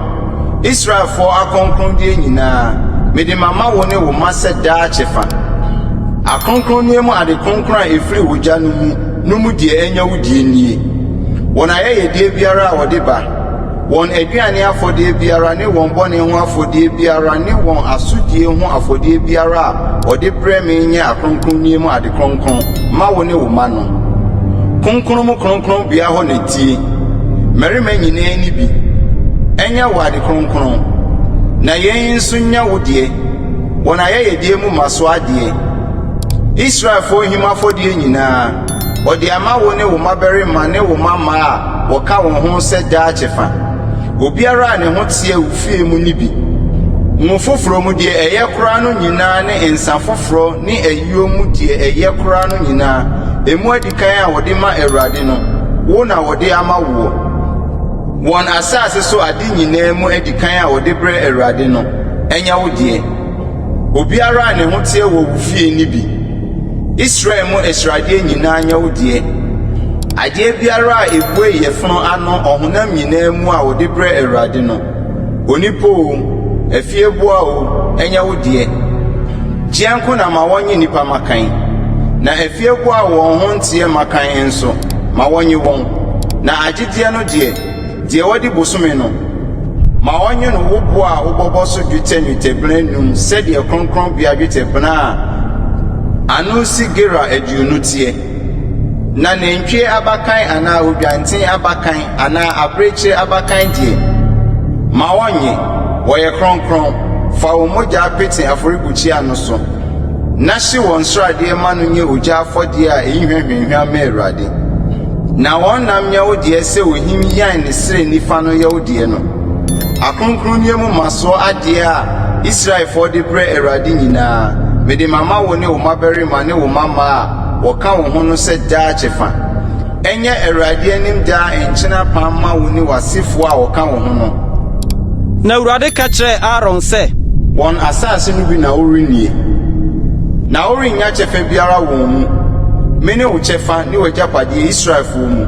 Israelfoɔ akronkrondeɛ nyinaa mede mama wo ne wo ma sɛ daa kyɛfa akronkronneɛ mu ade kronkron a ɛfiri wo gya no mu deɛ ɛnya wo die nie wɔn ayɛyɛdeɛ biara a wɔde ba wɔn aduane afɔdeɛ biara ne wɔn bɔne ho afɔdeɛ biara ne wɔn asodie ho afɔdeɛ biara a wɔde brɛ me nyɛ akronkronneɛ mu ade kronkron ma wo ne wo ma no kronkron mu kronkron bea hɔ na tie mmarima nyinaa ni bi ɛnyɛ wo ade kronkron na yɛn nso nya wo deɛ wɔn ayɛyɛdeɛ mu ma so adeɛ Israelfoɔ him afɔdeɛ nyinaa wɔde ama wo ne wo mabarima ne wo mama a wɔka wo ho sɛ daa kyɛfa obiara a ne ho teɛ wo fie mu ni bi ngo foforo mu deɛ ɛyɛ koraa no nyinaa ne nsa foforo ne ayuo mu deɛ ɛyɛ koraa no nyinaa emu adikan a wɔde ma Awurade no wo na wɔde ama wo wɔn asase so ade nyinaa mu adikan a wɔde brɛ Awurade no ɛnya wo deɛ obiara a ne ho teɛ wɔ wo fie ni bi Israel mu Israeldeɛ nyinaa nya wo deɛ adeɛ biara a ebue yɛfono ano ɔhonam nyinaa mu a wɔde brɛ Awurade no onipo o afieboa o ɛnya wo deɛ gyeanko na ma wɔnye nipa makan na afieboa wɔn ho nteɛ makan nso ma wɔnye wɔn na agyedeɛ no deɛ wɔde bosome no ma wɔnye no wobo a wobɔbɔ so dwetɛ num sɛdeɛ kronkron bea dwetɛ bena a ano si gera aduonu teɛ na nantwie abakan ana odwanten abakan ana abreche abakan die ma wonye woye kronkron fa wo mogya apete aforibuchi ano so na hye won srade ma no nye ogya afode a ehwehwehwa ma Awurade na won nam nya wo de se ohim yan ne sire nifa no ye wo de no akronkron nie mu maso ade a Israel for the bre Awurade nyina mede mama wo ne wo mabere ma ne wo mama a woka wo ho no se daa chefa enye Awurade anim daa enchena pamma wo ni wasefo a woka wo ho no na Awurade ka kyerɛ Aaron sɛ won asase no bi na worenie na worinya chefa biara wo mu mene wo chefa ni wajapade Israelfo mu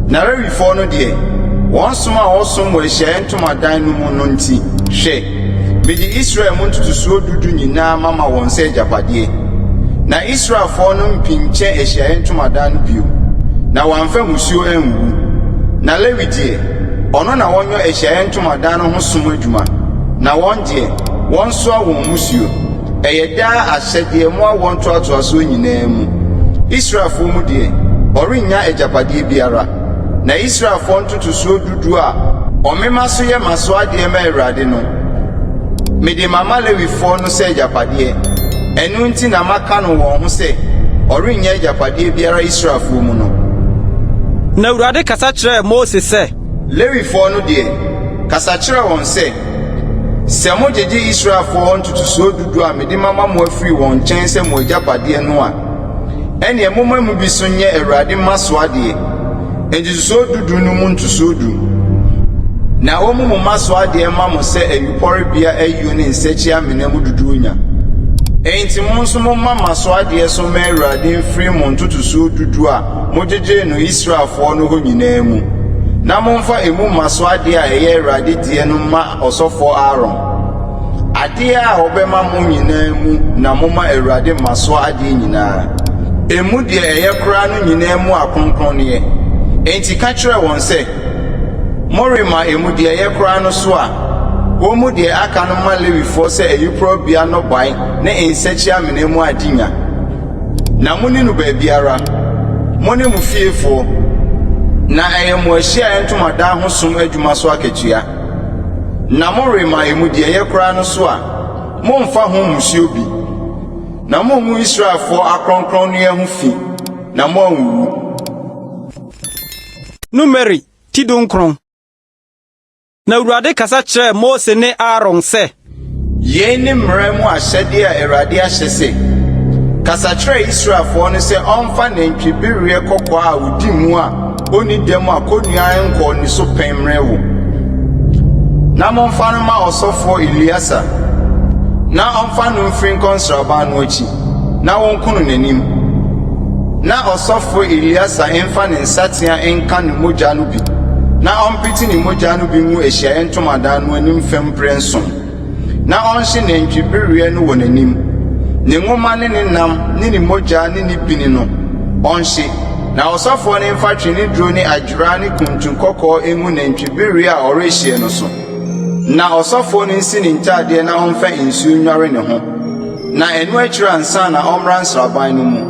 na Lewifo no de won som a wosom wo ehye ntomadan no mu no nti hwɛ mede Israel mu ntutusuo dudu nyinaa mama won sɛ japade na Israelfo no mpinche ehye ntomadan no bio na wanfa musuo enwu na Lewi de ono na wonyo ehye ntomadan no ho som adwuma na won de won so awon musuo eyeda ahyede mu awon toatoaso nyinaa mu Israelfo mu de orinya ejapade biara na Israelfo ntutusuo dudu a omema so ye maso ade ma Awurade no mede mama Lewifo no sɛ ejapade enu nti na maka no won ho sɛ orinya ejapade biara Israelfo mu no na Awurade kasa kyerɛ Mose sɛ Lewifo no de kasa kyerɛ won sɛ sɛ mo gyegye Israelfo ntutusuo dudu a mede mama mo afiri won nkyɛn sɛ mo ejapade no a ene moma mu bi so nye Awurade maso ade ntutusuo dudu no mu ntutusuo du na omu mo maso ade ma mo sɛ ayupɔre bia ayu ne nsachi amena mu dudu nya enti mo nso mo mama so ade so ma Awurade mfiri mo ntutusuo dudu a mo gyegye no Israelfo no ho nyinaa mu na mo mfa emu maso ade a ɛyɛ Awurade die no ma ɔsɔfo Aaron ade a obema mo nyinaa mu na mo ma Awurade maso ade nyinaa emu de ɛyɛ kora no nyinaa mu akronkronne enti ka kyerɛ won sɛ morema emu de ɛyɛ kora no so a wo mu de aka no ma Lewifo sɛ ayupro bia no ban na ensachi amena mu adinya na muni no baabiara moni mu fiefo na ɛyɛ mo ahyia ntomadan ho som adwuma so akatua na morema emu de ɛyɛ kora no so a momfa ho musuo bi na mo mu Israelfo akronkron no ho fi na mo anwu Numeri tidunkron na Awurade kasa kyerɛ Mose ne Aaron sɛ ye ne mmara mu ahyɛde a Awurade ahyɛ sɛ kasa kyerɛ Israelfo no sɛ ɔmfa nantwibiriɛ kɔkɔɔ a odi mu a oni dem a konua nkɔ ni so pɛmrɛ wo na momfa no ma ɔsɔfo Eliasa na ɔmfa no mfiri nkɔnsraban no akyi na wɔnkono n'anim na ɔsɔfo Eliasa mfa ne nsatea nka ne mogya no bi na ɔmpiti ne mogya no bi mu ehia ntomadan no anim fam prenson na ɔnhye nantwibiriɛ no wɔ n'anim ne ngoma ne ne nam ne ne mogya ne ne bini no ɔnhye na ɔsɔfo ne mfa twene duro ne adwira ne kuntun kɔkɔɔ emu nantwibiriɛ a ɔrehye no so na ɔsɔfo ne nsi ne ntaadeɛ na ɔmfa nsuo nware ne ho na ɛno akyira ansa na ɔmmra nsraban no mu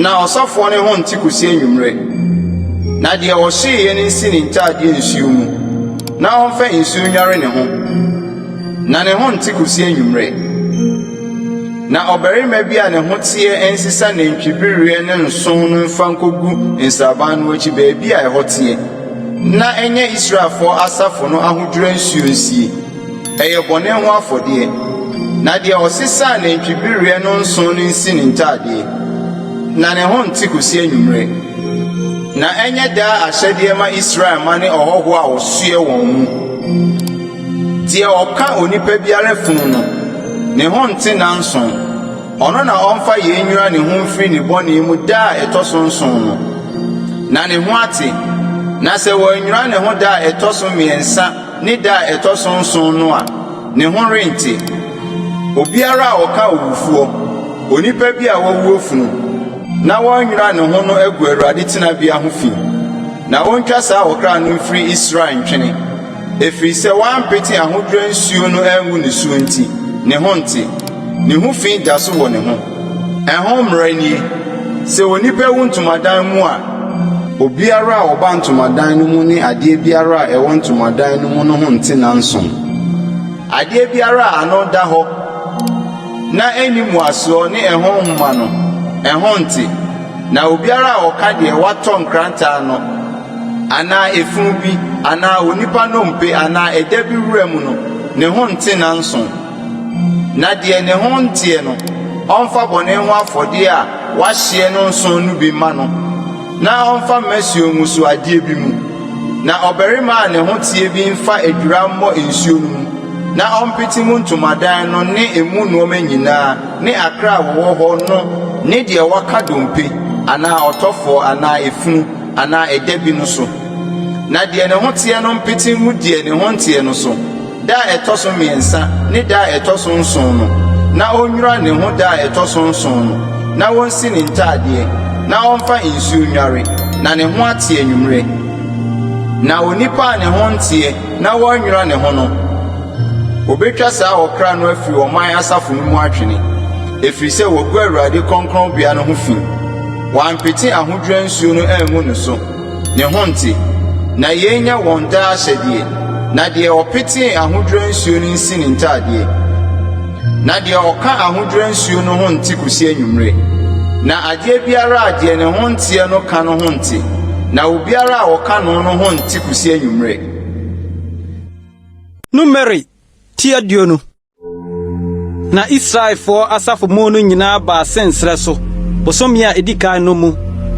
na ɔsɔfo ne ho nte kosi anwummerɛ na deɛ ɔhyee ne nsi ne ntaadeɛ nsuo mu na ɔmfa nsuo nware ne ho na ne ho nte kosi anwummerɛ na ɔbarima bi a ne ho teɛ nsisa nantwibiriɛ ne nson no mfa nkogu nsraban no akyi baabi a ɛhɔ teɛ na enye Israelfo asafo no ahodwira nsuo nsie ɛyɛ bɔne ho afɔdeɛ na deɛ ɔsesa nantwibiriɛ no nson no nsi ne ntaadeɛ na ne ho nte kosi anwummerɛ na enye daa ahyɛdeɛ ma Israel ma ne ɔhɔho a ɔsoɛ wɔn mu deɛ ɔka onipa biara funu no ne ho nte nanson ɔno na ɔmfa yɛnwira ne ho mfiri ne bɔne mu daa ɛtɔ so nson no na ne ho ate na sɛ wɔnwira ne ho da ɛtɔ so mmiɛnsa ne da ɛtɔ so nson no a ne ho rente obiara a ɔka owufuo onipa bi a wɔwuo funu na wɔnwira ne ho no agu Awurade tenabea ho fi na wɔntwa saa ɔkra no mfiri Israel ntwene ɛfiri sɛ wɔampete ahodwira nsuo no angu ne suo nti ne ho nte ne ho fi da so wɔ ne ho ɛho mmara nie Se onipa wu ntomadan mu a obiara a ɔba ntomadan no mu ne adeɛ biara a ɛwɔ ntomadan no mu no ho nte nanson. Adeɛ biara a ano da hɔ na animu asoɔ ne ɛho nhoma no ɛho nte, na obiara a ɔka deɛ watɔ nkrantaa no anaa efunu bi anaa onipa nompe anaa ɛda bi wura mu no ne ho nte nanson. Na deɛ ne ho nteɛ no ɔmfa bɔne ho afɔdeɛ a wahyɛ no nson no bi ma no, na ɔmfa mmasuo mu so adeɛ bi mu, na ɔbarima a ne ho tie bi mfa adwira mmɔ nsuo no mu, na ɔmpete mu ntomadan no ne emu nneɛma nyinaa ne akra a wɔwɔ hɔ no ne deɛ waka dompe anaa ɔtɔfoɔ anaa efunu anaa ɛda bi no so. Na deɛ ne ho teɛ no mpete mu deɛ ne ho nteɛ no so da a ɛtɔ so mmiɛnsa ne da a ɛtɔ so nson no, na ɔnwura ne ho da a ɛtɔ so nson no, na wɔnsi ne ntaadeɛ, na ɔmfa nsuo nware, na ne ho ate anwummere. Na onipa a ne ho nteɛ na wɔnwura ne ho no, obetwa saa ɔkra no afiri ɔman asafo no mu atwene, ɛfiri sɛ wɔgu Awurade kronkronbea no ho fi. Wɔampete ahodwira nsuo no angu no so, ne ho nte, na yɛnya wɔn daa ahyɛdeɛ. Na deɛ ɔpete ahodwira nsuo no nsi ne ntaadeɛ, na deɛ ɔka ahodwira nsuo no ho nte kosi anwummere. Na adeɛ biara a deɛ ne ho nteɛ no ka no ho nte, na obiara a ɔka no ho nte kosi anwummere. Numeri tiadio no. Na Israelfoɔ asafo mu no nyinaa baa sensrɛ so bosomi a edikan no mu,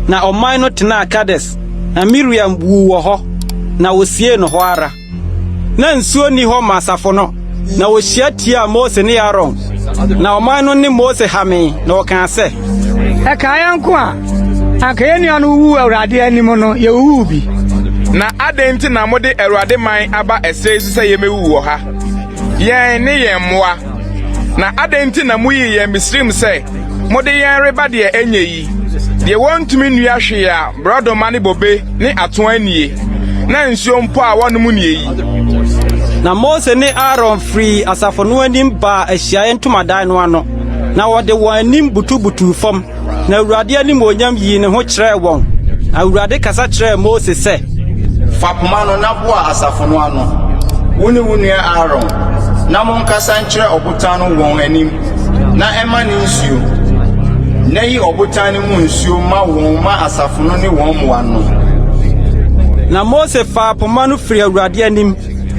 na ɔman no tena Kades, na Miriam wu wɔ hɔ, na wosie no hɔ ara. Na nsuo ni hɔ ma asafo no, na wohyia tia Mose ne Aaron, na ɔman no ne Mose hame, na wɔka sɛ, ɛkaeɛ nko a anka yɛn nua no wu Awurade anim no yɛwu bi. Na adɛn nti na mode Awurade man aba ɛsɛ so sɛ yɛmɛwu wɔ ha? Yɛn ne yɛn mmoa. Na adɛn nti na muyi yɛn Misrim sɛ mode yɛn reba deɛ ɛnyɛ yi, deɛ wɔntumi nnua hwee a brɔdɔma ne bobe ne atoa anie, na nsuo mpo a wɔnom nie yi. Na Mose ne Aaron firi asafo no anim baa ahyiaeɛ ntomadan no ano, na wɔde wɔn anim butu fam, na Awurade anim onyam yi ne ho kyerɛɛ wɔn. Na Awurade kasa kyerɛɛ Mose sɛ, fa poma no na boa asafo no ano, wo ne wo nua Aaron, na monkasa nkyerɛ ɔbotan no wɔn anim, na ɛma ne nsuo, na yi ɔbotan no mu nsuo ma wɔn ma asafo no ne wɔn mmoa no. Na Mose fa poma no firi Awurade anim,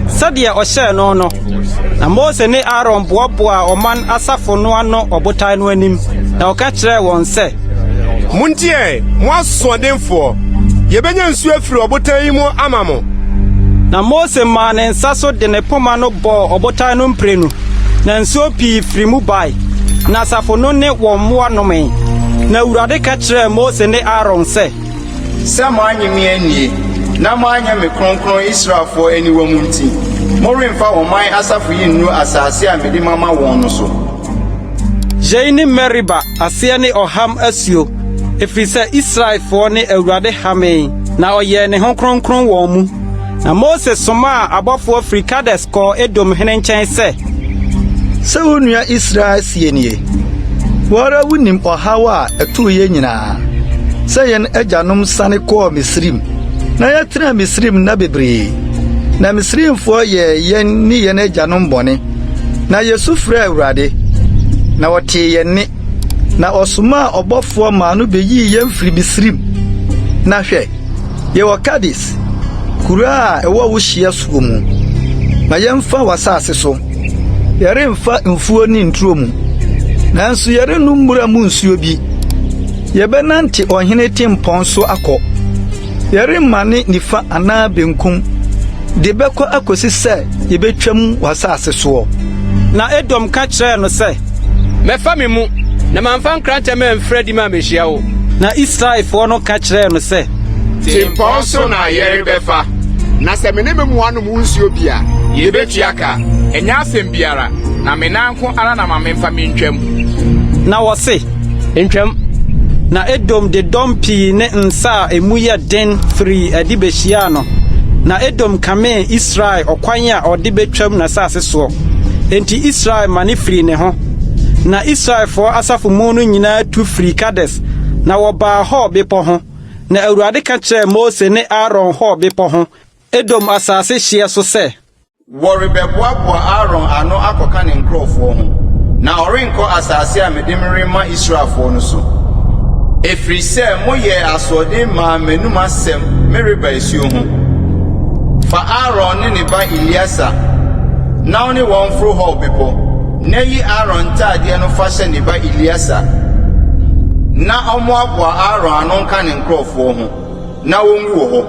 sɛdeɛ ɔhyɛɛ no no. Na Mose ne Aaron boaboa ɔman asafo no ano ɔbotan no anim, na ɔka kyerɛɛ wɔn sɛ, Muntie, mo asoɔdenfoɔ, yɛbɛnya nsuo afiri ɔbotan yi mu ama mo. Na Mose maa ne nsa so de ne poma no bɔɔ ɔbotan no mprenu, na nsuo pii firi mu bae, na asafo no ne wɔn mmoa nomee. Na Awurade ka kyerɛɛ Mose ne Aaron sɛ, sɛ moanye me anie, na moanyɛ me kronkron Israelfoɔ aniwa mu nti, moremfa ɔman asafo yi nnu asase a mede mama wɔn no so. Yei ne Meriba aseɛ ne ɔham asuo, ɛfiri sɛ Israelfoɔ ne Awurade hamee, na ɔyɛɛ ne ho kronkron wɔn mu. Na Mose somaa abɔfoɔ firi Kades kɔɔ Edom hene nkyɛn sɛ wo nua Israel sie nie, wɔara wonim ɔhaw a ɛtoo yɛ nyinaa, sɛ yɛn agyanom sane kɔɔ Misrim, na yɛtena Misrim nna bebree. Na Misrimfoɔ yɛ yɛn ne yɛn agyanom bɔne, na yɛsu frɛɛ Awurade, na wɔtee yɛn nne, na ɔsomaa ɔbɔfoɔ maa no beyii yɛn firi Misrim. Na hwɛ, yɛwɔ Kades, kuro a ɛwɔ wo hyia soɔ mu. Ma yɛmfa w'asase so, yɛremfa mfuo ne nturo mu, nanso yɛrennom mmura mu nsuo bi. Yɛbɛnante ɔhene tempɔn so akɔ, yɛremmane nifa anaa benkum, de bɛkɔ akosi sɛ yɛbɛtwam w'asase soɔ. Na Edom ka kyerɛɛ no sɛ, mɛfa me mu, na mamfa nkrantɛ ma mfrɛ di ma mehyia wo. Na Israelfoɔ no ka kyerɛɛ no sɛ, Tempɔn so na yɛrebɛfa, na sɛ me ne me mmoa nom nsuo bi a, yɛbɛtua ka. Ɛnyɛ asɛm biara, na me nanko ara na ma memfa me ntwam. Na wɔse, ntwam. Na Edom de dɔm pii ne nsa a emu yɛ den firi adi behyiaa no. Na Edom kamee Israel ɔkwan a ɔde betwam n'asase soɔ. Enti Israel mane firi ne ho. Na Israelfoɔ asafo mu no nyinaa tu firi Kades, na wɔbaa hɔ bepɔ ho na Awurade ka kyerɛ Mose ne Aaron hɔ bepɔ ho Edom asase hye so sɛ wɔrebɛboaboa Aaron ano akɔka ne nkurɔfoɔ ho na ɔrenkɔ asase a mede merema Israelfoɔ no so ɛfiri sɛ moyɛ asoɔden maa m'anum asɛm mereba asuo ho fa Aaron ne ne ba Eliasa na wo ne wɔn mforo hɔ bepɔ na yi Aaron ntaadeɛ no fa hyɛ ne ba Eliasa na ɔmoaboa Aaron ano nka ne nkurɔfoɔ ho na wɔnwu wɔ hɔ.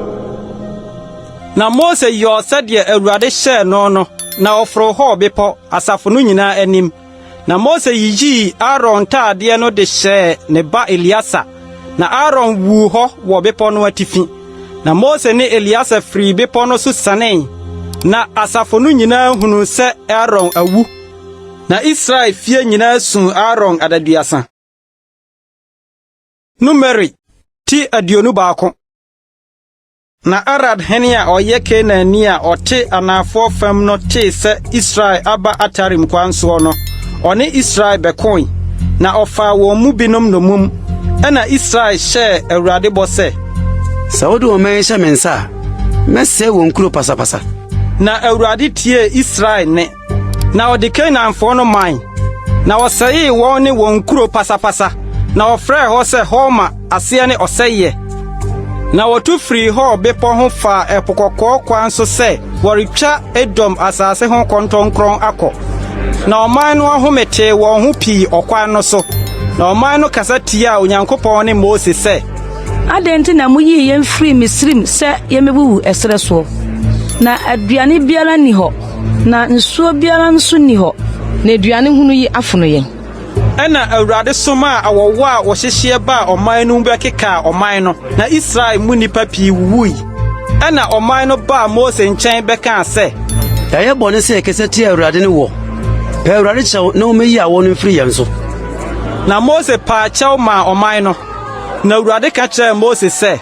Na Mose yɔ sɛdeɛ Awurade hyɛɛ no no na ɔforo hɔ bepɔ asafo no nyinaa anim. Na Mose yiyii Aaron ntaadeɛ no de hyɛɛ ne ba Eliasa na Aaron wuu hɔ wɔ bepɔ no atifi. Na Mose ne Eliasa firi bepɔ no so sanee na asafo no nyinaa hunu sɛ Aaron awu. Na Israel fie nyinaa sun Aaron adaduasa. Numeri ti aduonu baako. Na Arad hene a ɔyɛ Kenaani a ɔte anafoɔ fam no te sɛ Israel aba Atarim kwan so no ɔne Israel bɛkoe na ɔfaa wɔn mu binom nomum ɛna Israel hyɛɛ Awurade bɔ sɛ sɛ wode ɔman hyɛ me nsa a mɛsɛe wɔn kuro pasapasa. Na Awurade tie Israel ne na ɔde Kenaanfoɔ no man na ɔsɛee wɔn ne wɔn kuro pasapasa na ɔfrɛɛ hɔ sɛ Horma aseɛ ne ɔsɛeɛ. Na wɔtu firi hɔ bepɔ ho fa ɛpo kɔkɔɔ kwan so sɛ wɔretwa Edom asase ho kɔntɔnkron akɔ. Na ɔman no ahomete wɔn ho pii ɔkwan no so. Na ɔman no kasa tia Onyankopɔn ne Mose sɛ adɛnti na muyi yɛn firi Misrim sɛ yɛmɛbubu ɛsrɛ so. Na aduane biara ni hɔ na nsuo biara nso ni hɔ na aduane hunu yi afono yɛn. Ɛna Awurade soma awɔwɔ a wɔhyehyɛ ba ɔman no bɛkeka ɔman no na Israel mu nipa pii wuwui. Ɛna ɔman no ba Mose nkyɛn bɛka sɛ ɛyɛ bɔne sɛ yɛkɛsɛ tie Awurade ne wɔ pɛ Awurade kyɛw na ɔmɛyi awɔ no mfiri yɛn so. Na Mose paa kyɛw ma ɔman no na Awurade ka kyerɛ Mose sɛ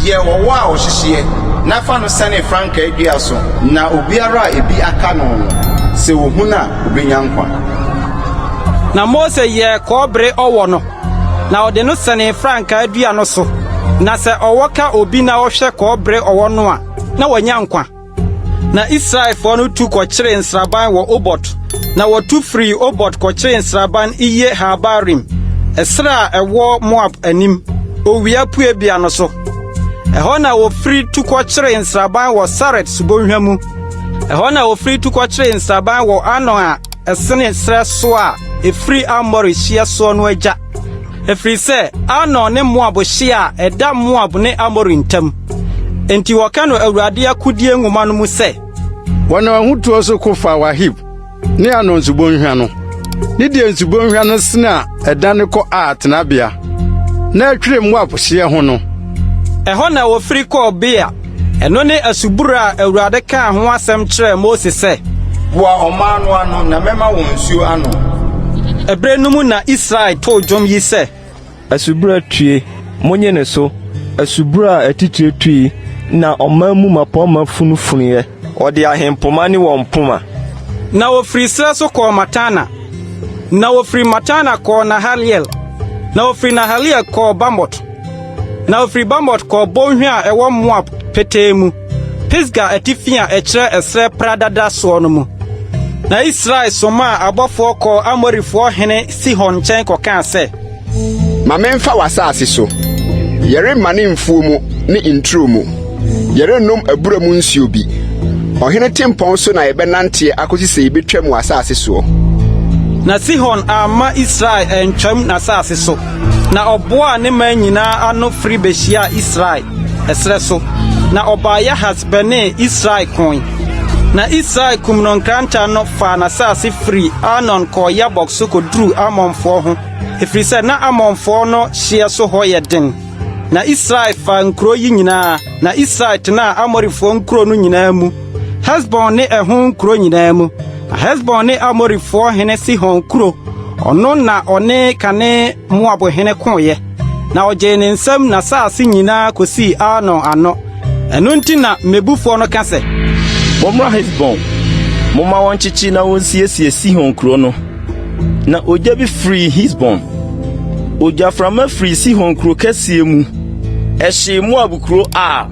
yɛ wɔwɔ a wɔhyehyɛ na fa no sɛne frankaa dua so na obiara a ebi aka no no sɛ wohu a obenya nkwa. Na Mose yɛ kɔbere ɔwɔ no na ɔde no sɛne frankaa dua no so na sɛ ɔwɔ ka obi na ɔhwɛ kɔbere ɔwɔ no a na wanya nkwa. Na Israelfoɔ no tu kɔkyere nsraban wɔ Obot na wɔtu firi Obot kɔkyere nsraban Iye Habarim ɛsrɛ a ɛwɔ Moab anim owia pue bia no so. Ɛhɔ na wɔfiri tu kɔkyere nsraban wɔ Saret subonhwa mu. Ɛhɔ na wɔfiri tu kɔkyere nsraban wɔ Anon a ɛsene srɛ so a efiri Amori hyia so no agya. Efiri sɛ Anon ne Moab hyia a ɛda Moab ne Amori ntam. Enti wɔka no Awurade akodie nwoma no mu sɛ wɔne ahotuo so ko fa Wahib ne Anon subonhwa no ne deɛ subonhwa no sene a ɛda ne kɔ a tenabea na atwere Moab hyia ho no. Ɛhɔ na wɔfiri kɔɔ Bea ɛno ne asubura a Awurade kaa ho asɛm kyerɛ Mose sɛ boa ɔman no ano na mɛma wɔn nsuo ano. Ɛbrɛ no mu na Israel too dwom yi sɛ asubura tue monye ne so asubura a atitire tui na ɔman mu mapɔma funufuniɛ ɔde ahempoma ne wɔn poma. Na wɔfiri srɛ so kɔɔ Matana na wɔfiri Matana kɔɔ Nahaliel na wɔfiri Nahaliel kɔɔ Bamot na wɔfiri Bamot kɔɔ bɔnhwa a ɛwɔ Moab petee mu Pisga atifi a ɛkyerɛ ɛsrɛ pradada soɔ no mu. Na Israel soma abɔfoɔ kɔɔ Amorifoɔ hene Sihon nkyɛn kɔkaa sɛ ma memfa w'asase so yɛremma ne mfuo mu ne nturo mu yɛrennom abura mu nsuo bi ɔhene tempɔn so na yɛbɛnanteɛ akɔsi sɛ yɛbɛtwam w'asase soɔ. Na Sihon amma Israel ɛntwam n'asase so na ɔboa ne man nyinaa ano firi behyia Israel ɛsrɛ so na ɔbaa Yahas bɛne Israel koe. Na Israel kum no nkranta no fa n'asase firi Anon kɔɔ Yabok so kɔduru Amonfoɔ ho ɛfiri sɛ na Amonfoɔ no hyia so hɔ yɛ den. Na Israel fa nkuro yi nyinaa na Israel tena Amorifoɔ nkuro no nyinaa mu Hesbon ne ɛho nkuro nyinaa mu. Na Hesbon ne Amorifoɔ hene Sihon kuro ɔno na ɔne kane Moab hene koyɛ na ɔgye ne nsam na saase nyinaa kosi Anon ano. Ɛno nti na mebufoɔ no ka sɛ Momra Hesbon momma wɔn kyekyi na wɔnsiesie Sihon kuro no na ogya bi firi Hesbon ogyaframa firi Sihon kuro kɛseɛ mu ɛhye Moab kuro a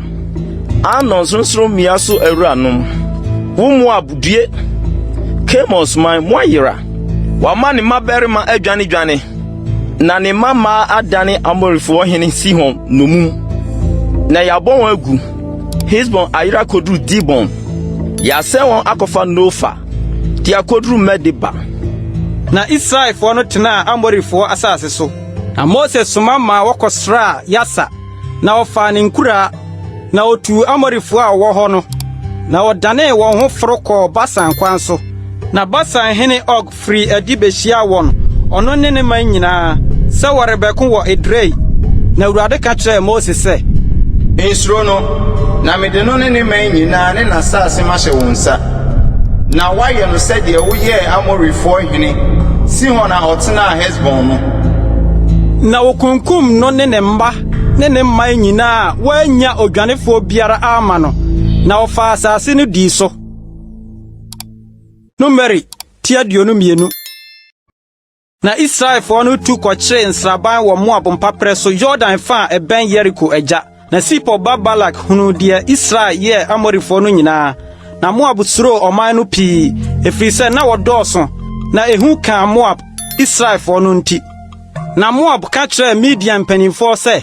Anon nsonson mmea so awuranom wo Moab due Kemos man moayera wama ne mabarima adwane na ne mama adane Amorifo hene Sihon nomum na yabɔ wɔn agu Hesbon ayera koduru Dibon yasɛ wɔn akɔfa Nofa ti akoduru Mediba na Israelfo no tena Amorifo asase so na Moses soma ma wɔkɔsra Yasa na ɔfa ne nkura na otu Amorifo a wɔ hɔ no na ɔdane wɔn ho forokɔ Basan kwan so na Basan hene Og firi adi behia wɔn ɔno ne ne man nyinaa sɛ wɔrebɛko wɔ Edrei na Awurade ka kyerɛ Moses sɛ nsuro no na mede no ne ne man nyinaa ne n'asase ma hyɛ wɔn nsa na wayɛ no sɛdeɛ woyɛɛ Amorifo hene Sihon a ɔtena Hesbon no na wokunkum no ne ne mba ne ne man nyinaa wanya odwanefo biara ama no na ɔfa asase no di so Numeri tiaduonu mienu na Israelfo no tu kɔkyere nsraban wɔ Moab mpaprɛ so Jordan fa ɛbɛn Yeriko agya na Sipo Balak hunu deɛ Israel yɛ Amorifo no nyinaa na Moab suro ɔman no pii efiri sɛ na wɔdɔɔso na ehu ka Moab Israelfo no nti na Moab ka kyerɛ Midian mpanimfo sɛ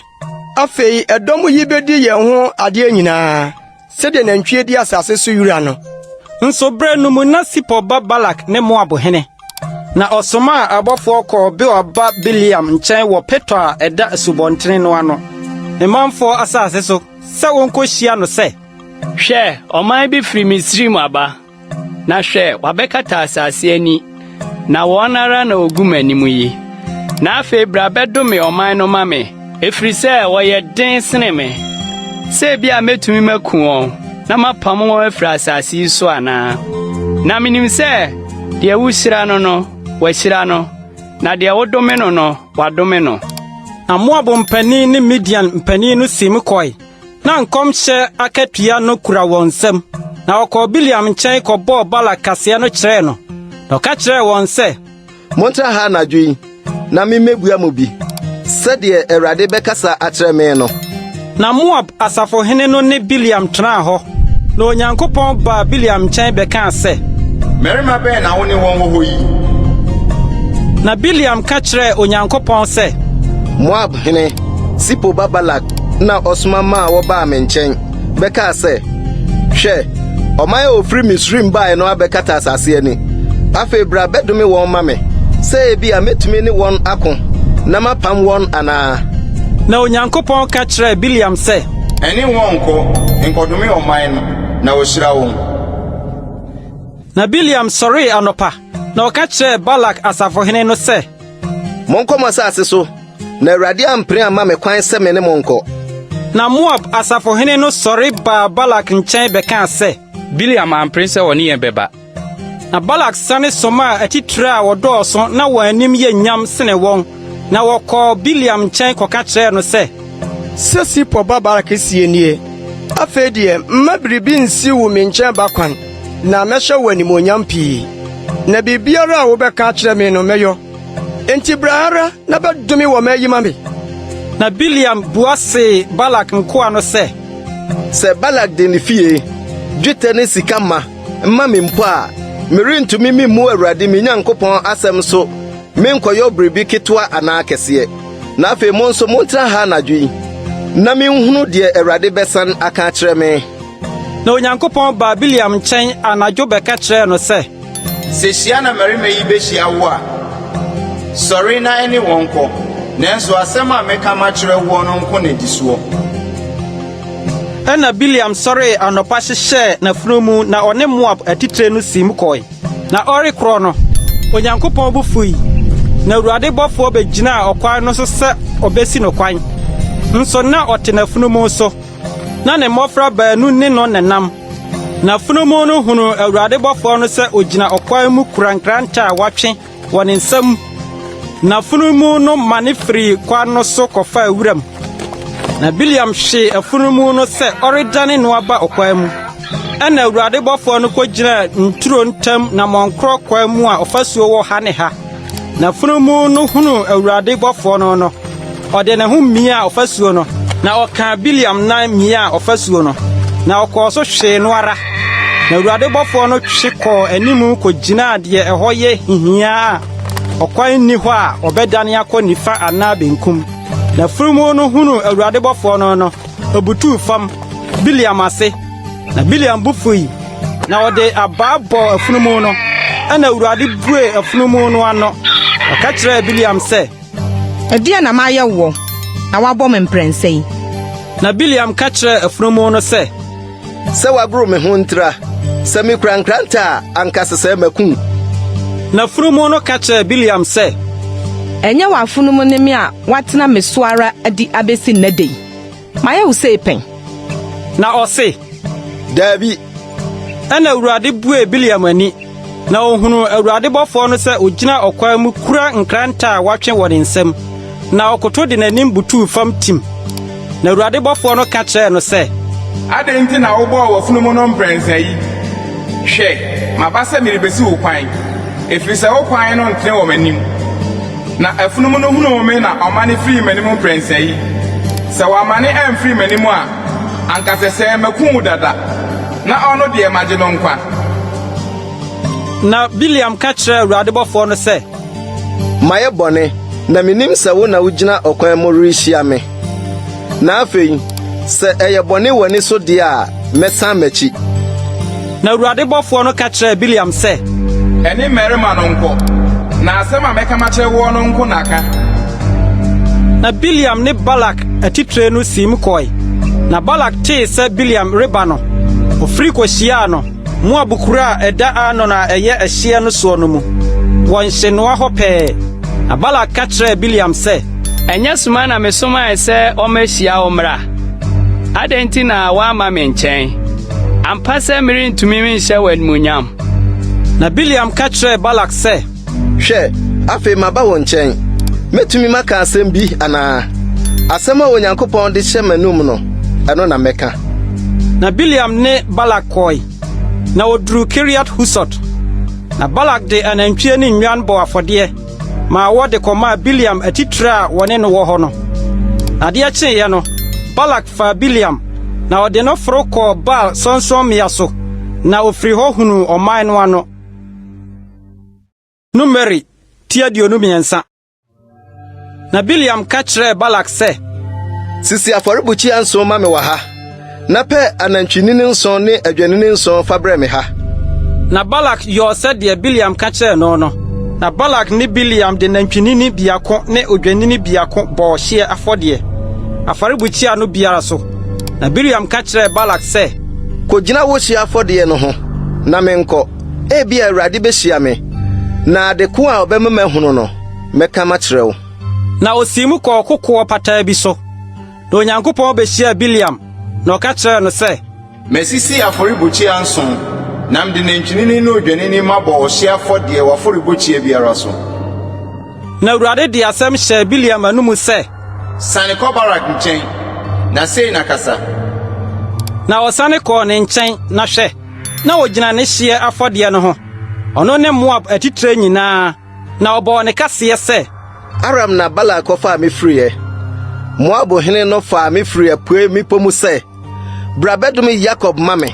afei ɛdɔm yi bedi yɛn ho adeɛ nyinaa sɛdeɛ nantwie di asase so yura no nso bre no mu na Sipo Balak ne Moab hene na ɔsoma abɔfo kɔ Beoba Biliam nkyɛn wɔ Peto a ɛda asubɔntene no ano ne manfo asase so sɛ wɔnkɔhyia no sɛ hwɛ ɔman bi firi Misrim aba na hwɛ wabɛkata asase ani na wɔn ara na ogum anim yi na afei bra bɛdome ɔman no ma me efiri sɛ wɔyɛ den sene me sɛ bi a metumi maku wɔn na mapam wɔn afiri asase yi so anaa na minim sɛ deɛ wuhyira no wɔahyira no na deɛ wodome no wadome no na Moab mpanin ne Midian mpanin no sim kɔe na nkɔmhyɛ akatua no kura wɔn nsam na ɔkɔ Biliam nkyɛn kɔbɔɔ Balak kaseɛ no kyerɛɛ no na ɔka kyerɛɛ wɔn sɛ montra ha anadwo yi na memmebua mu bi sɛdeɛ Awurade bɛkasa akyerɛ me no na Moab asafohene no ne Biliam tenaa hɔ na Onyankopɔn baa Biliam nkyɛn bɛkaa sɛ mmarima bɛn na wo ne wɔn wɔ hɔ yi na Biliam ka kyerɛɛ Onyankopɔn sɛ Moab hene Sipo Balak na ɔsoma ma wɔbaa me nkyɛn bɛkaa sɛ hwɛ ɔman a ofiri Misrim bae no abɛkata asase ani afei bra bɛdome wɔn ma me sɛ ebi a metumi ne wɔn ako na mapam wɔn anaa na Onyankopɔn ka kyerɛɛ Biliam sɛ ɛne wɔn nkɔdome ɔman no na wɔhyira wɔn na Biliam sɔree anɔpa na ɔka kyerɛɛ Balak asafohene no sɛ monkɔ mo asase so na Awurade ampere ama me kwan sɛ me ne mo nkɔ na Moab asafohene no sɔre baa Balak nkyɛn bɛkaa sɛ Biliam ampere sɛ wɔne yɛn bɛba na Balak sane sɔma a atitire a wɔdɔɔso na wɔn anim yɛ nyam sene wɔn na wɔkɔɔ Biliam nkyɛn kɔka kyerɛɛ no sɛ Sipo Balak sie nie afei deɛ mma biribi nsi wo me nkyɛn ba kwan na mɛhyɛ wo animonyam pii na biribiara a wobɛka kyerɛ me no mɛyɔ enti bra ara na bɛdome wɔ mayi ma me na Biliam buase Balak nkoa no sɛ Balak de ne fie dwetɛ ne sika ma me mpo a merentumi memmu Awurade me Nyankopɔn asɛm so menkɔyɛ biribi ketewa anaa kɛseɛ na afei mo nso montra ha anadwo yi na menhunu deɛ Awurade bɛsan aka kyerɛ me na Onyankopɔn baa Biliam nkyɛn anadwo bɛka kyerɛɛ no sɛ sɛ hyia na mmarima yi bɛhyia wo a sɔre na ɛne wɔn kɔ nanso asɛm a meka makyerɛ wo no nko na di soɔ ɛna Biliam sɔree anɔpa hyehyɛɛ n'afunumu na ɔne Moab atitire no sim kɔe na ɔrekorɔ no Onyankopɔn bo fui na Awurade bɔfoɔ bɛgyinaa ɔkwan no so sɛ ɔbɛsi no kwan nso na ɔte n'afunumu so na ne mmɔfra baanu ne no nenam na afunumu no hunu Awurade bɔfoɔ no sɛ ogyina ɔkwan mu kura nkranta a watwe wɔ ne nsam na afunumu no mane firi kwan no so kɔfa awuram na Biliam hwee afunumu no sɛ ɔredane no aba ɔkwan mu ɛna Awurade bɔfoɔ no kɔgyina nturo ntam na mɔnkorɔ kwan mu a ɔfasuo wɔ ha ne ha Na funumu no hunu Awurade bɔfo no ɔde ne ho mia ɔfasuo no na ɔka Biliam na mia ɔfasuo no na ɔkɔ so hwe no ara na Awurade bɔfo no hwe kɔ animu kɔgyina de ɛhɔ yɛ hihia ɔkwan ni hɔ a ɔbɛdane akɔ nifa anaa benkum na funumu no hunu Awurade bɔfo no obutu fam Biliam ase na Biliam bufui na ɔde abaabɔ afunumu no ɛna Awurade bue afunumu no ano ɔka kyerɛ Biliam sɛ ɛdeɛ na mayɛ wo na wabɔ me mprɛnsɛn na Biliam ka kyerɛ afunumu no sɛ waboro me ho ntra sɛ me kura nkranta a anka sesɛ makum na afunumu no ka kyerɛ Biliam sɛ ɛnyɛ wɔ afunumu ne me a watena me so ara adi abesi nnadei mayɛ wo sɛ pɛn na ɔse Dabi ɛna Awurade bue Biliam ani na ohunu Awurade bɔfo no sɛ ogyina ɔkwan mu kura nkranta a watwe wɔ ne nsam na ɔkoto de n'anim butu fam tim na Awurade bɔfo no ka kyerɛ no sɛ adɛn na wobɔ wɔ funumu no mprɛnsa yi hwɛ maba sɛ merebesi wo kwan ɛfiri sɛ wo kwan no ntene wɔ m'anim na afunumu no hunu me na ɔmane firi m'anim mprɛnsa yi sɛ wɔamane amfiri m'anim a anka sɛ makum dada na ɔno deɛ magye no nkwa na Biliam ka kyerɛ Awurade bɔfo no sɛ mayɛ bɔne na menim sɛ wo na wogyina ɔkwan mu rehyia me na afei sɛ ɛyɛ bɔne w'ani so deɛ a mɛsan m'akyi na Awurade bɔfo no ka kyerɛ Biliam sɛ ɛne mmarima no nkɔ na asɛm a mɛka makyerɛ wo no nko naka na Biliam ne Balak atitire no sim kɔe na Balak tee sɛ Biliam reba no ofiri kɔhyiaa no Moab kura ɛda ano na ɛyɛ ɛhyeɛ no soɔ no mu wɔn hyenoa hɔ pɛɛ na Balak ka kyerɛ Biliam sɛ ɛnyɛ soma na mesoma sɛ ɔmɛhyia wo mmra adɛn nti na woama me nkyɛn ampa sɛ merentumi menhyɛ wɔ animuonyam na Biliam ka kyerɛ Balak sɛ hwɛ afei maba wo nkyɛn metumi maka asɛm bi anaa asɛm a Onyankopɔn de hyɛ m'anum no ɛno na mɛka na Biliam ne Balak kɔe na oduru Kiriat Husot na Balak de anantwie ne nnwan bɔ afɔdeɛ ma wɔde kɔma Biliam atitire a wɔne no wɔ hɔ no adeɛ kyeeɛ no Balak fa Biliam na ɔde no foro kɔ Baal sɔnsɔnmea so na ofiri hɔ hunu ɔman no ano Numeri tiaduonu miɛnsa na Biliam ka kyerɛ Balak sɛ sisi afɔrebukyia nson ma me wɔ ha na pɛ anantwinini nson ne adwanini nson fa brɛ me ha na Balak yɔ sɛdeɛ Biliam ka kyerɛ no na Balak ne Biliam de nantwinini biako ne odwanini biako bɔ hye afɔdeɛ afɔrebukyia no biara so na Biliam ka kyerɛ Balak sɛ kogyina wo hye afɔdeɛ no ho na menkɔ ebi Awurade behyia me na de ko a ɔbɛma hunu no mɛka makyerɛ wo na osimu kɔ kokoɔ pataa bi so na Onyankopɔn behyia Biliam na ɔka kyerɛ no sɛ masisi afɔrebukyia nson na mde nantwinini ne odwanini mabɔ ɔhye afɔdeɛ wɔ afɔrebukyia biara so na Awurade de asɛm hyɛ Biliam anum sɛ sane kɔ Barak nkyɛn na sei na kasa na ɔsane kɔɔ ne nkyɛn na hwɛ na ogyina ne hyeɛ afɔdeɛ no ho ɔno ne Moab atitire nyinaa na ɔbɔ ne kaseɛ sɛ Aram na Balak kɔfaa me firiɛ Moab hene no faa me firiɛ pue mipo mu sɛ bra bɛdome Yakob ma me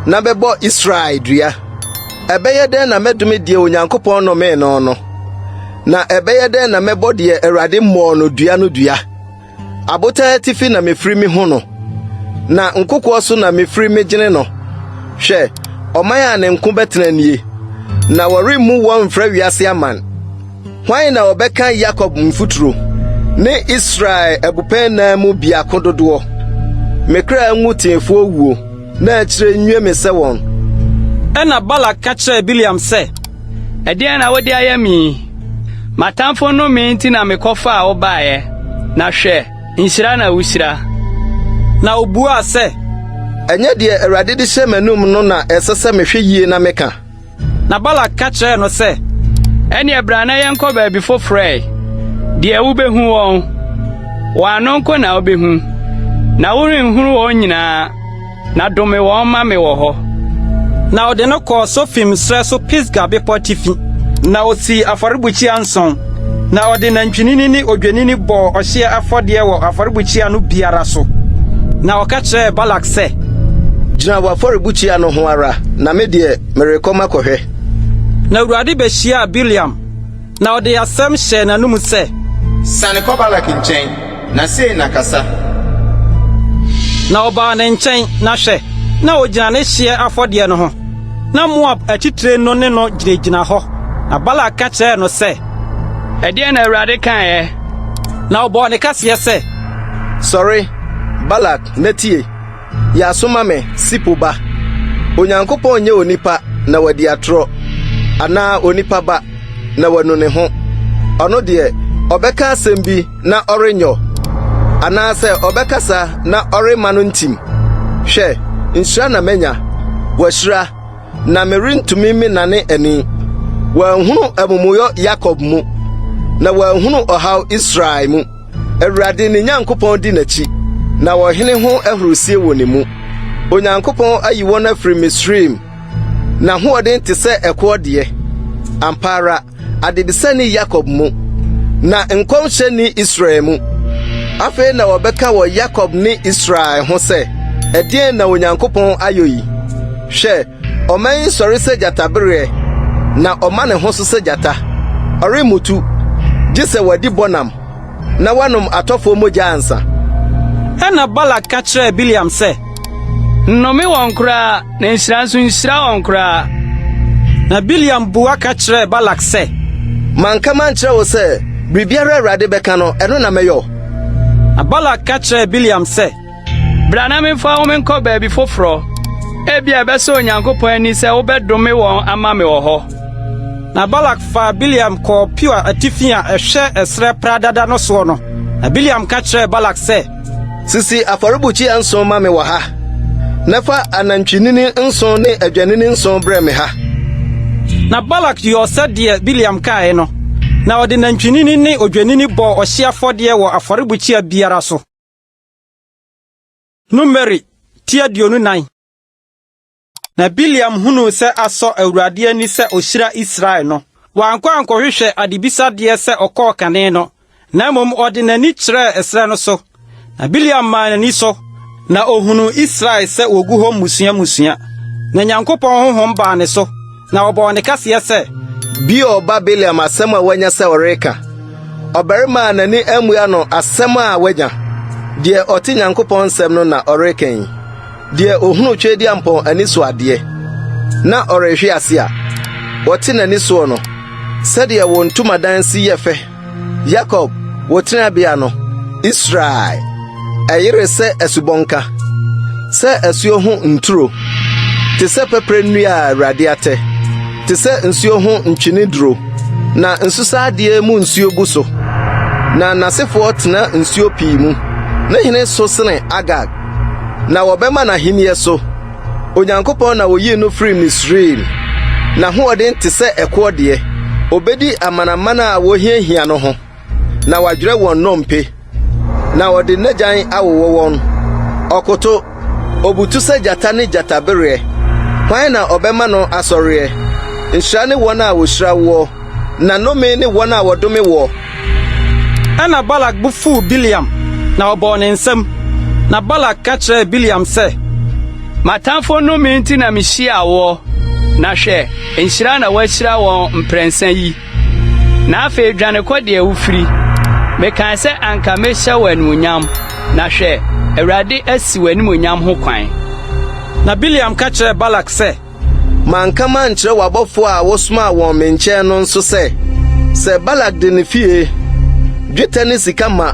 na bɛbɔ Israel dua ɛbɛyɛ dɛn na mɛdome deɛ Onyankopɔn no me no na ɛbɛyɛ dɛn na mɛbɔ deɛ Awurade mmɔɔ no dua abotaa tifi na mefiri me ho no na nkokoɔ so na mefiri me gyene no hwɛ ɔman a ne nko bɛtena nie na wɔremmu wɔn mfrɛ wiase aman hwan na ɔbɛka Yakob mfuturo ne Israel abupɛn na mu biako dodoɔ mekra ngu tiefo wuo na akyire nwie me sɛ wɔn ɛna Balak ka kyerɛ Biliam sɛ ɛdeɛ na wode ayɛ me matamfo no me nti na mekɔfa a wobaeɛ na hwɛ nhyira na wuhyira na obuaa sɛ ɛnyɛ deɛ Awurade de hyɛ m'anum no na ɛsɛ sɛ mehwɛ yie na meka na Balak ka kyerɛ no sɛ ɛne bra na yɛnkɔ baabi foforɔ deɛ wobɛhu wɔn wɔano nko na wobɛhu na worenhuru wɔn nyinaa na dome wɔn ma me wɔ hɔ na ɔde no kɔɔ Sofim srɛ so Pisga bepɔ tifi na osi afɔrebukyia nson na ɔde nantwinini ne odwanini bɔ ɔhye afɔdeɛ wɔ afɔrebukyia no biara so na ɔka kyerɛ Balak sɛ gyina wɔ afɔrebukyia no ho ara na me deɛ merekɔma kɔhwɛ. na Awurade behyia Biliam na ɔde asɛm hyɛ n'anum sɛ sane kɔ Balak nkyɛn na sei na kasa. na ɔbaa ne nkyɛn na hwɛ na ogyina ne hyeɛ afɔdeɛ no ho na Moab atitire no ne no gyinagyina hɔ na Balak ka kyerɛ no sɛ ɛdeɛ na Awurade kaeɛ na ɔbɔɔ ne kaseɛ sɛ sɔre Balak na tie yɛasoma me Sipo ba Onyankopɔn nyɛ onipa na wadi atorɔ anaa onipa ba na wanu ne ho ɔno deɛ ɔbɛka asɛm bi na ɔrenyɔ anaasɛ ɔbɛkasa na ɔrema no ntim hwɛ nhyira na manya wɔahyira na merentumi me nane ani wɔanhunu amumuyɔ Yakob mu na wɔanhunu ɔhaw Israel mu Awurade ne Nyankopɔn di n'akyi na wɔhene ho ahorosie wɔ ne mu Onyankopɔn ayi wɔn afiri Misraim na hoɔden te sɛ ɛkoɔ deɛ ampa ara adebisani Yakob mu na nkɔmhyɛni Israel mu afei na wɔbɛka wɔ Yakob ne Israel ho sɛ ɛdeɛn na Onyankopɔn ayɔ yi hwɛ ɔman sɔre sɛ gyatabereɛ na ɔma ne ho so sɛ gyata ɔremutu gye sɛ wadi bɔnam na wanom atɔfoɔ mogya ansa. ɛna Balak ka kyerɛ Biliam sɛ nnome wɔn koraa na nhyira nso nhyira wɔn koraa. na Biliam bua ka kyerɛ Balak sɛ manka mankyerɛ wo sɛ biribiara Awurade bɛka no ɛno na mɛyɔ. na Balak ka kyerɛ Biliam sɛ bra na memfa wo menkɔ baabi foforɔ ebia ɛbɛsɛ Onyankopɔn ani sɛ wobɛdome wɔn ama me wɔ hɔ. na Balak fa Biliam kɔɔ Peor atifi a ɛhwɛ ɛsrɛ pradada no soɔ no na Biliam ka kyerɛ Balak sɛ sisi afɔrebukyia nson ma me wɔ ha na fa anantwinini nson ne adwanini nson brɛ me ha. na Balak yɛ sɛdeɛ Biliam kae no na ɔde nantwinini ne odwanini bɔ ɔhye afɔdeɛ wɔ afɔrebukyia biara so. Numeri tia 24. na Biliam hunu sɛ asɔ Awurade ani sɛ ohyira Israel no wankɔ ankɔhwehwɛ adebisadeɛ sɛ ɔkɔɔ kane no na mmom ɔde n'ani kyerɛɛ ɛsrɛ no so na Biliam maa n'ani so na ohunu Israel sɛ wogu hɔ musua na Nyankopɔn honhom baa ne so na ɔbɔɔ ne kaseɛ sɛ bio ba Biliam asɛm a wanya sɛ ɔreka ɔbarima a n'ani amua no asɛm a wanya deɛ ɔte Nyankopɔn nsɛm no na ɔrekan deɛ ohunu twedi ampɔn ani so adeɛ na ɔrehwe ase a wɔte n'ani so no sɛdeɛ wɔn ntomadan si yɛ fɛ Yakob wɔtena bia no Israel ɛyere sɛ asubɔnka sɛ asuo ho nturo te sɛ pɛprɛ nnua a Awurade atɛ te sɛ nsuo ho ntwene duro na nsusadeɛ mu nsuo gu so na n'asefoɔ tena nsuo pii mu na hene so sene Agag na wɔbɛma n'ahenniɛ so Onyankopɔn na woyii no firi Misraim na hoɔden te sɛ ɛkoɔ deɛ obedi amanamana a wohiahia no ho na wadwerɛ wɔn nnompe na wɔde n'agyan awowɔ wɔn ɔkoto obutu sɛ gyata ne gyatabereɛ hwan na ɔbɛma no asɔreɛ nhyira ne wɔn a wohyira woɔ na nnome ne wɔn a wɔdome woɔ. ɛna Balak bu fuu Biliam na ɔbɔɔ ne nsam na Balak ka kyerɛ Biliam sɛ matamfo nnome nti na mehyia wo na hwɛ nhyira na wɔahyira wɔn mprɛnsa yi na afei dwane kɔ deɛ wofiri mekan sɛ anka mehyɛ wɔ animuonyam na hwɛ Awurade asi wɔ animuonyam ho kwan. na Biliam ka kyerɛ Balak sɛ manka mankyerɛ w'abɔfo a wosoma wɔn me nkyɛn no nso sɛ Balak de ne fie dwetɛ ne sika ma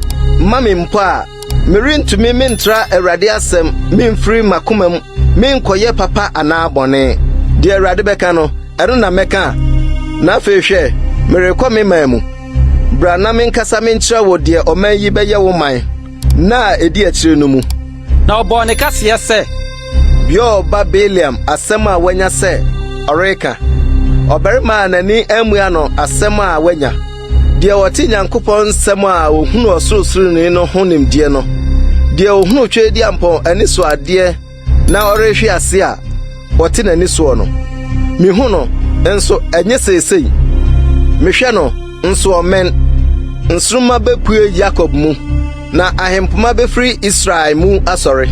me mpo a merentumi mentra Awurade asɛm memfiri makoma mu menkɔyɛ papa anaa bɔne deɛ Awurade bɛka no ɛno na mɛka na afei hwɛ merekɔ me man mu bra na menkasa menkyerɛ wo deɛ ɔman yi bɛyɛ wo man na edi akyire no mu. na ɔbɔɔ ne kaseɛ sɛ bio ba Biliam asɛm a wanya sɛ ɔreka ɔbarima a n'ani amua no asɛm a wanya deɛ wɔte Nyankopɔn nsɛm a ohunu ɔsorosoroni no ho nimdeɛ no deɛ ohunu twedi ampɔn ani so adeɛ na ɔrehwe ase a wɔte n'ani soɔ no mihu no nso ɛnyɛ seesei mehwɛ no nso ɔmɛn nsroma bepue Jacob mu na ahempoma befiri Israel mu asɔre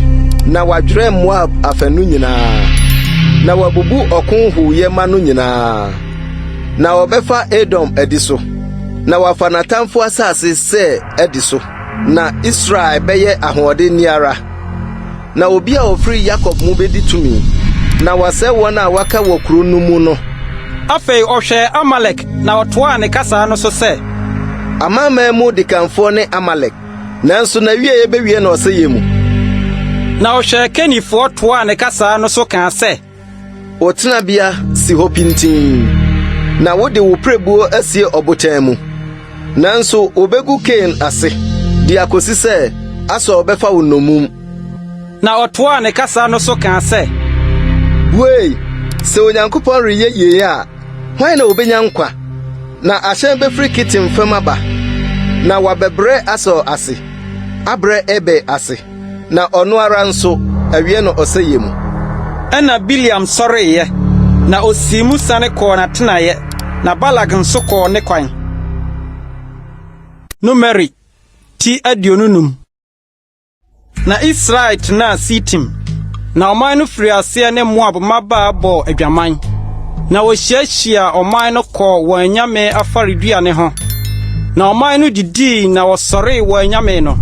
na wadwerɛ Moab afanu nyinaa na wabubu ɔko huuyɛ ma no nyinaa na wɔbɛfa Edom adi so na wafa n'atamfo asase sɛ adi so na Israel bɛyɛ ahoɔden niara na obi a ofiri Jacob mu bedi tumi na wasɛ wɔn a waka wɔ kuro no mu no. Afei ɔhwɛ Amalek na ɔtoa ne kasa no so sɛ amama mu dikanfoɔ ne Amalek nanso na wie yebewie na ɔsɛ yɛ mu. Na ɔhwɛ Kenifoɔ toa ne kasa no so ka sɛ otenabea si hɔ pintin na wode wo prebuo asie ɔbotan mu nanso obegu Kain ase di akosi sɛ asɔ ɔbɛfa wo nomum. Na ɔtoa ne kasa no so ka sɛ wei sɛ Onyankopɔn reyɛ yie a hwan na obenya nkwa na ahyɛn befiri Kitim fam aba na wabɛbrɛ asɔ ase abrɛ Ebe ase na ɔno ara nso awie no ɔsɛ yɛ mu. Ɛna Biliam sɔreeɛ na osii mu sane kɔɔ n'atenaeɛ na Balak nso kɔɔ ne kwan. Numeri ti aduonunum. Na Israel tena Sitim na ɔman no firi aseɛ ne Moab mabaa bɔ adwaman na wɔhyiahyia ɔman no kɔɔ wɔn anyame afareduane ho na ɔman no didii na wɔsɔree wɔn anyame no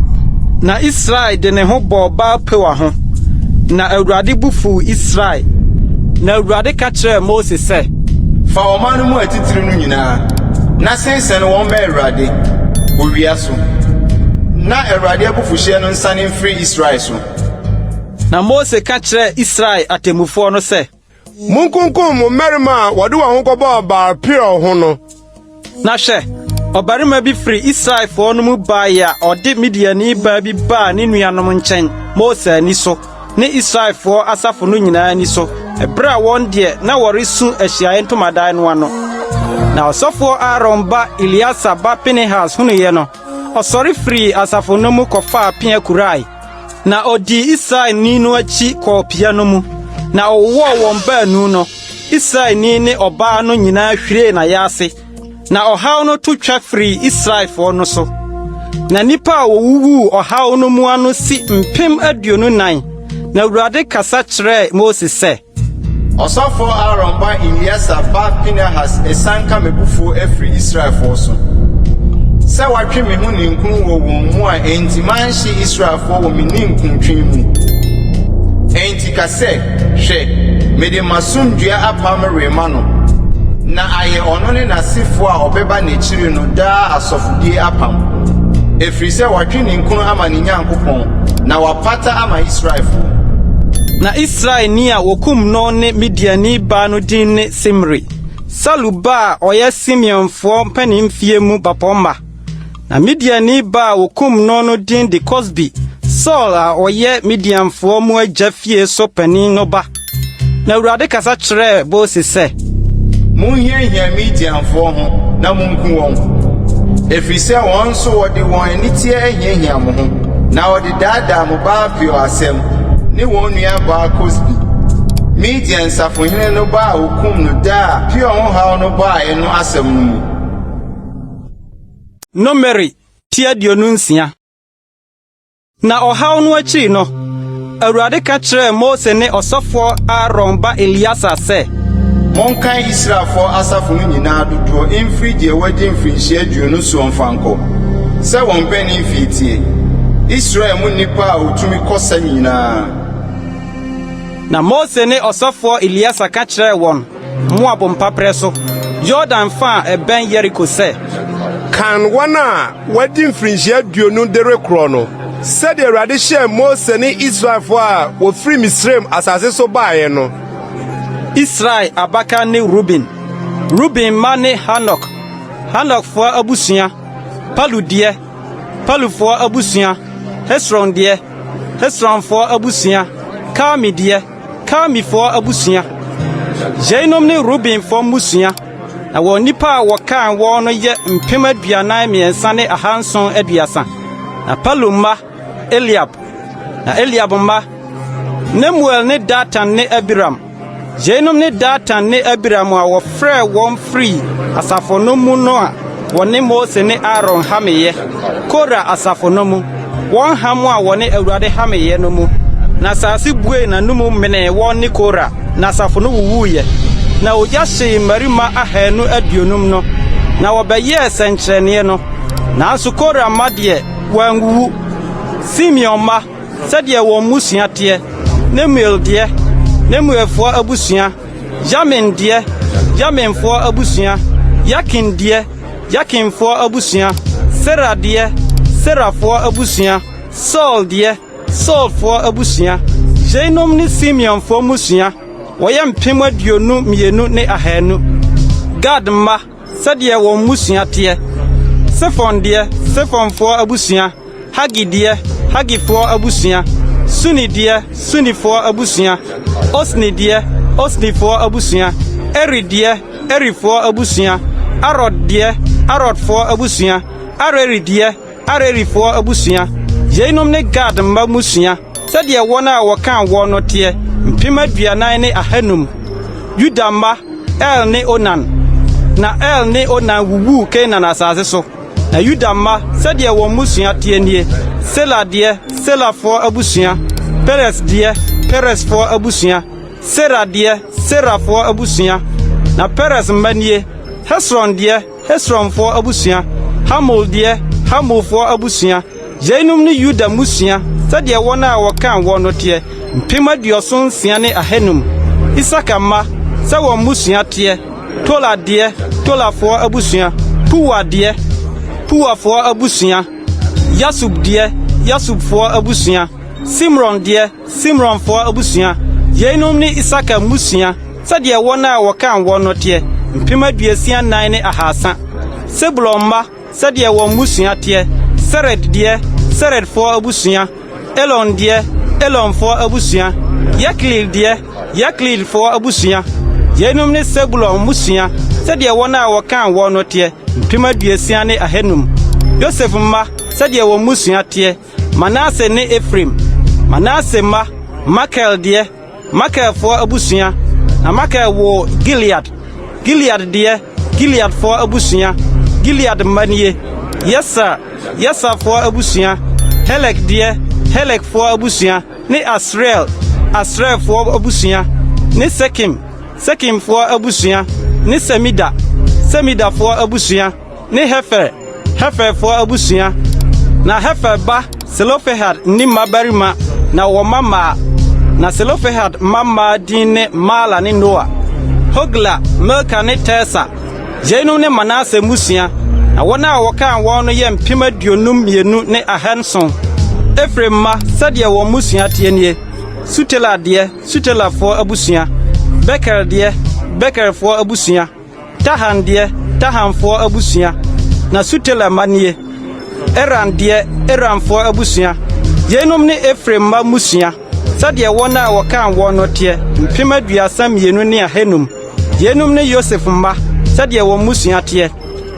na Israel de ne ho bɔ Baal-pewa ho na Awurade bufu Israel na Awurade ka kyerɛɛ Mose sɛ fa ɔman no mu atitiri no nyinaa na sensɛn wɔn bɛ Awurade owia so na Awurade abufuhyɛ no nsane mfiri Israel so. Na Mose ka kyerɛ Israel atemmufoɔ no sɛ munkunkum mo mmarima a wɔde wɔn ho kɔbɔɔ Baal-peor ho no. Na hwɛ ɔbarima bi firi Israelfoɔ no mu baeɛ a ɔde Midiani baa bi baa ne nuanom nkyɛn Mose ani so ne Israelfoɔ asafo no nyinaa ani so ɛberɛ a wɔn deɛ na wɔresu Ahyiaeɛ Ntomadan no ano. Na ɔsɔfoɔ Aaron ba Eliasa ba Pinehas hunuyɛ no ɔsɔre firi asafo no mu kɔfaa pia kurae na ɔdi Israel ni no akyi kɔɔ pia no mu na ɔwɔ wɔn baanu no Israel ni ne ɔbaa no nyinaa hwiree na yase na ɔhaw no to twa firi Israelfoɔ no so na nipa a wɔwuwu ɔhaw no mu ano si 24,000 na Awurade kasa kyerɛ Mose sɛ ɔsɔfoɔ Aaron ba Eliasa ba Pinehas esanka mebufuo afiri Israelfoɔ so sɛ watwe me ho ninkun wɔ wɔn mu a enti manhye Israelfoɔ wɔ me ninkuntwen mu enti ka sɛ hwɛ mede masomdua apam rema no na ayɛ ɔno ne n'asefo a ɔbɛba n'akyiri no daa asɔfodie apam efiri sɛ watwe ninkun ama ne Nyankopɔn na wapata ama Israelfoɔ. Na Israel ni a wokum no ne Midiani ba no din ne Simri Salu ba ɔyɛ Simeonfoɔ mpanimfie mu bapɔmma na Midiani ba a wokum no din de Cosbi Saul a ɔyɛ Midianfoɔ mu agya fie so panin no ba na Awurade kasa kyerɛ Mose sɛ munhiahia Midianfoɔ ho na munku wɔn efiri sɛ wɔn nso wɔde wɔn anitie ahiahia mo ho na wɔde daadaa mo Baal-peor asɛm ne wɔn nua baa Cosbi Midian safohene no ba a wokum no daa Peor ho haw no ba a ɛno asɛm no mu. Numeri ti aduonunsia. Na ɔhaw no akyi no Awurade ka kyerɛ Mose ne ɔsɔfoɔ Aaron ba Eliasa sɛ monkan Israelfoɔ asafo no nyinaa dodoɔ emfiri deɛ wɔadi mfirinhyia aduonu so mfankɔ sɛ wɔn mpɛni mfiitie Israel mu nipa a otumi kɔsa nyinaa. Na Mose ne ɔsɔfoɔ Eliasa ka kyerɛ wɔn Moab mpaprɛ so Jordan fa a ɛbɛn Yeriko sɛ kan wɔn a wɔadi mfirinhyia aduonu de rekorɔ no sɛdeɛ Awurade hyɛɛ Mose ne Israelfoɔ a wɔfiri Misraim asase so baeɛ no. Israel abaka ne Ruben ma ne Hanokfoɔ abusua Palu deɛ Palufoɔ abusua Hesron deɛ Hesronfoɔ abusua Karmi deɛ Karmifoɔ abusua Jeinom ne Rubenfoɔ musua na wɔn nipa a wɔkan wɔn no yɛ 23,730 na Palu mma Eliab na Eliab mma Nemuel ne Datan ne Abiram Jenom ne Datan ne Abiram a wɔfrɛ wɔn free asafo no mu no a wɔne Mose ne Aaron hameyɛ Kora asafo no mu wɔn ham a wɔne Awurade hameyɛ no mu na asase bue na numu mene wɔn ne Kora na asafo no wuwuye na ogya hye mmarima ahanu aduonum no na wɔbɛyɛ sɛnkyerɛnne no nanso Kora ma deɛ wanguwu Simeon ma sɛdeɛ wɔn musua teɛ Nemuel deɛ Nemuelfoɔ abusua Yamin deɛ Yaminfoɔ abusua Yakin deɛ Yakinfoɔ abusua Serah deɛ Serahfoɔ abusua Saul deɛ Saulfoɔ abusua Jenom ne Simeonfoɔ musua wɔyɛ mpem aduonu mmienu ne ahanu Gad ma sɛdeɛ wɔn musua teɛ Sefon deɛ Sefonfoɔ abusua Hagi deɛ Hagifoɔ abusua Suni deɛ Sunifoɔ abusua Osni deɛ Osnifoɔ abusua Eri deɛ Erifoɔ abusua Arod deɛ Arodfoɔ abusua Areri deɛ Arerifoɔ abusua Yenom ne Gad mma musua sɛdeɛ wɔn a wɔkan wɔn no teɛ mpem aduanan ne ahanum Yuda mma El ne Onan na El ne Onan wuwu Kenan asase so na Yuda mma sɛdeɛ wɔn musua teɛ nie Sela deɛ Selafoɔ abusua Peres deɛ Peresfoɔ abusua Serah deɛ Serahfoɔ abusua na Peres mma nie Hesron deɛ Hesronfoɔ abusua Hamul deɛ Hamulfoɔ abusua Yenom ne Yuda musua sɛdeɛ wɔn a wɔkan wɔn no teɛ mpem aduɔson nsia ne ahanum Isaka mma sɛ wɔn musua teɛ Tola deɛ Tolafoɔ abusua Puwa deɛ Puwafoɔ abusua Yasub deɛ Yasubfoɔ abusua Simron deɛ Simronfoɔ abusua Yenom ne Isaka musua sɛdeɛ wɔn a wɔkan wɔn no teɛ mpem aduosia nan ne ahasa Sebulon mma sɛdeɛ wɔn musua teɛ Sered deɛ Seredfoɔ abusua Elon deɛ Elonfoɔ abusua Yaklil deɛ Yaklilfoɔ abusua Yenom ne Sebulon musua sɛdeɛ wɔn a wɔkan wɔn no teɛ mpem aduosia ne ahanum Yosef mma sɛdeɛ wɔn musua teɛ Manase ne Efraim Manase mma Makel deɛ Makelfoɔ abusua na Makel wo Gilead Gilead deɛ Gileadfoɔ abusua Gilead mma nie Yesafoɔ abusua Helek deɛ Helekfoɔ abusua ne Asrielfoɔ abusua ne Sekimfoɔ abusua ne Semidafoɔ abusua ne Heferfoɔ abusua na Hefer ba Selofehad ni mabarima na wɔmama na Selofehad mama din ne Mala ne Noa Hogla Milka ne Tesa Jenom ne Manase musua na wɔn a wɔkan wɔn no yɛ mpem aduonum mmienu ne ahanson Efraim ma sɛdeɛ wɔn musua teɛ nie Sutela deɛ Sutelafoɔ abusua Beker deɛ Bekerfoɔ abusua Tahan deɛ Tahanfoɔ abusua na Sutela ma nie Eran deɛ Eranfoɔ abusua Yenom ne Efraim ma musua sɛdeɛ wɔn a wɔkan wɔn no teɛ mpem aduasa mmienu ne ahanum Yenom ne Yosef mma sɛdeɛ wɔn musua teɛ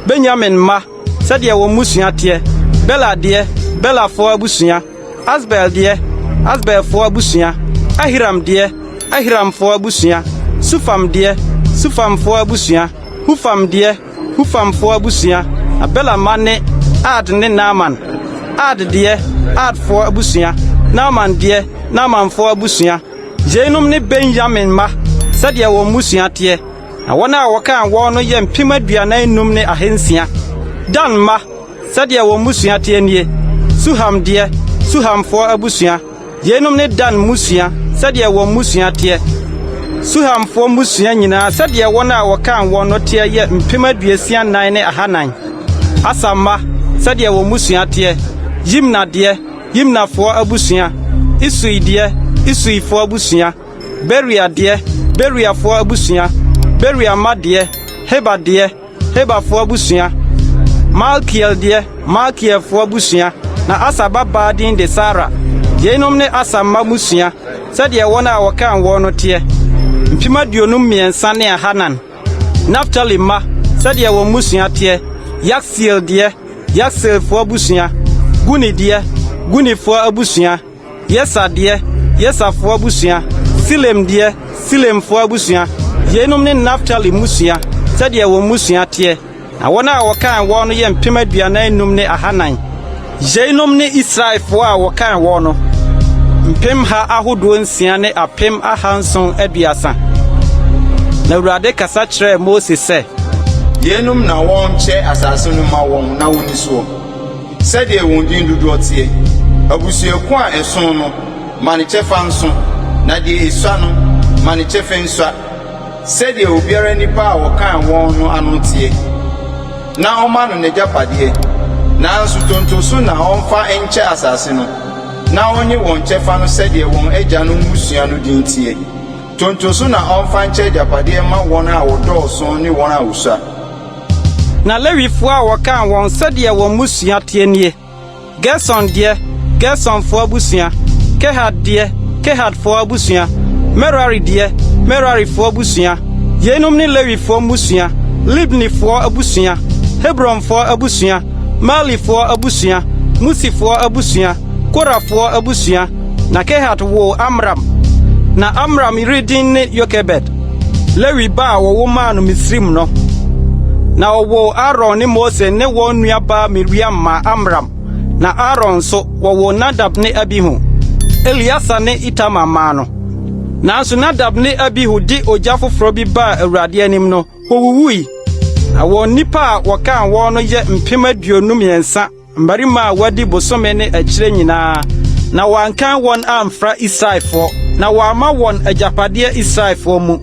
Benjamin ma sɛdeɛ wɔn musua teɛ Bela deɛ Belafoɔ abusua Asbel deɛ Asbelfoɔ abusua Ahiram deɛ Ahiramfoɔ abusua Sufam deɛ Sufamfoɔ abusua Hufam deɛ Hufamfoɔ abusua Bela ma ne Ad ne Naaman Ad deɛ Adfoɔ abusua Naaman deɛ Naamanfoɔ abusua Yenom ne Benjamin ma sɛdeɛ wɔn musua teɛ na wɔn a wɔkan wɔn no yɛ mpem aduanan num ne ahansia Dan ma sɛdeɛ wɔn musua teɛ nie Suham deɛ Suhamfoɔ abusua Yenom ne Dan musua sɛdeɛ wɔn musua teɛ Suhamfoɔ musua nyinaa sɛdeɛ wɔn a wɔkan wɔn no teɛ yɛ mpem aduosia nan ne ahanan Asama sɛdeɛ wɔn musua teɛ Yimna deɛ Yimnafoɔ abusua Isui deɛ Isuifoɔ abusua Beria deɛ Beriafoɔ abusua Beria ma deɛ Heba deɛ Hebafoɔ abusua Malkiel deɛ Malkielfoɔ abusua na Asa babaa din de Sara Yenom ne Asa mma musua sɛdeɛ wɔn a wɔkan wɔn no teɛ mpem aduonum mmiɛnsa ne ahanan Naftali ma sɛdeɛ wɔn musua teɛ Yaksiel deɛ Yaksielfoɔ abusua Guni deɛ Gunifoɔ abusua Yesa deɛ Yesafoɔ abusua Silem deɛ Silemfoɔ abusua yenom ne Naphtali musua sɛdeɛ wɔn musua teɛ na wɔn a wɔkan wɔn no yɛ mpem aduanan num ne ahanan yenom ne Israelfoɔ a wɔkan wɔn no mpem ha ahodoɔ nsia ne apem ahanson aduasa na Awurade kasa kyerɛ Mose sɛ yenum na wɔn kyɛ asase no ma wɔn na wɔn so sɛdeɛ wɔn din dodoɔ teɛ abusuaku a ɛson no ma ne kyɛfa nso na deɛ esua no ma ne kyɛfa nsua sɛdeɛ obiara nipa a wɔkan wɔn no ano teɛ na ɔma no n'agyapadeɛ nanso tontoso na ɔmfa nkyɛ asase no na onye wɔn kyɛfa no sɛdeɛ wɔn agya no musua no din teɛ tontoso na ɔmfa nkyɛ agyapadeɛ ma wɔn a wɔdɔɔso ne wɔn a wosua na Lewifoɔ a wɔkan wɔn sɛdeɛ wɔn musua teɛ nie Gerson deɛ Gersonfoɔ abusua Kehat deɛ Kehatfoɔ abusua Merari deɛ Merarifoɔ abusua yenom ne Lewifoɔ musua Libnifoɔ abusua Hebronfoɔ abusua Malifoɔ abusua Musifoɔ abusua Korafoɔ abusua na Kehat wo Amram na Amram redin ne Yokebed Lewi ba a wɔwɔ maa no Misrim no na wɔwɔ Aaron ne Mose ne wɔn nuaba Miriam ma Amram na Aaron so wɔwɔ Nadab ne Abihu Eliasa ne Itamar ma no nanso Nadab ne Abihu di ogya foforɔ bi ba Awurade anim no wɔwuwui na wɔn nipa a wɔkan wɔn no yɛ mpem aduonum yɛnsa mbarima a wɔadi bosome ne akyire nyinaa na wɔankan wɔn amfra Israelfoɔ na wɔama wɔn agyapadeɛ Israelfoɔ mu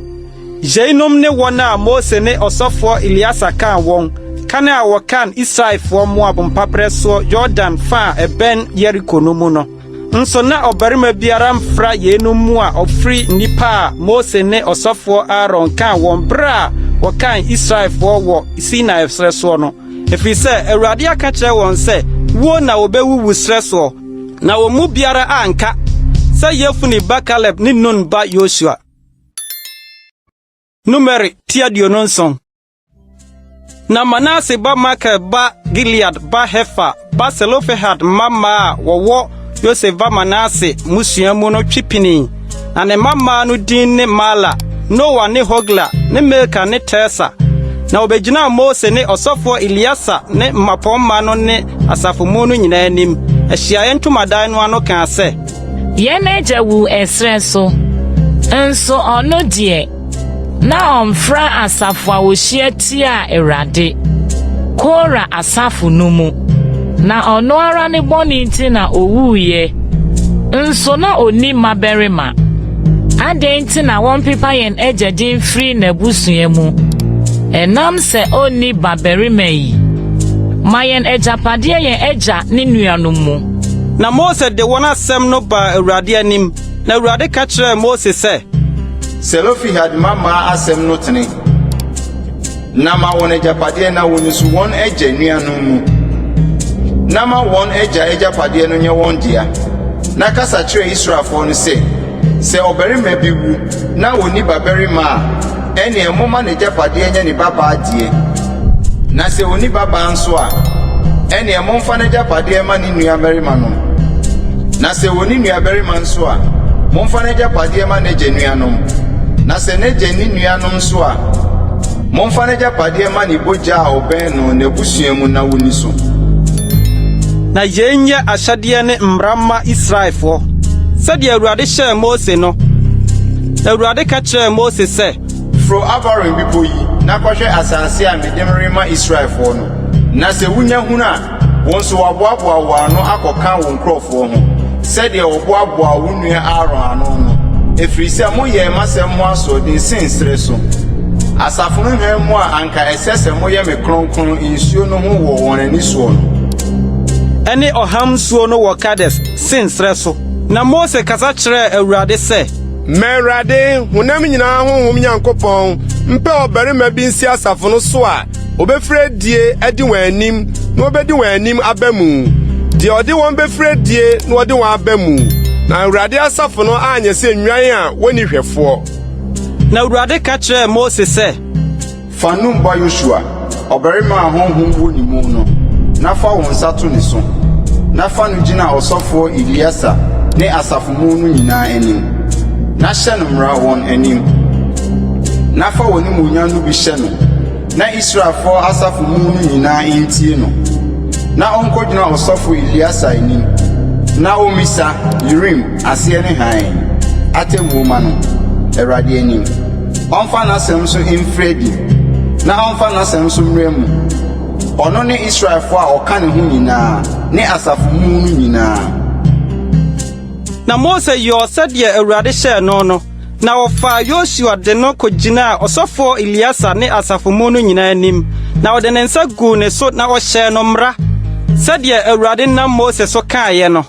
yenom ne wɔn a Mose ne ɔsɔfoɔ Eliasa kan wɔn kane a wɔkan Israelfoɔ Moab mpaprɛ so Jordan fa a ɛbɛn Yeriko no mu no nso na ɔbarima biara mfra yenom mu a ɔfiri nipa a Mose ne ɔsɔfoɔ Aaron kan wɔn bere a wɔkan Israelfoɔ wɔ Sinai srɛ so no ɛfiri sɛ Awurade aka kyerɛ wɔn sɛ wo na wɔbɛwuwu srɛ so na wɔn mu biara anka sɛ Yefune ba Kaleb ne Nun ba Yosua Numeri tiaduonu nson na Manase ba Makir ba Gilead ba Hefa ba Selofehad mama a wɔwɔ Yosef ba Manase musua mu no twipini na ne mama no din ne Mala Noa ne Hogla ne Milka ne Tesa na obegyina Mose ne ɔsɔfoɔ Eliasa ne mmapɔmma no ne asafomu no nyinaa anim ahyiaeɛ ntomadan no ano kaa sɛ yɛn agya wu ɛsrɛ so nso ɔno deɛ na ɔmfra asafo a wɔhyia tia Awurade Kora asafo no mu na ɔno ara ne bɔne nti na owuiɛ nso na onni mmabarima adɛn nti na wɔmpepa yɛn agya din firi n'abusua mu ɛnam sɛ onni babarima yi ma yɛn agyapadeɛ yɛn agya ne nuanom mu na Mose de wɔn asɛm no ba Awurade anim na Awurade ka kyerɛɛ Mose sɛ Selofihad mama asɛm no tene na ma wɔn agyapadeɛ na wɔn nso wɔn agya nuanom mu na ma wɔn agya agyapadeɛ no nyɛ wɔn dea na kasa kyerɛ Israelfoɔ no sɛ ɔbarima bi wu na onni babarima a ɛne ɛmoma ne agyapadeɛ nyɛ ne babaa deɛ na sɛ onni babaa nso a ɛne ɛmomfa ne agyapadeɛ ma ne nuabarima no na sɛ onni nuabarima nso a momfa ne agyapadeɛ ma n'agya nuanom na sɛ n'agya ne nuanom nso a momfa ne agyapadeɛ ma ne bogya a ɔbɛn no n'abusua mu na woni so na yɛnyɛ ahyɛdeɛ ne mmara Israelfoɔ sɛdeɛ Awurade hyɛɛ Mose no Awurade ka kyerɛɛ Mose sɛ fro Abarim bipo yi na kɔhwɛ asase a mede rema Israelfoɔ no na sɛ wunya hunu a wɔn nso wɔaboaboa wɔn ano akɔka wɔn nkurɔfoɔ ho sɛdeɛ wɔboaboa wo nua Aaron ano no ɛfiri sɛ moyɛ m'asɛm ho asoɔden sen sere so asafo no hwɛ mo a anka ɛsɛ sɛ moyɛ me kronkron nsuo no ho wɔ wɔn ani soɔ no ɛne ɔham nsuo no wɔ Kades sen sere so na Mose kasa kyerɛɛ Awurade sɛ Mɛwurade honam nyinaa honhom Nyankopɔn mpɛ ɔbarima bi nsi asafo no so a obɛfrɛ die adi wɔn anim na obɛdi wɔn anim aba mu deɛ ɔde wɔn bɛfrɛ die na ɔde wɔn aba mu na Awurade asafo no anyɛ sɛ nnwan a wɔnni hwɛfoɔ na Awurade ka kyerɛɛ Mose sɛ fa Nun ba Yosua ɔbarima a honhom wɔ ne mu no na fa wɔn nsa to ne so na fa no gyina ɔsɔfoɔ Eliasa ne asafomu no nyinaa anim na hyɛ no mmara wɔn anim na fa wɔn animuonyam no bi hyɛ no na Israelfoɔ asafo mu no nyinaa ntie no na ɔnkɔgyina ɔsɔfo Eliasa anim na ɔmmisa Urim aseɛ ne hann atemmuoma no Awurade anim ɔmfa n'asɛm so mfiri adi na ɔmfa n'asɛm so mmrɛ mu ɔno ne Israelfoɔ a ɔka ne ho nyinaa ne asafo mu no nyinaa. Na Mose yɔ sɛdeɛ Awurade hyɛɛ no no na ɔfa Yosua de no kɔgyinaa ɔsɔfo Eliasa ne asafo mu no nyinaa anim na ɔde ne nsa guu ne so na ɔhyɛɛ no mmara sɛdeɛ Awurade nam Mose so kaeɛ no.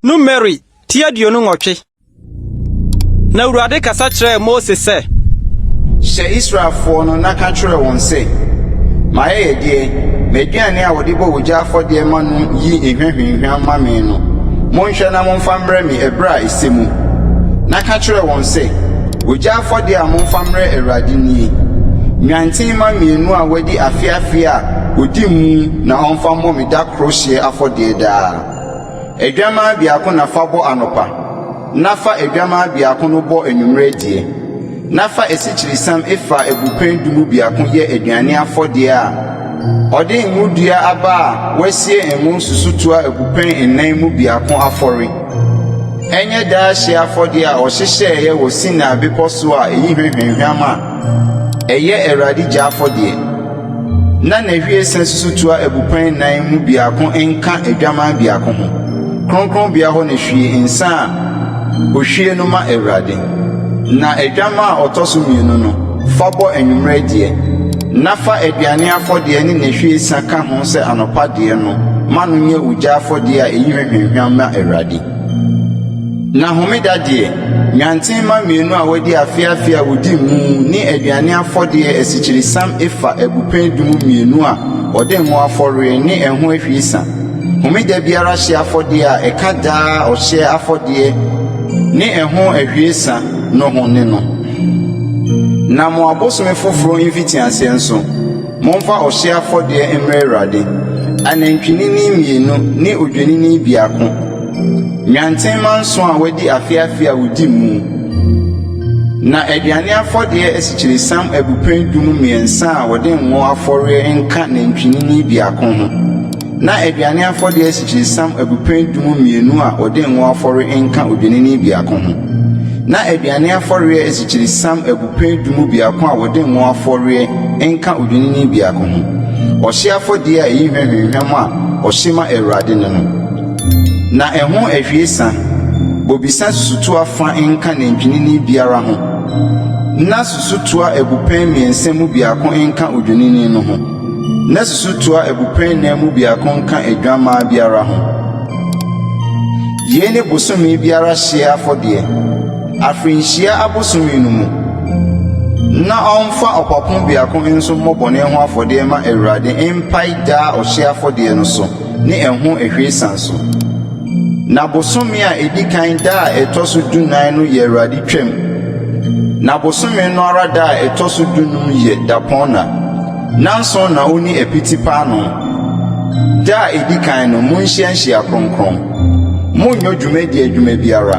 Numeri 28. Na Awurade kasa kyerɛɛ Mose sɛ, hyɛ Israelfoɔ no na ka kyerɛ wɔn sɛ, ma yɛ deɛ m'aduane a wɔde bɔ wogya afɔdeɛ ma no yi ehwehwehwɛ ma me no monhwɛ na momfa mmerɛ me ɛberɛ a ɛsɛ mu na ka kyerɛ wɔn sɛ wogya afɔdeɛ a momfa mmerɛ Awurade nie nwanten ma mmienu a wɔadi afeafe a wɔdi mu na ɔmfa mmɔ me da koro hyeɛ afɔdeɛ daa adwamaa biako na fa bɔ anɔpa na fa adwamaa biako no bɔ anwummerɛ die na fa esikyirisam efa ebupen dumu biako yɛ aduane afɔdeɛ a ɔde ngudua aba a wasie emu susutua ebupen nnan mu biako afɔre ɛnyɛ daa hye afɔdeɛ a ɔhyehyɛɛ wɔ Sinai bepɔ so a eyi hwehwehwam a ɛyɛ Awurade gya afɔdeɛ na nahwie san susutua ebupen nnan mu biako nka adwaman biako ho kronkron bia hɔ na hwie nsa a ohwie no ma Awurade na adwama a ɔtɔ so mmienu no fa bɔ anwummerɛ deɛ na fa aduane afɔdeɛ ne nahwie sa ka ho sɛ anɔpa deɛ no ma no nyɛ ogya afɔdeɛ a ɛyi hwehwehwam ma Awurade na homeda deɛ nwanten ma mmienu a wɔadi afeafe a wɔdi mu ne aduane afɔdeɛ esikyirisam efa ebupen dumu mmienu a ɔde ngo afɔre ne ɛho ahwiesa homeda biara hye afɔdeɛ a ɛka daa ɔhye afɔdeɛ ne ɛho ahwiesa no ho ne no na mo abosome foforo mfiti ase nso momfa ɔhye afɔdeɛ mmrɛ Awurade anantwinini mmienu ne odwenini biako nwantenma nso a wɔadi afeafe a wɔdi mu na aduane afɔdeɛ esikyirisam ebupen dumu mmiɛnsa a wɔde ngo afɔre nka nantwinini biako ho na aduane afɔdeɛ esikyirisam ebupen dumu mmienu a wɔde ngo afɔre nka odwenini biako ho na aduane afɔre esikyirisam ebupen dumu biako a wɔde ngo afɔre nka odwenini biako ho ɔhye afɔdeɛ a ɛyi hwehwehwam a ɔhye ma Awurade no na ɛho ahwiesa bobisa susutua fa nka nantwinini biara ho na susutua ebupen mmiɛnsa mu biako nka odwenini no ho na susutua ebupen nan mu biako nka adwamaa biara ho yei ne bosome biara hye afɔdeɛ afrinhyia abosome no mu na ɔmfa ɔpapo biako nso mmɔbɔne ho afɔdeɛ ma Awurade mpae daa ɔhye afɔdeɛ no so ne ɛho ahwiesa so na bosome a edi kan da a ɛtɔ so 14 no yɛ Awurade twam na bosome no ara da a ɛtɔ so 15 yɛ dapɔna nanso na oni epiti paano da a edi kan no monhyianhyia kronkron monyɛ dwumadi adwuma biara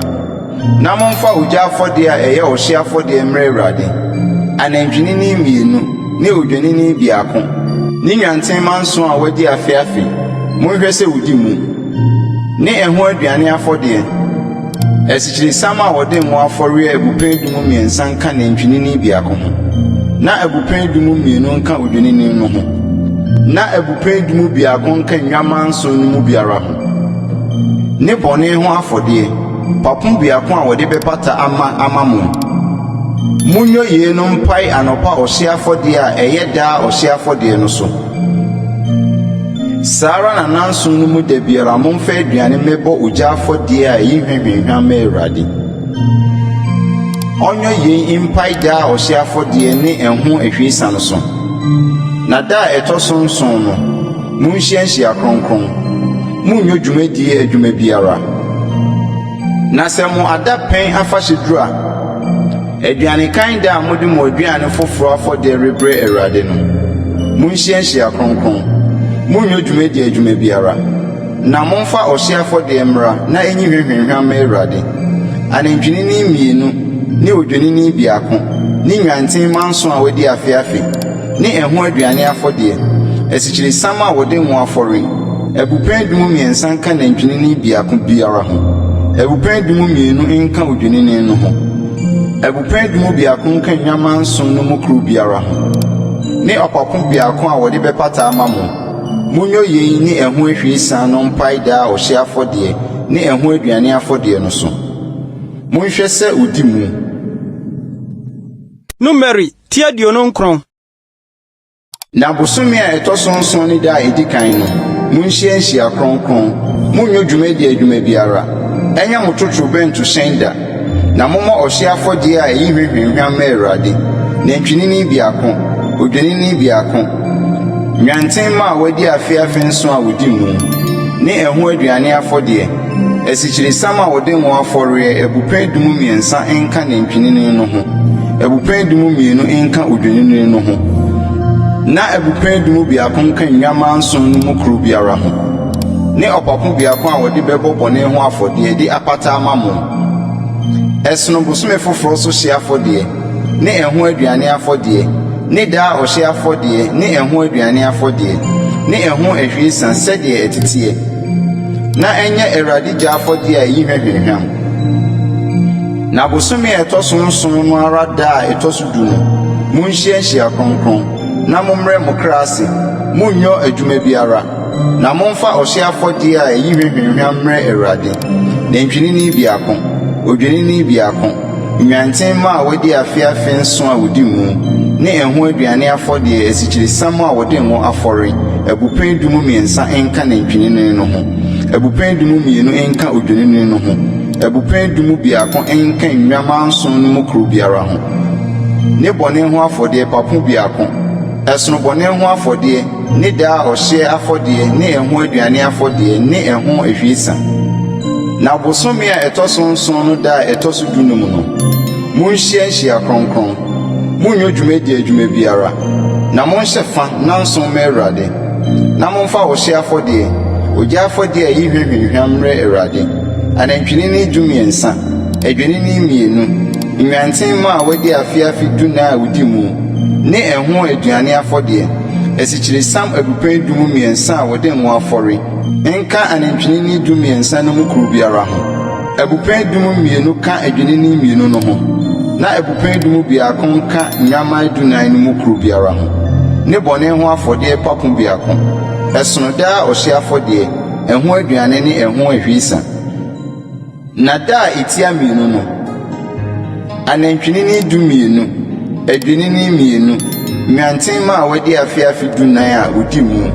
na momfa ogya afɔdeɛ a ɛyɛ ɔhye afɔdeɛ mmrɛ Awurade anantwinini mmienu ne odwenini biako ne nwantenma nso a wɔadi afeafe monhwɛ sɛ wodi mu ne ɛho aduane afɔdeɛ esikyirisam a wɔde ngo afɔre ebupen dumu mmiɛnsa nka nantwinini biako ho na ebupen dumu mmienu nka odwenini no ho na ebupen dumu biako nka nwaman nso no mu biara ho ne bɔne ho afɔdeɛ papum biako a wɔde bɛpata ama mo munyo yie no mpae anɔpa ɔhye afɔdeɛ a ɛyɛ daa ɔhye afɔdeɛ no so Sara na nanso no mu da biara momfa aduane mebɔ ogya afɔdeɛ a ɛyi hwehwehwam ma Awurade ɔnyɛ yei mpae daa ɔhye afɔdeɛ ne ɛho ahwiesa no so na da a ɛtɔ so 7 no monhyianhyia kronkron munnyo dwumadie adwuma biara na sɛ mo ada pɛn afahyɛ duru a aduane kan da a mode mo aduane foforo afɔdeɛ rebrɛ Awurade no monhyianhyia kronkron munnyo dwumadi adwuma biara na momfa ɔhye afɔdeɛ mmra na enyi hwehwehwam ma Awurade anantwinini mmienu ne odwenini biako ne nwanten manso a wadi afeafe ne ɛho aduane afɔde esikyiri sam a wode ho afɔre ebupen dumu miɛnsa nka nantwinini biako biara ho ebupen dumu mmienu nka odwenini no ho ebupen dumu biako nka nwamanson no mu kru biara ho ne ɔpapo biako a wode bɛpata ama mo munyo yei ne ɛho ahwiesa no mpaida a ɔhye afɔde ne ɛho aduane afɔde no so monhwɛ sɛ odi mu Numeri tia diono nkron. Na bosome a ɛtɔ nson ne da a edi kan no munhyia nhyia kronkron munnyo dwumadi adwuma biara ɛnya mo totorobɛnto hyɛn da na mommɔ ɔhye afɔde a ɛyi hwehwehwam ma Awurade nantwinini biako odwenini biako nwanten ma a wadi afeafe nso a wodi mu ne ɛho aduane afɔde esikyiri sam a wode ho afɔre ebupen dumu miɛnsa nka nantwinini no ho ebupen dumu mmienu nka odwenini no ho na ebupen dumu biako nka nwamanson no mu kru biara ho ne ɔpapo biako a wode bɛbɔ bɔne ho afɔde de apata ama mo ɛsono bosome foforo so hye afɔde ne ɛho aduane afɔde ne daa ɔhye afɔde ne ɛho aduane afɔde ne ɛho ahwiesa sɛdeɛ ɛteteɛ na ɛnyɛ Awurade gya afɔde a ɛyi hwehwehwam na bosome a ɛtɔ nson no ara da a ɛtɔ so du no munhyia nhyia kronkron na mommrɛ mo kra ase munnyo adwuma biara na momfa ɔhye afɔde a ɛyi hwehwehwam mmrɛ Awurade nantwinini biako odwenini biako nwanten ma a wadi afeafe nso a wodi mu ne ɛho aduane afɔde esikyiri sam a wode ho afɔre ebupen dumu miɛnsa nka nantwinini no ho ebupen dumu mmienu nka odwenini no ho ebupen dumu biako nka nwamanson no mu kru biara ho ne bɔne ho afɔde papo biako ɛsono bɔne ho afɔde ne daa ɔhye afɔde ne ɛho aduane afɔde ne ɛho ahwiesa na bosome a ɛtɔ nson no da a ɛtɔ so du no mu no munhyia nhyia kronkron munnyo dwumadi adwuma biara na monhyɛ fa nanson ma Awurade na momfa ɔhye afɔde ogya afɔde a ɛyi hwehwehwam mmrɛ Awurade anantwinini dumiɛnsa adwenini mmienu nwanten ma a wadi afeafe duna a wodi mu ne ɛho aduane afɔde esikyiri sam ebupen dumu miɛnsa a wode ho afɔre nka anantwinini dumiɛnsa no mu kru biara ho ebupen dumu mmienu ka adwenini mmienu no ho na ebupen dumu biako nka nwaman dunan no mu kru biara ho ne bɔne ho afɔde papo biako ɛsono daa ɔhye afɔde ɛho aduane ne ɛho ahwiesa na da itia mmienu no anantwinini dumienu adwenini mmienu nwanten ma a wadi afeafe dunan a wodi mu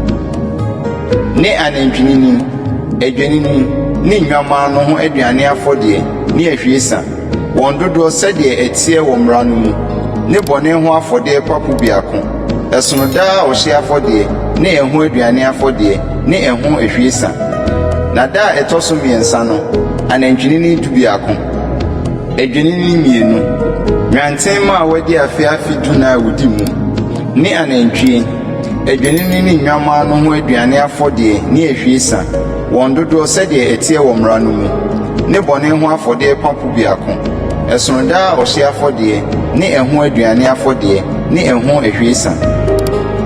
ne anantwinini adwenini ne nwaman no ho aduane afɔde ne ahwiesa wɔn dodoɔ sɛdeɛ ɛteɛ wɔ mmara no mu ne bɔne ho afɔde papo biako ɛsono daa ɔhye afɔde ne ɛho aduane afɔde ne ɛho ahwiesa na da ɛtɔ so miɛnsa no anantwinini dubiako adwenini mmienu nwanten ma a wadi afeafe duna a wodi mu ne anantwie adwenini ne nwaman no ho aduane afɔde ne ahwiesa wɔn dodoɔ sɛdeɛ ɛteɛ wɔ mmara no mu ne bɔne ho afɔde papo biako ɛsono daa ɔhye afɔde ne ɛho aduane afɔde ne ɛho ahwiesa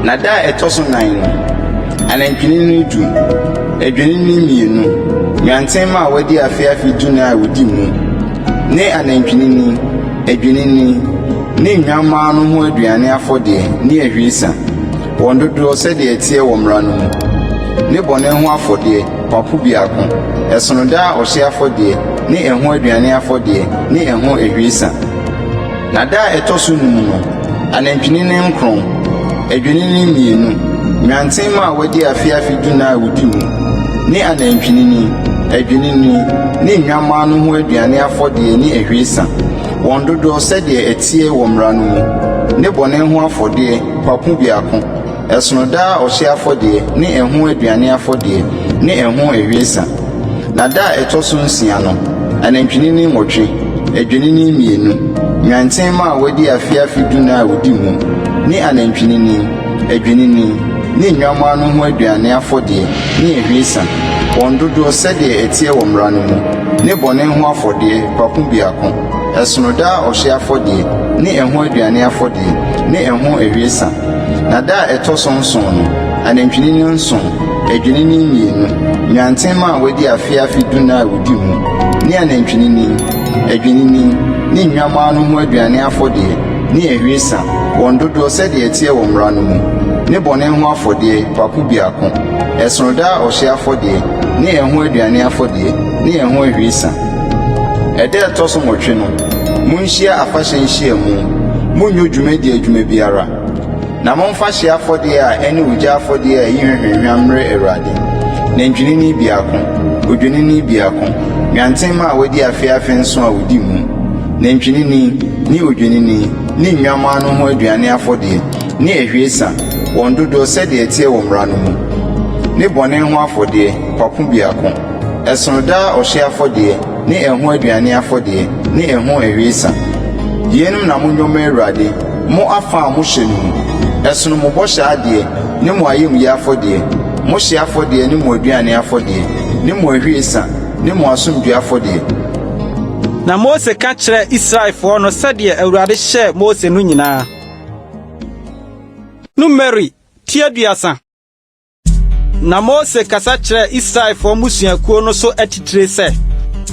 na da ɛtɔ so nan no anantwinini du adwenini mmienu nwanten ma a wadi afeafe duna a wodi mu ne anantwinini adwenini ne nwaman no ho aduane afɔde ne ahwiesa wɔn dodoɔ sɛdeɛ ɛteɛ wɔ mmara no mu ne bɔne ho afɔde papo biako ɛsono daa ɔhye afɔde ne ɛho aduane afɔde ne ɛho ahwiesa na da ɛtɔ so num no anantwinini nkron adwenini mmienu nwanten ma a wadi afeafe duna a wodi mu ne anantwinini adwenini ne nwaman no ho aduane afɔde ne ahwiesa wɔn dodoɔ sɛdeɛ ɛteɛ wɔ mmara no mu ne bɔne ho afɔde papo biako ɛsono daa ɔhye afɔde ne ɛho aduane afɔde ne ɛho ahwiesa na da ɛtɔ so nsia no anantwinini nwɔtwe adwenini mmienu nwanten ma a wadi afeafe duna a wodi mu ne anantwinini adwenini ne nwaman no ho aduane afɔde ne ahwiesa wɔn dodoɔ sɛdeɛ ɛteɛ wɔ mmara no mu ne bɔne ho afɔdeɛ pako biako ɛsono daa ɔhye afɔdeɛ ne ɛho aduane afɔdeɛ ne ɛho awiesa na daa ɛtɔ so nson no anantwinini nson adwinini mmienu nwantenma a wɔadi afe duna a wɔdi mu ne anantwinini adwinini ne nnwammaa no ho aduane afɔdeɛ ne awiesa wɔn dodoɔ sɛdeɛ ɛteɛ wɔ mmara no mu ne bɔne ho afɔdeɛ pako biako ɛsono daa ɔhye afɔdeɛ ne ɛho aduane afɔdeɛ ne ɛho awiesa ɛda ɛtɔ so nwɔtwe no munhyia afahyɛ nhyiamu munnyo dwumadi adwuma biara na momfa hye afɔdeɛ a ɛne ogya afɔdeɛ a ɛyi hwehwehwam mmerɛ Awurade nantwinini biako odwinini biako nwantenma a wɔadi afe nso a wɔdi mu nantwinini ne odwinini ne nnwammaa no ho aduane afɔdeɛ ne ahwiesa wɔn dodoɔ sɛdeɛ ɛteɛ wɔ mmara no mu ne bɔne ho afɔdeɛ pako biako ɛsono daa ɔhye afɔdeɛ ne ɛho aduane afɔdeɛ ne ɛho ahwiesa yɛnum na monnwoma Awurade mo afa a mohyɛ no mu ɛsono mo bɔhyɛ adeɛ ne mo ayamyi afɔdeɛ mo hye afɔdeɛ ne mo aduane afɔdeɛ ne mo ahwiesa ne mo asomdwe afɔdeɛ. Na Mose ka kyerɛ Israelfoɔ no sɛdeɛ Awurade hyɛ Mose no nyinaa. Numeri tiaduasa. Na Mose kasa kyerɛ Israelfoɔ musuakuo no so atitire sɛ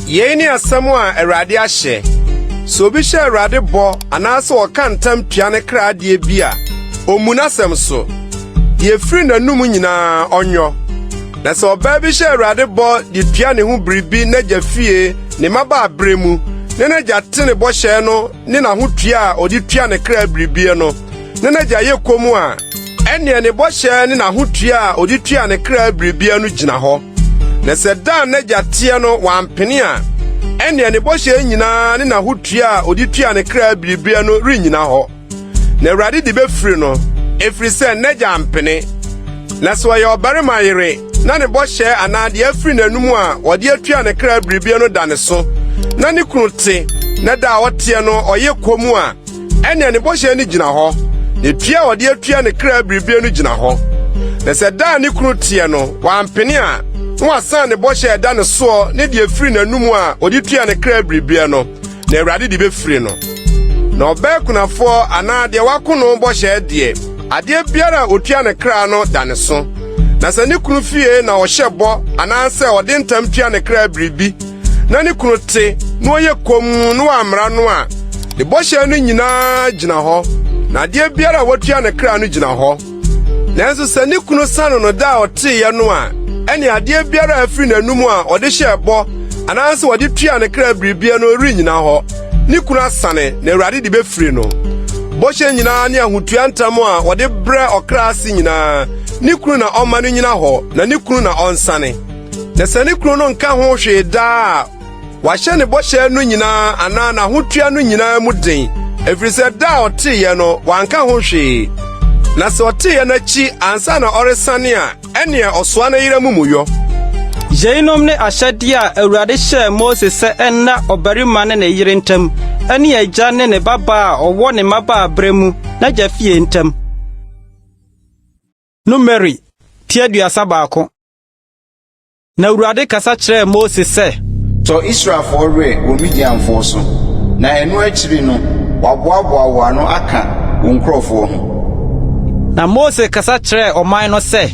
yei ni asɛm a Awurade ahyɛ so obi hyɛ Awurade bɔ anaasɛ ɔka ntam tua ne kradeɛ bi a omu n'asɛm so yɛfiri n'anum nyinaa ɔnyɔ na sɛ ɔbaa bi hyɛ Awurade bɔ de tua ne ho biribi n'agya fie ne mmaba abere mu ne n'agya te ne bɔhyɛ no ne n'ahotua a ɔde tua ne kra biribi no ne n'agya yɛ kɔm a ɛnea ne bɔhyɛ ne n'ahotua a ɔde tua ne kra biribi no gyina hɔ na sɛ daa n'agya teɛ no wampene a ɛnea ne bɔhyɛ nyinaa ne n'ahotua a ɔde tua ne kra biribi no rennyina hɔ na Awurade de bɛfiri no ɛfiri sɛ n'agya ampene na sɛ ɔyɛ ɔbarima yere na ne bɔhyɛ anaa deɛ afiri n'anum a wɔde atua ne kra biribi no da ne so na ne kunu te na da a wɔteɛ no ɔyɛ kɔm a ɛnea ne bɔhyɛ no gyina hɔ ne tua a wɔde atua ne kra biribi no gyina hɔ na sɛ da a ne kunu teɛ no wampene a na wasan ne bɔhyɛ da ne soɔ ne deɛ afiri n'anum a wɔde tua ne kra biribi no na Awurade de bɛfiri no na ɔbɛɛ kunafoɔ anaa deɛ wako no bɔhyɛ deɛ adeɛ biara a otua ne kra no da ne so na sɛ ne kunu fie na ɔhyɛ bɔ anaasɛ ɔde ntam tua ne kra biribi na ne kunu te na ɔyɛ kɔm no wammara no a de bɔhyɛ no nyinaa gyina hɔ na adeɛ biara a watua ne kra no gyina hɔ nanso sɛ ne kunu sano no da a ɔteeɛ no a ɛne adeɛ biara a afiri n'anum a ɔde hyɛ bɔ anaasɛ ɔde tua ne kra biribi no rennyina hɔ ne kunu asane na Awurade de bɛfiri no bɔhyɛ nyinaa ne ahotua ntam a wɔde brɛ ɔkra ase nyinaa ne kunu na ɔma no nyina hɔ na ne kunu na ɔnsane na sɛ ne kunu no nka ho hwee daa a wahyɛ ne bɔhyɛ no nyinaa anaa n'ahotua no nyinaa mu den ɛfiri sɛ daa ɔteeɛ no wanka ho hwee na sɛ ɔteeɛ n'akyi ansa na ɔresane a ɛneɛ ɔsoa no yera mumuyɔ. Yeinom ne ahyɛdeɛ a Awurade hyɛɛ Mose sɛ ɛnna ɔbarima ne ne yere ntam ɛne agya ne ne babaa a ɔwɔ ne mmabaa brɛ mu n'agya fie ntam. Numeri tiaduasa baako. Na Awurade kasa kyerɛɛ Mose sɛ tɔ Israelfoɔ werɛ wɔ Midianfoɔ so na ɛno akyiri no waboaboa wɔ ano aka wɔn nkurɔfoɔ ho. Na Mose kasa kyerɛɛ ɔman no sɛ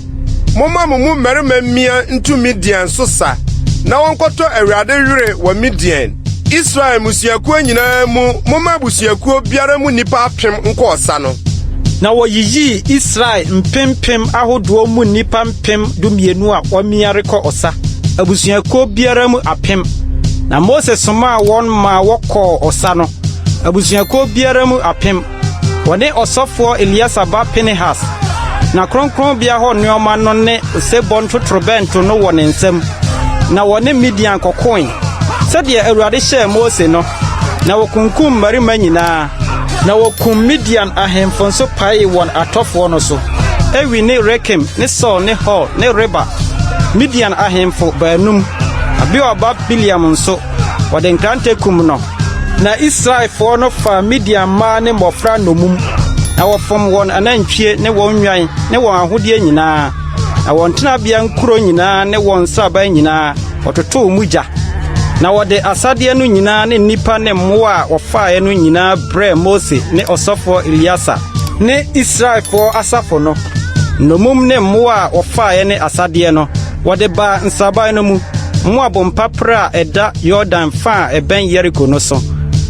momma mo mu mmarima mmea ntu Midian so sa na wɔnkɔtɔ Awurade werɛ wɔ Midian Israel musuakuo nyinaa mu momma busuakuo biara mu nnipa 1,000 nkɔ ɔsa no. Na wɔyiyii Israel mpempem ahodoɔ mu nnipa 12,000 a wɔmiare kɔ ɔsa abusuakuo biara mu 1,000. Na Mose somaa wɔn ma wɔkɔɔ ɔsa no abusuakuo biara mu 1,000. Wɔne ɔsɔfoɔ Eliasa ba Pinehas na kronkronbea hɔ nneɔma no ne osebɔ ntotorobɛnto no wɔ ne nsam na wɔne Midian kɔkoe sɛdeɛ Awurade hyɛɛ Mose no na wɔkunkum mmarima nyinaa na wɔkum Midian ahemfo nso pae wɔn atɔfoɔ no so Ewi ne Rekem ne Sol ne Hol ne Reba Midian ahemfo baanum Abiwa ba Biliam nso wɔde nkrante kum no na Israelfoɔ no fa Midian ma ne mmɔfra nomum na wɔfom wɔn anantwie ne wɔn nwan ne wɔn ahodeɛ nyinaa na wɔn tenabea nkuro nyinaa ne wɔn sraban nyinaa wɔtotoo mu gya Na wɔde asadeɛ no nyinaa ne nnipa ne mmoa a wɔfaeɛ no nyinaa brɛ Mose ne ɔsɔfoɔ Eliasa ne Israelfoɔ asafo no. Nomum ne mmoa a wɔfaeɛ ne asadeɛ no, wɔde baa nsaban no mu, Moab mpapre a ɛda Yordan fa a ɛbɛn Yeriko no so.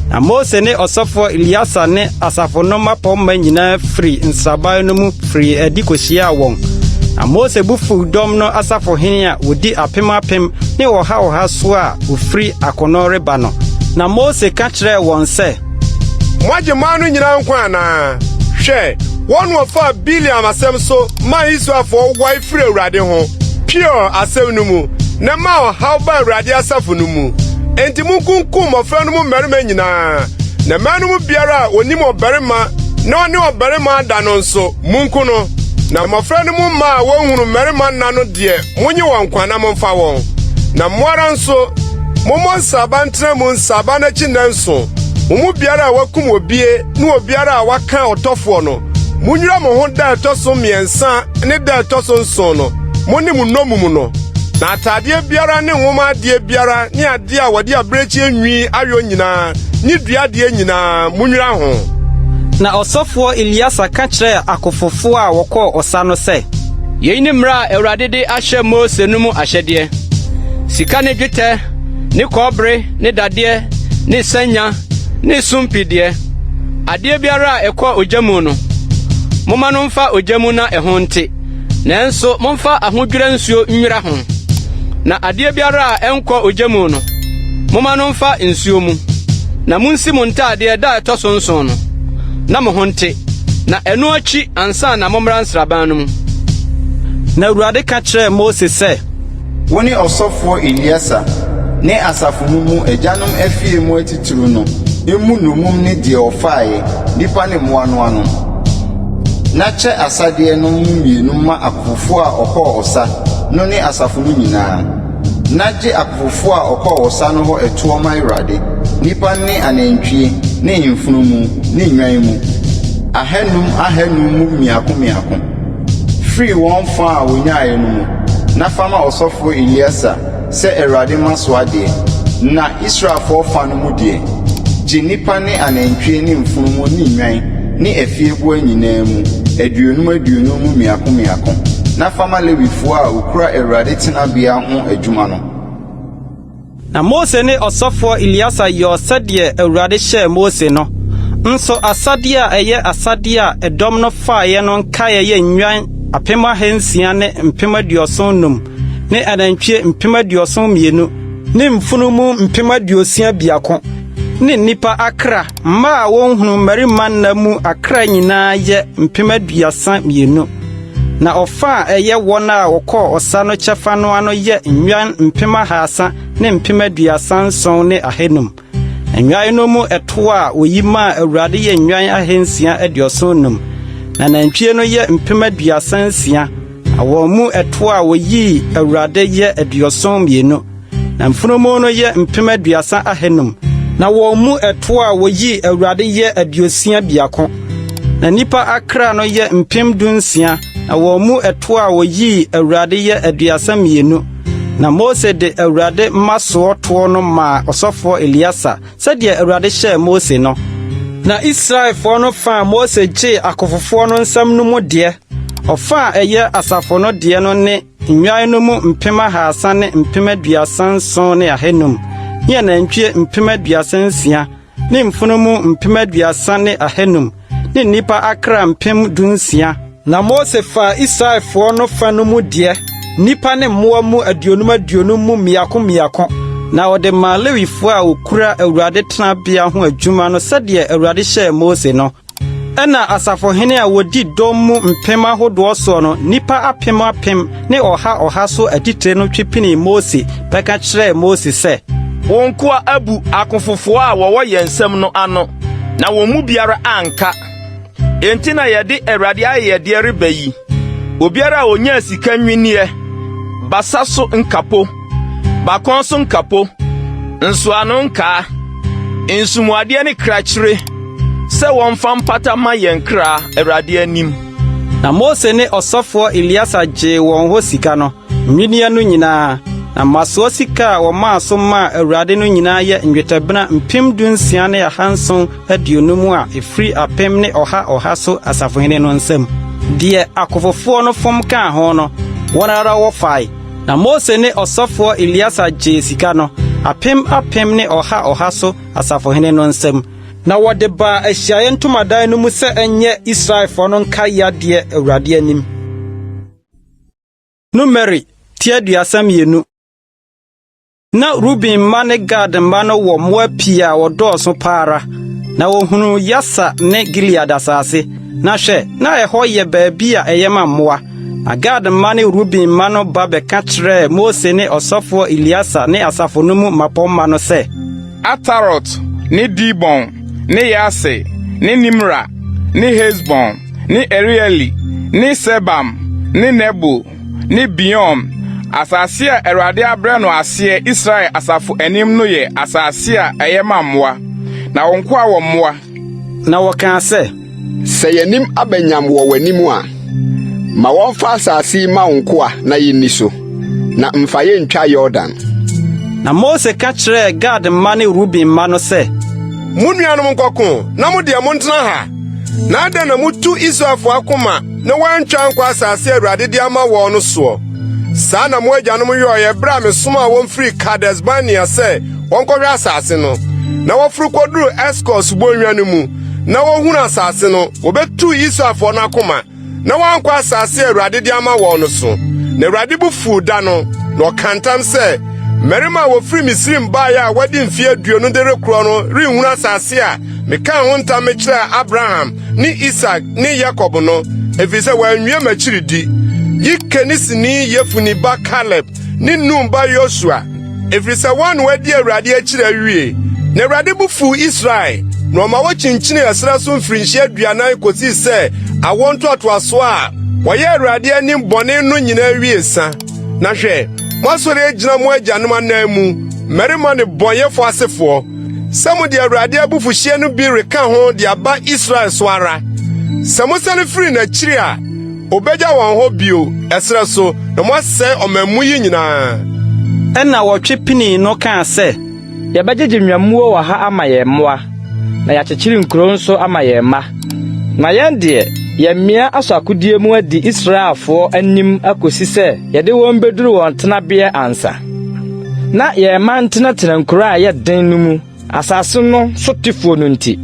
Na Mose ne ɔsɔfoɔ Eliasa ne asafo no mapɔmma nyinaa firi nsaban no mu firi adi kɔhyiaa wɔn. Na Mose bufu dɔm no asafohene a wodi apem ne ɔha so a ofiri akɔnɔ reba no. Na Mose ka kyerɛɛ wɔn sɛ, Moagye maa no nyinaa nkwa anaa? Hwɛ, wɔn wɔfa Biliam asɛm so ma Israelfoɔ wae firi Awurade ho. Pure asɛm no mu, na ma ɔhaw ba Awurade asafo no mu. Enti munkunkum mmɔfra no mu mmarima nyinaa. Na mmaa no mu biara a onim ɔbarima na ɔne ɔbarima ada no nso, munku no. Na mmɔfra no mu mmaa a wɔnhunu mmarima nna no deɛ, monye wɔn nkwa na momfa wɔn. Na mmoara nso, mommɔ nsaba ntena mu nsaba n'akyi nnanson. Mo mu biara a wakum obie ne obiara a waka ɔtɔfoɔ no, munnwira mo ho da ɛtɔ so mmiɛnsa ne da ɛtɔ so nson no, mo ne mo nnomum no. Na atadeɛ biara ne nwoma adeɛ biara ne adeɛ a wɔde abirekyi nwi ayɔ nyinaa ne duadeɛ nyinaa munnwira ho. Na ɔsɔfoɔ Eliasa ka kyerɛ akofofoɔ a wɔkɔɔ ɔsa no sɛ, yei ne mmara a Awurade de ahyɛ Mose no mu ahyɛdeɛ. Sika ne dwetɛ ne kɔbere ne dadeɛ ne sanya ne sumpideɛ. Adeɛ biara a ɛkɔ ogya mu no, momma no mfa ogya mu na ɛho nte. Nanso momfa ahodwira nsuo nwira ho. Na adeɛ biara a ɛnkɔ ogya mu no, momma no mfa nsuo mu. Na munsi mo ntadeɛ da ɛtɔ so nson no, na mo ho nte. Na ɛno akyi ansa na mommra nsraban no mu. Na Awurade ka kyerɛɛ Mose sɛ, wo ne ɔsɔfoɔ Eliasa ne asafo no mu agyanom afie mu atitiri no, emu nomum ne deɛ ɔfaeɛ, nipa ne mmoa no ano. Na kyɛ asadeɛ no mmienu ma akofo a ɔkɔɔ ɔsa no ne asafo no nyinaa. Na gye akofo a ɔkɔɔ ɔsa no hɔ ɛtoɔ ma Awurade, nipa ne anantwie ne mfunumu ne nnwan mu, ahanum mu miako. Firi wɔn fa a wonyaeɛ no mu, na fama ɔsɔfoɔ Eliasa sɛ Awurade ma so adeɛ. Na Israelfoɔ fa no mu deɛ, gye nipa ne anantwie ne mfunumu ne nnwan ne afieboa nyinaa mu, aduonum mu miako. Na fama Lewifoɔ a okura Awurade tenabea ho adwuma no. Na Mose ne ɔsɔfoɔ Eliasa yɛ sɛdeɛ Awurade hyɛɛ Mose no. Nso asadeɛ a ɛyɛ asadeɛ a ɛdɔm no faeɛ no nkaeɛ yɛ nnwan 600 ne 75 ne anantwie 72 ne mfunumu 62 ne nipa akra mma a wɔnhunu mmarima nna mu akra nyinaa yɛ 32. Na ɔfa a ɛyɛ wɔn a wɔkɔɔ ɔsa no kyɛfa no ano yɛ nnwan 300 ne 37 ne ahanum. Nnwan no mu ɛto a oyi maa Awurade yɛ nnwan 675. Na nantwie no yɛ 36. Awɔ mu ɛto a oyi Awurade yɛ 72. Na mfunumu no yɛ 30,500. Na wɔn mu ɛto a oyi Awurade yɛ 62. Na nipa akra no yɛ 16,000. Na wɔn mu ɛto a oyi Awurade yɛ 32. Na Mose de Awurade masoɔ toɔ no ma ɔsɔfoɔ Eliasa sɛdeɛ Awurade hyɛɛ Mose no. Na Israelfoɔ no fa Mose gye akofofoɔ no nsɛm no mu deɛ. Ɔfa a ɛyɛ asafo no deɛ no ne nnwan no mu 300 ne 37 ne ahanum. Ne anantwie 36 ne mfunumu 30 ne ahanum. Ne nipa akra 16,000. Na Mose fa Israelfoɔ no fa no mu deɛ. Nipa ne mmoa mu aduonum mu miako. Na ɔde ma Lewifoɔ a okura Awurade tenabea ho adwuma no sɛdeɛ Awurade hyɛɛ Mose no. Ɛna asafohene a wodi dɔm mu mpem ahodoɔ so no, nipa 1,000 ne ɔha so atitire no twepini Mose bɛka kyerɛɛ Mose sɛ, wɔn nkoa abu akofofoɔ a wɔwɔ yɛn nsɛm no ano, na wɔn mu biara anka. Enti na yɛde Awurade ayɛdeɛ reba yi. Obiara a onyaa sika nwiniɛ, basa so nkapo, bakɔn so nkapo, nsoano nkaa, nsumuadeɛ ne krakyire, sɛ wɔmfa mpata ma yɛn kra Awurade anim. Na Mose ne ɔsɔfoɔ Eliasa gyee wɔn hɔ sika no, nwiniɛ no nyinaa. na maso sika wo maaso ma awurade no nyinaa ye ndwetabena mpem dunsia ne ahanson aduonum a efri apem ne ọha so asafohene no nsam de akofofo no fom kan ho no wonara wo fai na Mose ne osofo Eliasa je sika no apem ne ọha so asafohene no nsam na wode ba ahyiaye ntomadan no mu se enye Israelfo no nka yade awurade anim. Numeri tiaduasam yenu. Na Ruben ma ne Gad ma no wo Moapi a wodoso para na wohunu Yasa ne Gilead asase na hwe na eho ye baabi a eyema mmoa na Gad ma ne Ruben ma no ba be ka kire Mose ne osofo Eliasa ne asafo no mu mapomma no se Atarot ne Dibon ne Yase ne Nimra ne Hezbon ne Erieli ne Sebam ne Nebo ne Biom asase a Awurade abrɛ no ase Israel asafo anim no ye asase a ɛyɛ mmoa na wonko a wɔ mmoa na wɔka sɛ yanim abanyam wɔ w'anim a ma wɔmfa asase ma wonko a na yenni so na mfa ye ntwa Jordan. Na Mose ka kyerɛ Gad ma ne Ruben ma no sɛ Munuanom nkɔko na mo de mo ntena ha na ada na mutu Israelfo akoma na wɔantwa nkɔ asase Awurade de ama wɔn no so. Saa na mo agyanom yɛ bra me soma wɔn firi Kades Barnea sɛ wɔnkɔhwɛ asase no na wɔfuru koduru Eskos bonwa no mu na wɔhunu asase no wɔbetu Israelfo no akoma na wɔankɔ asase Awurade de ama wɔn no so. Na Awurade bu fu da no na ɔkantam sɛ merima wɔfiri Misrim baaya a wɔde mfie aduonu de rekuro no renhunu asase a meka ho ntam kyerɛ Abraham ne Isaac ne Jacob no efisɛ wɔanwie makyiridi Yike ni sini Yefuni ba Caleb ni Nun ba Joshua efisɛ wɔn wadi Awurade akyira wie na Awurade bufu Israel na ɔma wɔkyinkyini ɛsra so mfirinhyia aduanan kosi sɛ awɔnto atoaso a wɔyɛ Awurade anim bɔne no nyinaa wie sa na hwɛ mosore egyina mo agyanom anan mu merima ne bɔnyɛfo asefoɔ sɛ mo de Awurade abufuhyia no bi reka ho de aba Israel so ara sɛ mo sane firi na kyiri a obeja wɔn ho bio ɛsrɛ so na mo asɛ ɔmamu yi nyinaa ɛna wɔtwe pini no ka sɛ yɛbɛgyegye nwamuo wɔ ha ama yɛn mmoa na yɛakyekyere nkuro nso ama yɛn mma na yɛn deɛ yɛmmea asɔ akodie mu adi Israelfoɔ anim akosi sɛ yɛde wɔn beduru wɔn tenabea ansa na yɛmma ntenatena nkuro a yɛden no mu asase no sotifoɔ no nti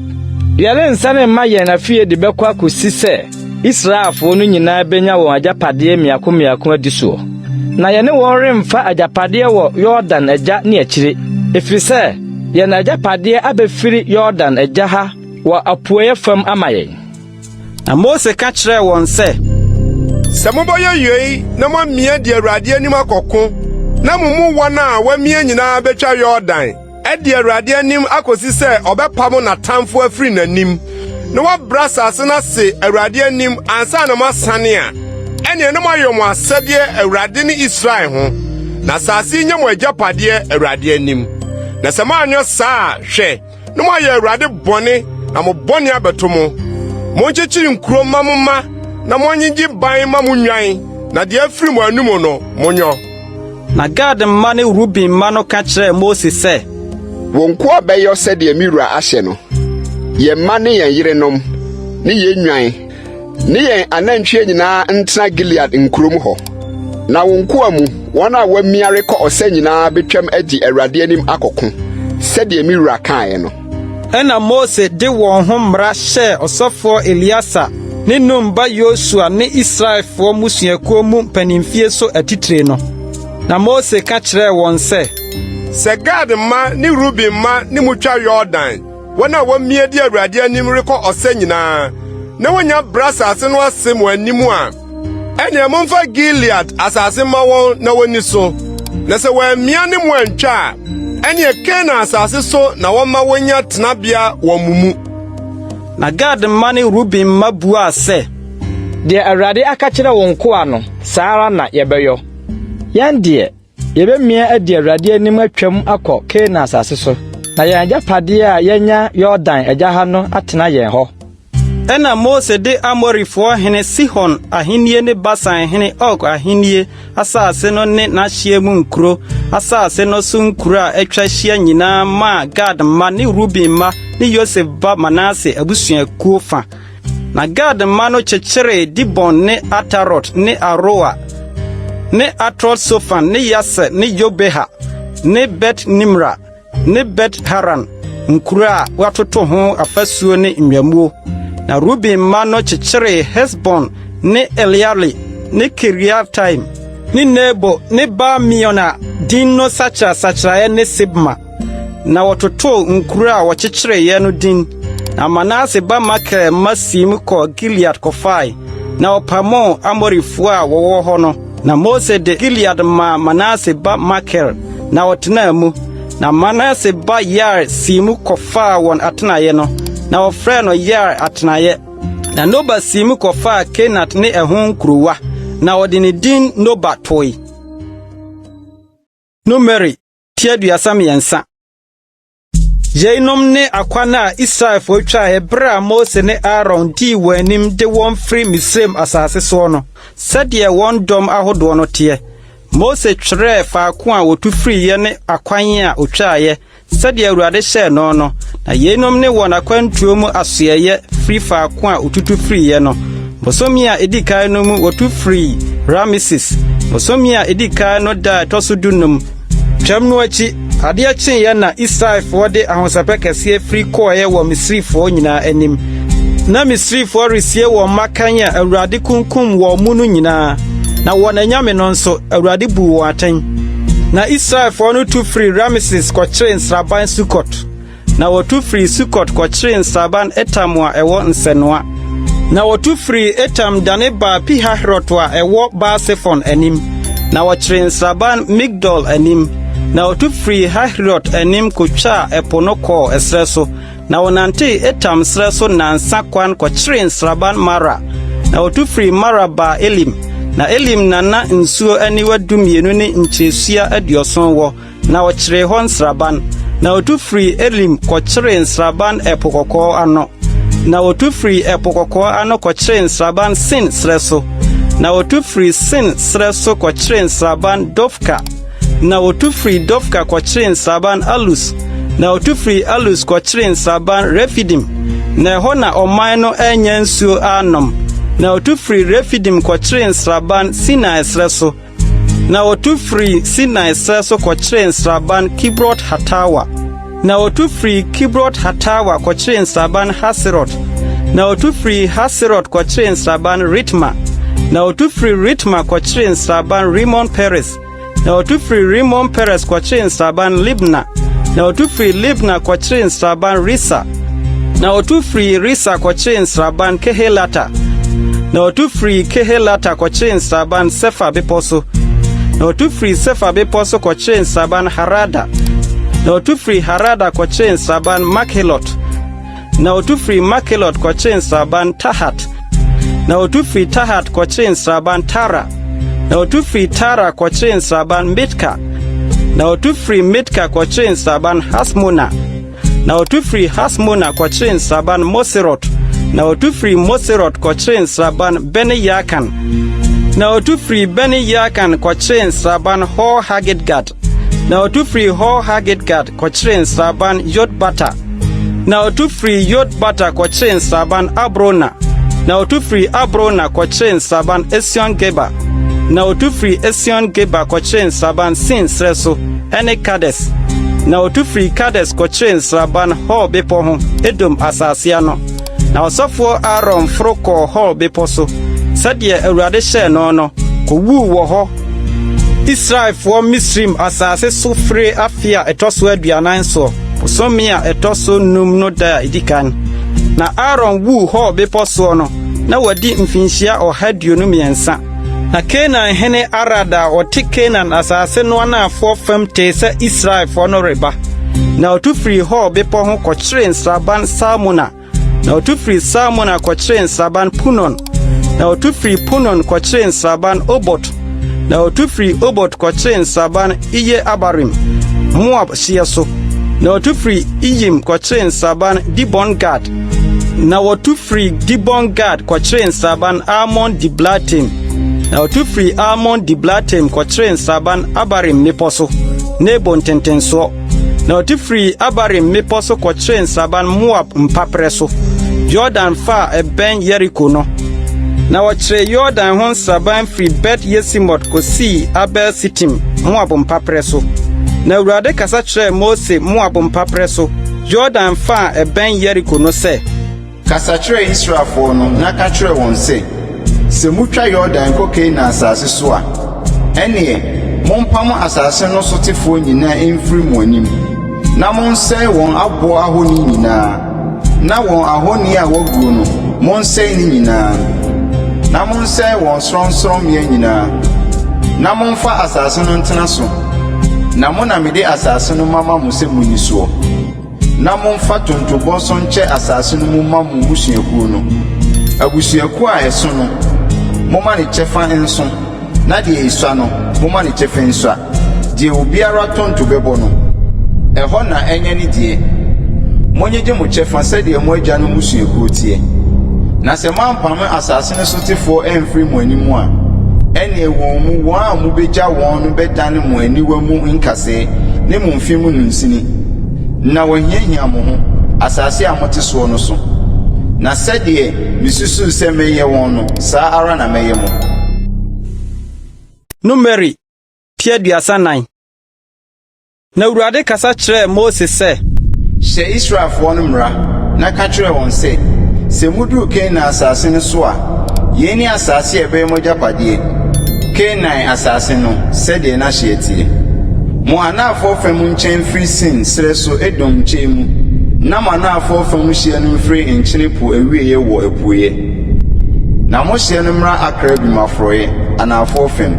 yɛrensane mma yɛn afie de bɛkɔ akosi sɛ Israelfo no nyinaa benya wɔn agyapadeɛ miako adi soɔ. Na yɛne wɔn remfa agyapadeɛ wɔ Jordan agya ne akyire. Efiri sɛ yɛn agyapadeɛ abɛfiri Jordan agya ha wɔ apuoyɛ fam ama yɛn. Na Mose ka kyerɛ wɔn sɛ mobɔyɛ yei na moamia de Awurade anim akɔko na mo mu wɔn a wɔamia nyinaa betwa Jordan ɛde Awurade anim akosi sɛ ɔbɛpam n'atamfo afiri n'anim. No wa brasa asena se Awurade anim ansa na masane a ene no mayo mo asade Awurade ne Israel ho na sase nya mo agyapade Awurade anim na sɛ ma anyo saa hwɛ no mayo Awurade bɔne na mo bɔne abeto mo nkyekiri nkuro mamma na mo nyingi ban ma mo nwan na de afiri mo anum no monyo. Na Gad ma ne Ruben ma no ka kyerɛ Mose sɛ wonko abɛyɛ sɛ de miwura ahyɛ no yɛmma ne yɛn yerenom ne yɛn nwan ne yɛn anantwie nyinaa ntena Gilead nkurom hɔ na wonko amu wɔn a wɔamiare kɔ ɔsɛ nyinaa betwam adi Awurade anim akɔko sɛdeɛ miwura kae no. Ɛna Mose de wɔn ho mmara hyɛ ɔsɔfo Eliasa ne Nun ba Joshua ne Israelfoɔ musuakuo mu mpanimfie so atitire no. Na Mose ka kyerɛ wɔn sɛ Gad ma ne Ruben ma ne mutwa Jordan wana wɔmie di Awurade anim rekɔ ɔsɛ nyinaa na wonya brasa ase no asem wɔ anim a ɛne momfa Gilead asase ma wɔn na woni so na sɛ wɔamia ne mo antwa a ɛne Kana asase so na wɔma wonya tenabea wɔ mumu. Na Gad ma ne Ruben ma bua sɛ deɛ Awurade aka kyerɛ wɔn koa no saa na yɛbɛyɔ yɛn deɛ yɛbɛmia adi Awurade anim atwam akɔ Kana asase so na yɛn agyapadeɛ a yɛnya Jordan agya ha no atena yɛn hɔ. Ena Mose de Amorifo hene Sihon ahinie ne Basan hene Og ahinie asase no ne n'ahyiemu nkuro asase no so nkuro a etwa hia nyina ma Gad ma ne Ruben ma ne Yosef ba Manase abusuakuo fa. Na Gad ma no kyekere Dibon ne Atarot ne Aroa ne Atrot Sofan ne Yase ne Yobeha ne Bet Nimra ne Bet Haran nkuro a watoto ho afasuo ne nwamuo. Na Ruben ma no kyekere Hesbon ne Eliali ne Kiriataim ne Nebo ne Ba-miona din no sacha ne Sibma. Na watoto nkuro a wɔkyekere ye no din. Na Manase ba Makir masim ko Gilead kofai. Na opamo Amorifo a wɔwɔ hɔ no. Na Mose de Gilead ma Manase ba Makir na wɔtena mu. Na Manase ba Yar simu kofa won atenaye no. Na wɔfrɛ no Yar atenaye. Na Noba simu kofa Kenat ne ɛho nkuruwa. Na wɔde ne din Noba toy. Numeri tiaduasa miɛnsa. Yeinom ne akwana Israelfo twa hebra Mose ne Aaron di wanim de wɔn firi Misraim asase so no. Sɛdeɛ wɔn dɔm ahodoɔ no teɛ. Mose twere faako a wotu firi ye ne akwan a otwaaye. Sɛdeɛ Awurade hyɛ no no. Na yeinom ne wɔn akwantuo mu asoɛyɛ firi faako a otutu firi ye no. Bosomi a edikan no mu wotu firi Rameses. Bosomi a edikan no da tosudunum. Twam no akyi ade akyen ye na Israelfo de ahosapɛ kɛse firi kɔɔyɛ wɔ Misrifo nyinaa anim. Na Misrifo resie wɔ makan a Awurade kunkum wɔ mu no nyinaa. Na wɔn anyame no nso Awurade bu wɔ atɛn. Na Israelfo no tu firi Rameses kɔkyere nsraban Sukot. Na wɔtu firi Sukot kɔkyere nsraban Etam a ɛwɔ nsɛnoa. Na wɔtu firi Etam dane ba Pihahirot a ɛwɔ Baal-Sefon anim. Na wɔkyere nsraban Migdol anim. Na wɔtu firi Hahirot anim kotwa ɛpo no kɔɔ ɛsrɛ so. Na wɔnante Etam srɛ so nansa kwan kɔkyere nsraban Mara. Na wɔtu firi Mara ba Elim. Na Elim nana nsuo aniwa dumienu ne nkyesua aduoson wɔ. Na wɔkyere hɔ nsraban. Na wɔtu firi Elim kɔkyere nsraban ɛpo kɔkɔɔ ano. Na wɔtu firi ɛpo kɔkɔɔ ano kɔkyere nsraban Sin srɛ so. Na wɔtu firi Sin srɛ so kɔkyere nsraban Dofka. Na wɔtu firi Dofka kɔkyere nsraban Alus. Na wɔtu firi Alus kɔkyere nsraban Refidim. Na ɛhɔ na ɔman no anya nsuo anom. Na wɔtu firi Refidim kɔkyere nsraban Sinai srɛ so. Na wɔtu firi Sinai srɛ so kɔkyere nsraban Kibrot Hatawa. Na wɔtu firi Kibrot Hatawa kɔkyere nsraban Haserot. Na wɔtu firi Haserot kɔkyere nsraban Ritma. Na wɔtu firi Ritma kɔkyere nsraban Rimon Peres. Na wɔtu firi Rimon Peres kɔkyere nsraban Libna. Na wɔtu firi Libna kɔkyere nsraban Risa. Na wɔtu firi Risa kɔkyere nsraban Kehelata. Na wɔtu firi Kehelata kɔkyere nsraban Sefa bepɔ so. Na wɔtu firi Sefa bepɔ so kɔkyere nsraban Harada. Na wɔtu firi Harada kɔkyere nsraban Makhelot. Na wɔtu firi Makhelot kɔkyere nsraban Tahat. Na wɔtu firi Tahat kɔkyere nsraban Tara. Na wɔtu firi Tara kɔkyere nsraban Mitka. Na wɔtu firi Mitka kɔkyere nsraban Hasmona. Na wɔtu firi Hasmona kɔkyere nsraban Moserot. Na wɔtu firi Moserot kɔkyere nsraban Bene-Yakan. Na wɔtu firi Bene-Yakan kɔkyere nsraban Hor-Hagidgad. Na wɔtu firi Hor-Hagidgad kɔkyere nsraban Yotbata. Na wɔtu firi Yotbata kɔkyere nsraban Abrona. Na wɔtu firi Abrona kɔkyere nsraban Esion-Geba. Na wɔtu firi Esion-Geba kɔkyere nsraban Sin srɛ so ɛne Kades. Na wɔtu firi Kades kɔkyere nsraban Hor bepɔ ho Edom asase ano. Na ɔsɔfoɔ Aaron foro kɔɔ Hor bepɔ so. Sɛdeɛ Awurade hyɛɛ no no, kɔwuu wɔ hɔ. Israelfoɔ Misrim asase so fire afe a ɛtɔ so aduanan so. Bosomi a ɛtɔ so num no da a edikan. Na Aaron wuu Hor bepɔ so no, na wadi mfinhyia 123. Na Canaan hene Arad a ɔte Canaan asase no anafoɔ fam tee sɛ Israelfoɔ no reba. Na ɔtu firi Hor bepɔ ho kɔkyere nsraban Salmona. Na ɔtu firi Salmona kɔkyere nsraban Punon. Na ɔtu firi Punon kɔkyere nsraban Obot. Na ɔtu firi Obot kɔkyere nsraban Iye Abarim, Moab hyeɛ so. Na ɔtu firi Iyim kɔkyere nsraban Dibon Gad. na wɔtu firi Dibon Gad kɔkyeree nsaban Almon Diblatim. Na wɔtu firi Almon Diblatim kɔkyeree nsaban Abarim mmepɔ so, Nebo ntentensoɔ. Na wɔtu firi Abarim mmepɔ so kɔkyeree nsaban Moab mpaprɛ so, Jordan fa ɛbɛn Yeriko no. Na wɔkyeree Jordan ho nsaban firi Bet Yesimot kɔsii Abel Sitim, Moab mpaprɛ so. Na Awurade kasa kyerɛɛ Mose Moab mpaprɛ so, Jordan fa ɛbɛn Yeriko no sɛ, kasa kyerɛ Israelfoɔ no na ka kyerɛ wɔn sɛ, sɛ mutwa Jordan kɔ Kanaan asase so a, ɛneɛ mompam asase no so tefoɔ nyinaa mfiri mo anim, na monsɛe wɔn aboɔ ahoni nyinaa, na wɔn ahoni a wɔaguo no monsɛe ne nyinaa, na monsɛe wɔn sorɔnsorɔmmea nyinaa, na momfa asase no ntena so, na mo na mede asase no mama mo sɛ munni soɔ. Na momfa tontobɔ so nkyɛ asase no mu ma mo busuakuo no. Abusuakuo a ɛso no, moma ne kyɛfa nso, na deɛ esua no, moma ne kyɛfa nsua. Deɛ obiara tonto bɛbɔ no, ɛhɔ na ɛnyɛ ne deɛ. Monyegye mo kyɛfa sɛdeɛ mo agya no busuakuo tie. Na sɛ moampame asase no so tefoɔ ɛmfiri mo anim a, ɛneɛ wɔn mu wɔn a mobɛgya wɔn no bɛdane mo aniwa mu nkasɛɛ ne mo mfe mu nunsini. Na wɔhiahia mo ho asase a mote soɔ no so. Na sɛdeɛ misusu sɛ mɛyɛ wɔn no, saa ara na mɛyɛ mo. Numeri 34. Na Awurade kasa kyerɛɛ Mose sɛ, hyɛ Israelfoɔ no mmara na ka kyerɛ wɔn sɛ, sɛ muduru Kanaan asase no so a, yei ne asase a ɛbɛyɛ mo agyapadeɛ. Kanaan asase no sɛdeɛ na hyɛ tie. Mo anaafo fam nkyɛn firi Sin srɛ so Edom nkyɛn mu, na mo anaafo fam hyɛ no mfiri nkyene po awieyɛ wɔ apueyɛ. Na mo hyɛ no mmra akra bi mafrɔyɛ anaafo fam,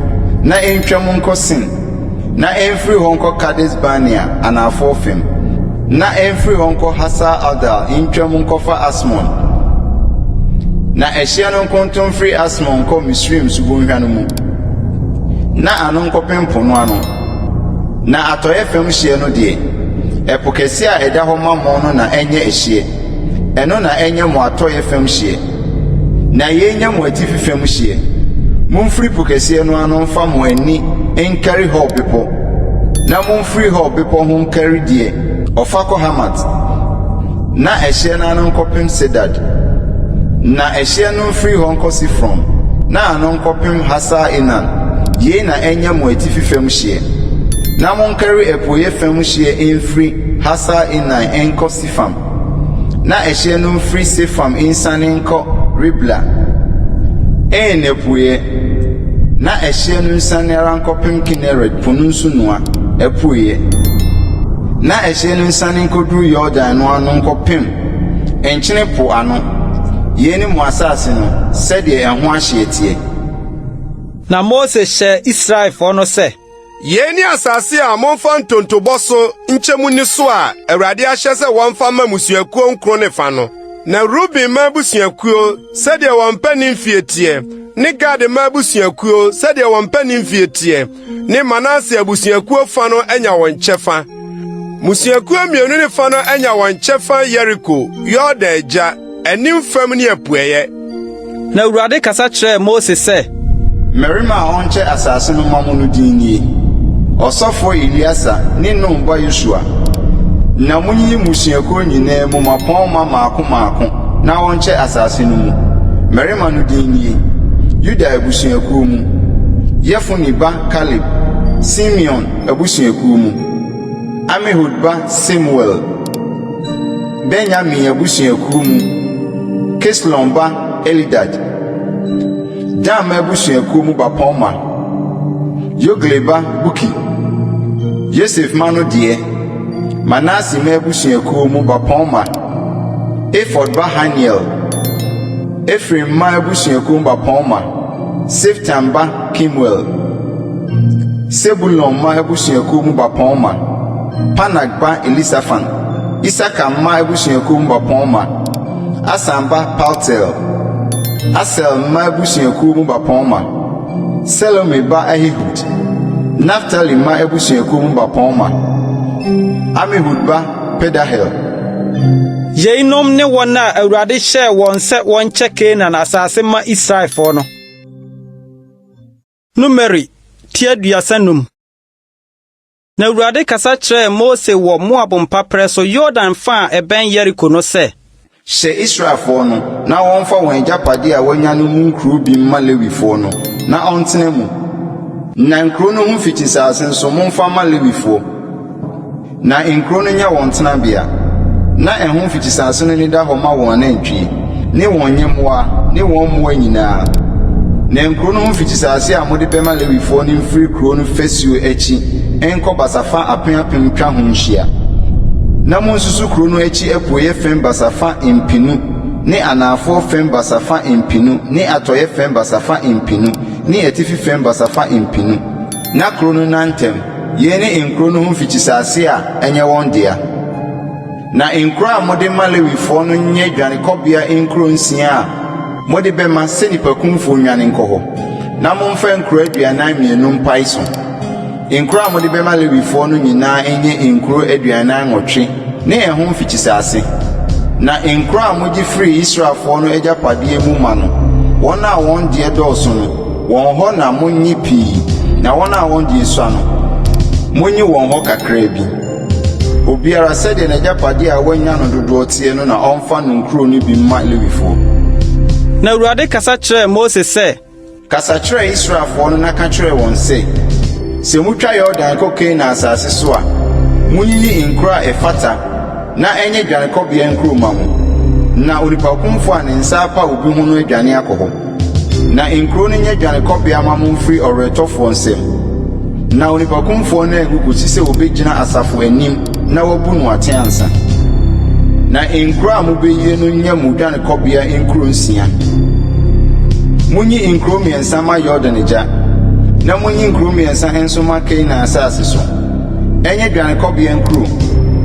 na ɛntwa mo nkɔ Sin, na ɛmfiri hɔ nkɔ Kades Barnea anaafo fam, na ɛmfiri hɔ nkɔ Hasar Adar ntwa mo nkɔfa Asmon, na ɛhyɛ no nkontom firi Asmon nkɔ Misraim subonhwa no mu, na ano nkɔpem po no ano. Na atɔyɛ fam hye no deɛ, ɛpo kɛse a ɛda hɔ ma mo no na ɛnyɛ ɛhye, ɛno na ɛnyɛ mo atɔyɛ fam hye, na yɛnyɛ mo atifi fam hye. Momfiri po kɛse no ano mfa mo ani nkari hɔ bepɔ, na momfiri hɔ bepɔ ho nkari deɛ ɔfa kɔ Hamat, na ɛhye no ano nkɔpem Sedad, na ɛhye no mfiri hɔ nkɔ Sifron, na ano nkɔpem Hasar Enan. Yei na ɛnyɛ mo atifi fam hye. Na monkari ɛpoyɛ fam hye mfiri Hasar Enan nkɔ Sifam, na ɛhye no mfiri Sifam nsane nkɔ Ribla ɛpoyɛ, na ɛhye no nsane ara nkɔpem Kineret po no nso noa ɛpoyɛ, na ɛhye no nsane nkɔduru Yordan no ano nkɔpem nkyene po ano. Yei ne mo asase no sɛdeɛ ɛho ahye tie. Na Mose hyɛ Israelfoɔ no sɛ, yei ni asase a momfa ntontobɔ so nkyɛmu ni so a Awurade ahyɛ sɛ wɔmfa ma musuakuo nkro ne fa no. Na Ruben ma busuakuo sɛdeɛ wɔn mpani mfie tie, ne Gad ma busuakuo sɛdeɛ wɔn mpani mfie tie, ne Manase abusuakuo fa no anya wɔn kyɛfa. Musuakuo mmienu ne fa no anya wɔn kyɛfa Yeriko, Yordan agya, anim fam ne apueyɛ. Na Awurade kasa kyerɛɛ Mose sɛ, mmarima a ɔnkyɛ asase no ma mo no din nie: ɔsɔfo Eliasa ne Nomba Yosua. Na munyi musuakuo nyinaa mu mapɔn ma maako na ɔnkyɛ asase no mu. Mmarima no din nie: Yuda abusuakuo mu, Yefune ba Kaleb; Simeon abusuakuo mu, Amihud ba Samuel; Benyamin abusuakuo mu, Keslon ba Elidad; Dan abusuakuo mu bapɔn Yogle ba Buki; Yosef ma no deɛ, Manase ma abusuakuo mu bapɔn Efod ba Haniel; Efraim ma abusuakuo mu bapɔn Seftan ba Kimuel; Sebulon ma abusuakuo mu bapɔn Panak ba Elisafan; Isaka ma abusuakuo mu bapɔn Asan ba Paltel; Asel ma abusuakuo mu bapɔn Selome ba Ahihud; Naftali ma abusuakuo mu bapɔn Amihud ba Pedahel; Yeinom ne wɔn a Awurade hyɛ wɔn sɛ wɔnkyɛ Canaan asase ma Israelfo no. Numeri tiaduasanum. Na Awurade kasa kyerɛ Mose wɔ Moab mpaprɛ so Yordan fa a ɛbɛn Yeriko no sɛ, hyɛ Israelfo no na wɔmfa wɔn agyapade a wɔanya no mu nkuro bi mma Lewifo no na ɔntena mu. Na nkuro no ho fitisase nso momfa ma Lewifo. Na nkuro no nyɛ wɔn tenabea. Na ɛho fitisase no ni da hɔ ma wɔn anantwie ne wɔn nyɛmmoa ne wɔn mmoa nyinaa. Na nkuro no ho fitisase a mode bɛma Lewifo no mfiri kuro no fasuo akyi ɛnkɔ basafa apem twa ho nhyia. Na monsusu kuro no akyi apuoyɛ fem basafa mpinu ne anafo fem basafa mpinu ne atɔyɛ fem basafa mpinu ne atifi fem basafa mpinu. Na kuro no nantem ye ne nkuro no ho fitisase a ɛnyɛ wɔn dea. Na nkuro a mode ma Lewifo no nyɛ dwanekɔbea nkuro nsia a mode bɛma sɛ nipakumfo nwane nkɔ hɔ. Na momfa nkuro aduanan mmienu mpae so. Nkuro a mode bɛma Lewifo no nyinaa enye nkuro aduanan nwɔtwe ne ɛho fitisase. Na nkuro a mogye firi Israelfo no agyapade mu ma no, wɔn a wɔn deɛ dɔɔso no, wɔn hɔ na monyi pii, na wɔn a wɔn deɛ sua no, monyi wɔn hɔ kakra bi. Obiara sɛdeɛ n'agyapade a wɔanya no dodoɔ tie no na ɔmfa no nkuro no bi ma Lewifo. Na Awurade kasa kyerɛ Mose sɛ, kasa kyerɛ Israelfo no na ka kyerɛ wɔn sɛ, sɛ mutwa Yordan kɔ Canaan asase so a, munyiyi nkuro a ɛfata na ɛnyɛ dwanekɔbea nkuro ma mo. Na onipakumfo a ne nsa apa obi ho no adwane akɔ hɔ. Na nkuro no nyɛ dwanekɔbea ma mo mfiri ɔretɔfoɔ nsɛm. Na onipakumfo no agugusi sɛ obegyina asafo anim na wabu no ate ansa. Na nkuro a mobɛyie no nyɛ mo dwanekɔbea nkuro nsia. Munyi nkuro mmiɛnsa ma Yordan agya, na munyi nkuro mmiɛnsa nso ma Canaan asase so. Ɛnyɛ dwanekɔbea nkuro,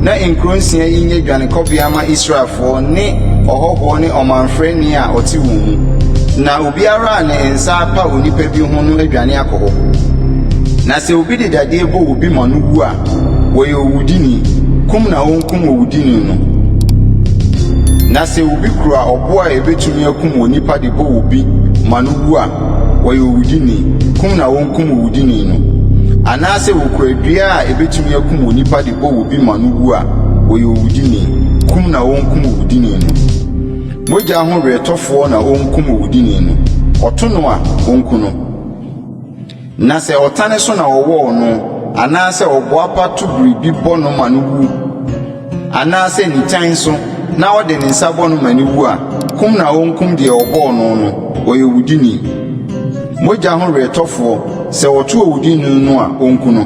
na nkuro nsia yi nyɛ dwanekɔbea ma Israelfo ne ɔhɔhoɔ ne ɔmanfrɛni a ɔte wɔn mu. Na obiara a ne nsa apa onipa bi ho no adwane akɔ hɔ. Na sɛ obi de dadeɛ bɔ obi ma no wu a, wɔyɛ owudini, kum na wɔnkum owudini no. Na sɛ obi kura ɔbo a ebetumi akum onipa de bɔ obi ma no wu a, wɔyɛ owudini, kum na wɔnkum owudini no. Anaasɛ wokura dua a ebetumi akum onipa de bɔ obi ma no wu a, wɔyɛ owudini, kum na wɔnkum owudini no. Mogya ho retɔfoɔ na wɔnkum owudini no. Ɔto no a wɔnku no. Na sɛ ɔtane so na ɔwɔ no, anaasɛ ɔboa pa to biribi bɔ no ma no wu, anaasɛ nitan so na ɔde ne nsa bɔ no ma no wu a, kum na wɔnkum deɛ ɔbɔɔ no no, ɔyɛ owudini. Mogya ho retɔfoɔ, sɛ ɔto owudini no a ɔnku no.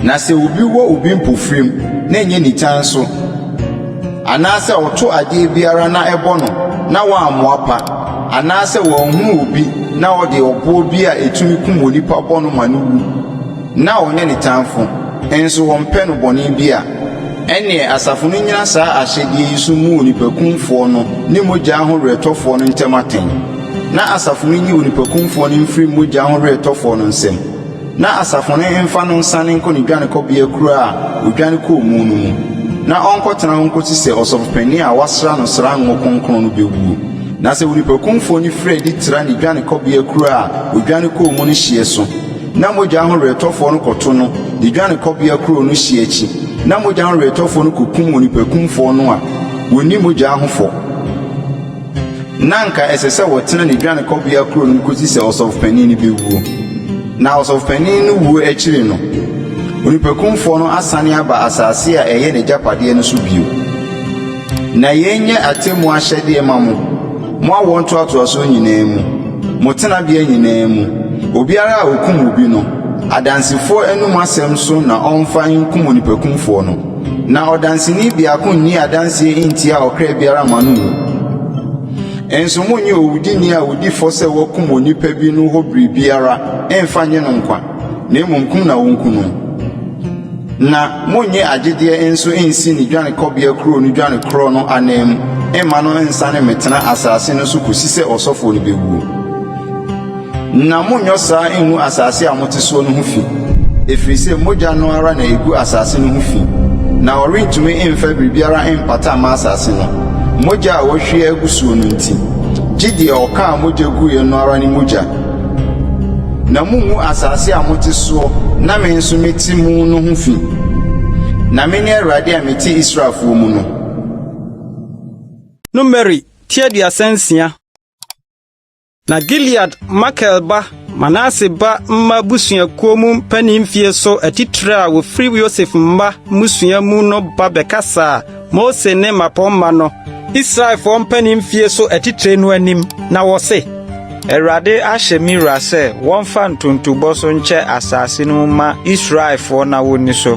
Na sɛ obi wɔ obi mpofirim na enye nitan so, anaasɛ ɔto adeɛ biara na ɛbɔ no na wɔammoa pa, anaasɛ wɔnhu obi na ɔde ɔboɔ bi a etumi kum onipa bɔ no ma no wu, na ɔnyɛ ne tamfo, enso wɔmpɛ no bɔne bi a, ɛnneɛ asafo no nyina saa ahyɛdeɛ yi so mu onipakumfoɔ no ne mogya ho retɔfoɔ no ntɛm atɛn. Na asafo no nyi onipakumfoɔ no mfiri mogya ho retɔfoɔ no nsɛm. Na asafo no mfa no nsane nkɔ ne dwanekɔbea kuro a odwane kɔɔ mu no mu. Na ɔnkɔtena ho nkɔsi sɛ ɔsɔfopanyin a wasra no sra ngo kronkron no bɛwuo. Na sɛ onipakumfoɔ no firi adi tra ne dwanekɔbea kuro a odwane kɔɔ mu no hyeɛ so, na mogya ho retɔfoɔ no kɔto no ne dwanekɔbea kuro no hyeɛ akyi, na mogya ho retɔfoɔ no kɔkum onipakumfoɔ no a wonni mogya ho fɔ. Na nka ɛsɛ sɛ wɔtena ne dwanekɔbea kuro no kɔsi sɛ ɔsɔfopanyin no bɛwuo. Na ɔsɔfopanyin no wuo akyiri no, onipakumfoɔ no asane aba asase a ɛyɛ ne gyapadeɛ no so bio. Na yɛnyɛ atemmu ahyɛdeɛ ma mo awɔ ntoatoasoɔ nyinaa mu, mo tenabea nyinaa mu. Obiara a okum obi no, adansefoɔ enum asɛm so na ɔmfa nkum onipakumfoɔ no. Na ɔdanseni biako nni adanseɛ ntia ɔkra biara ma no mu. Enso monye owudini a odi fɔ sɛ wɔkum onipa bi no hɔ biribiara ɛmfa nye no nkwa, na mmom kum na wɔnku no. Na monye agyedeɛ enso ensi ne dwanekɔbea kuro no dwanekorɔ no anam, ɛma no nsane metena asase no so kosi sɛ ɔsɔfo no bɛwuo. Na monyɔ saa enhu asase a mote so no ho fi, ɛfiri sɛ mogya no ara na egu asase no ho fi. na ɔrentumi mfa biribiara mpata ma asase no mogya a wɔhwie agusuo no nti gyidie ɔkaa mogya guiɛ no ara ne mogya na mungu asase a mote soɔ na me nso meti mu no ho fi na me ne Awurade a meti Israelfoɔ mu no. Numeri tiadia sensia. Na Gilead Makelba Manase ba mma busuakuo mu mpanimfie so atitre a wofiri Yosef mma musua mu no ba bekasa Mose ne mapɔmma no Israelfo mpanimfie so atitre no anim na wɔse Awurade ahyɛ Mira sɛ wɔmfa ntontobɔ so nkyɛ asase no ma Israelfo na woni so.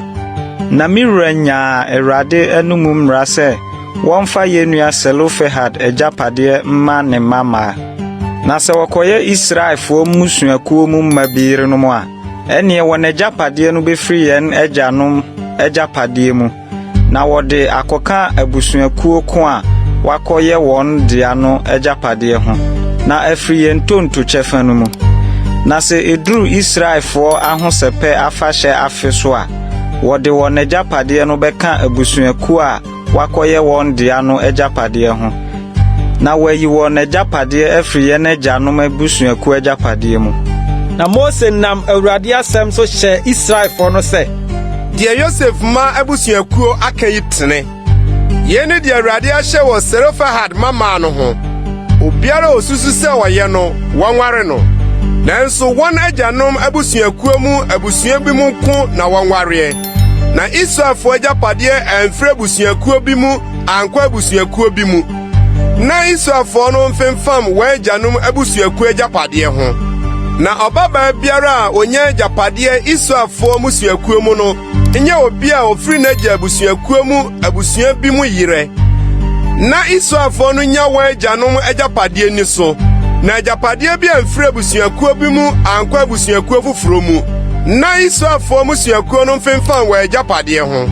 Na Mira nyaa Awurade anumu mmara sɛ wɔmfa yenua Selofehad agyapadeɛ mma ne mama. Na sɛ wɔkɔyɛ Israelfo musuakuo mu mabiri no mu a ɛne wɔn agyapadeɛ no befiri yɛn agyanom agyapadeɛ mu. Na wɔde akɔka abusuakuo ko a wakɔyɛ wɔn dea no agyapadeɛ ho. Na afiri yɛn tonto kyɛfa no mu. Na sɛ eduru Israelfo ahosɛpɛ afahyɛ afe so a wɔde wɔn agyapadeɛ no bɛka abusuakuo a wakɔyɛ wɔn dea no agyapadeɛ ho. Na wayi wɔn agyapadeɛ afiri yɛn agyanom abusuakuo agyapadeɛ mu. Na Mose nam Awurade asɛm so hyɛ Israelfo no sɛ deɛ Yosef ma abusuakuo aka yi tene yɛne deɛ Awurade ahyɛ wɔ Selofehad mama no ho. Obiara osusu sɛ wɔyɛ no wɔnware no. Nanso wɔn agyanom abusuakuo mu abusua bi mu ko na wɔnwareɛ. Na Israelfo agyapadeɛ ɛmfiri abusuakuo bi mu ankɔ abusuakuo bi mu. Na Israelfo no mfemfam wɔn agyanom abusuakuo agyapadeɛ ho. Na ɔbabaa biara a onye agyapadeɛ Israelfo musuakuo mu no nyɛ obi a ofiri n'agya abusuakuo mu abusua bi mu yire. Na Israelfo no nya wɔn agyanom agyapadeɛ ni so. Na agyapadeɛ bi amfiri abusuakuo bi mu ankɔ abusuakuo foforo mu. Na Israelfo musuakuo no mfemfam wɔn agyapadeɛ ho.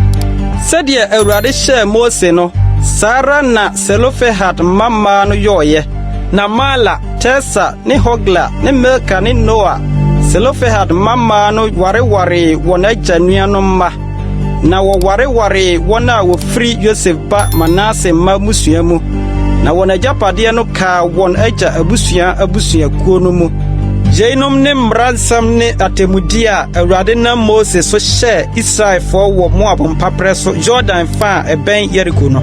Sɛdeɛ Awurade hyɛ Mose no Sara na Selofehad mama no yoye. Na Mala, Tesa, ne Hogla, ne Milka, ne Noa. Selofehad mama no ware wɔn agya nuanom mma. Na ware wɔn a wofiri Yosef ba Manase mma musua mu. Na wɔn agyapadeɛ no ka wɔn agya abusuakuo no mu. Jeinom ne mmaransam ne atemudi a Awurade na Mose so hyɛ Israelfo wɔ Moab mpaprɛ so Jordan fa a ɛbɛn Yeriko no.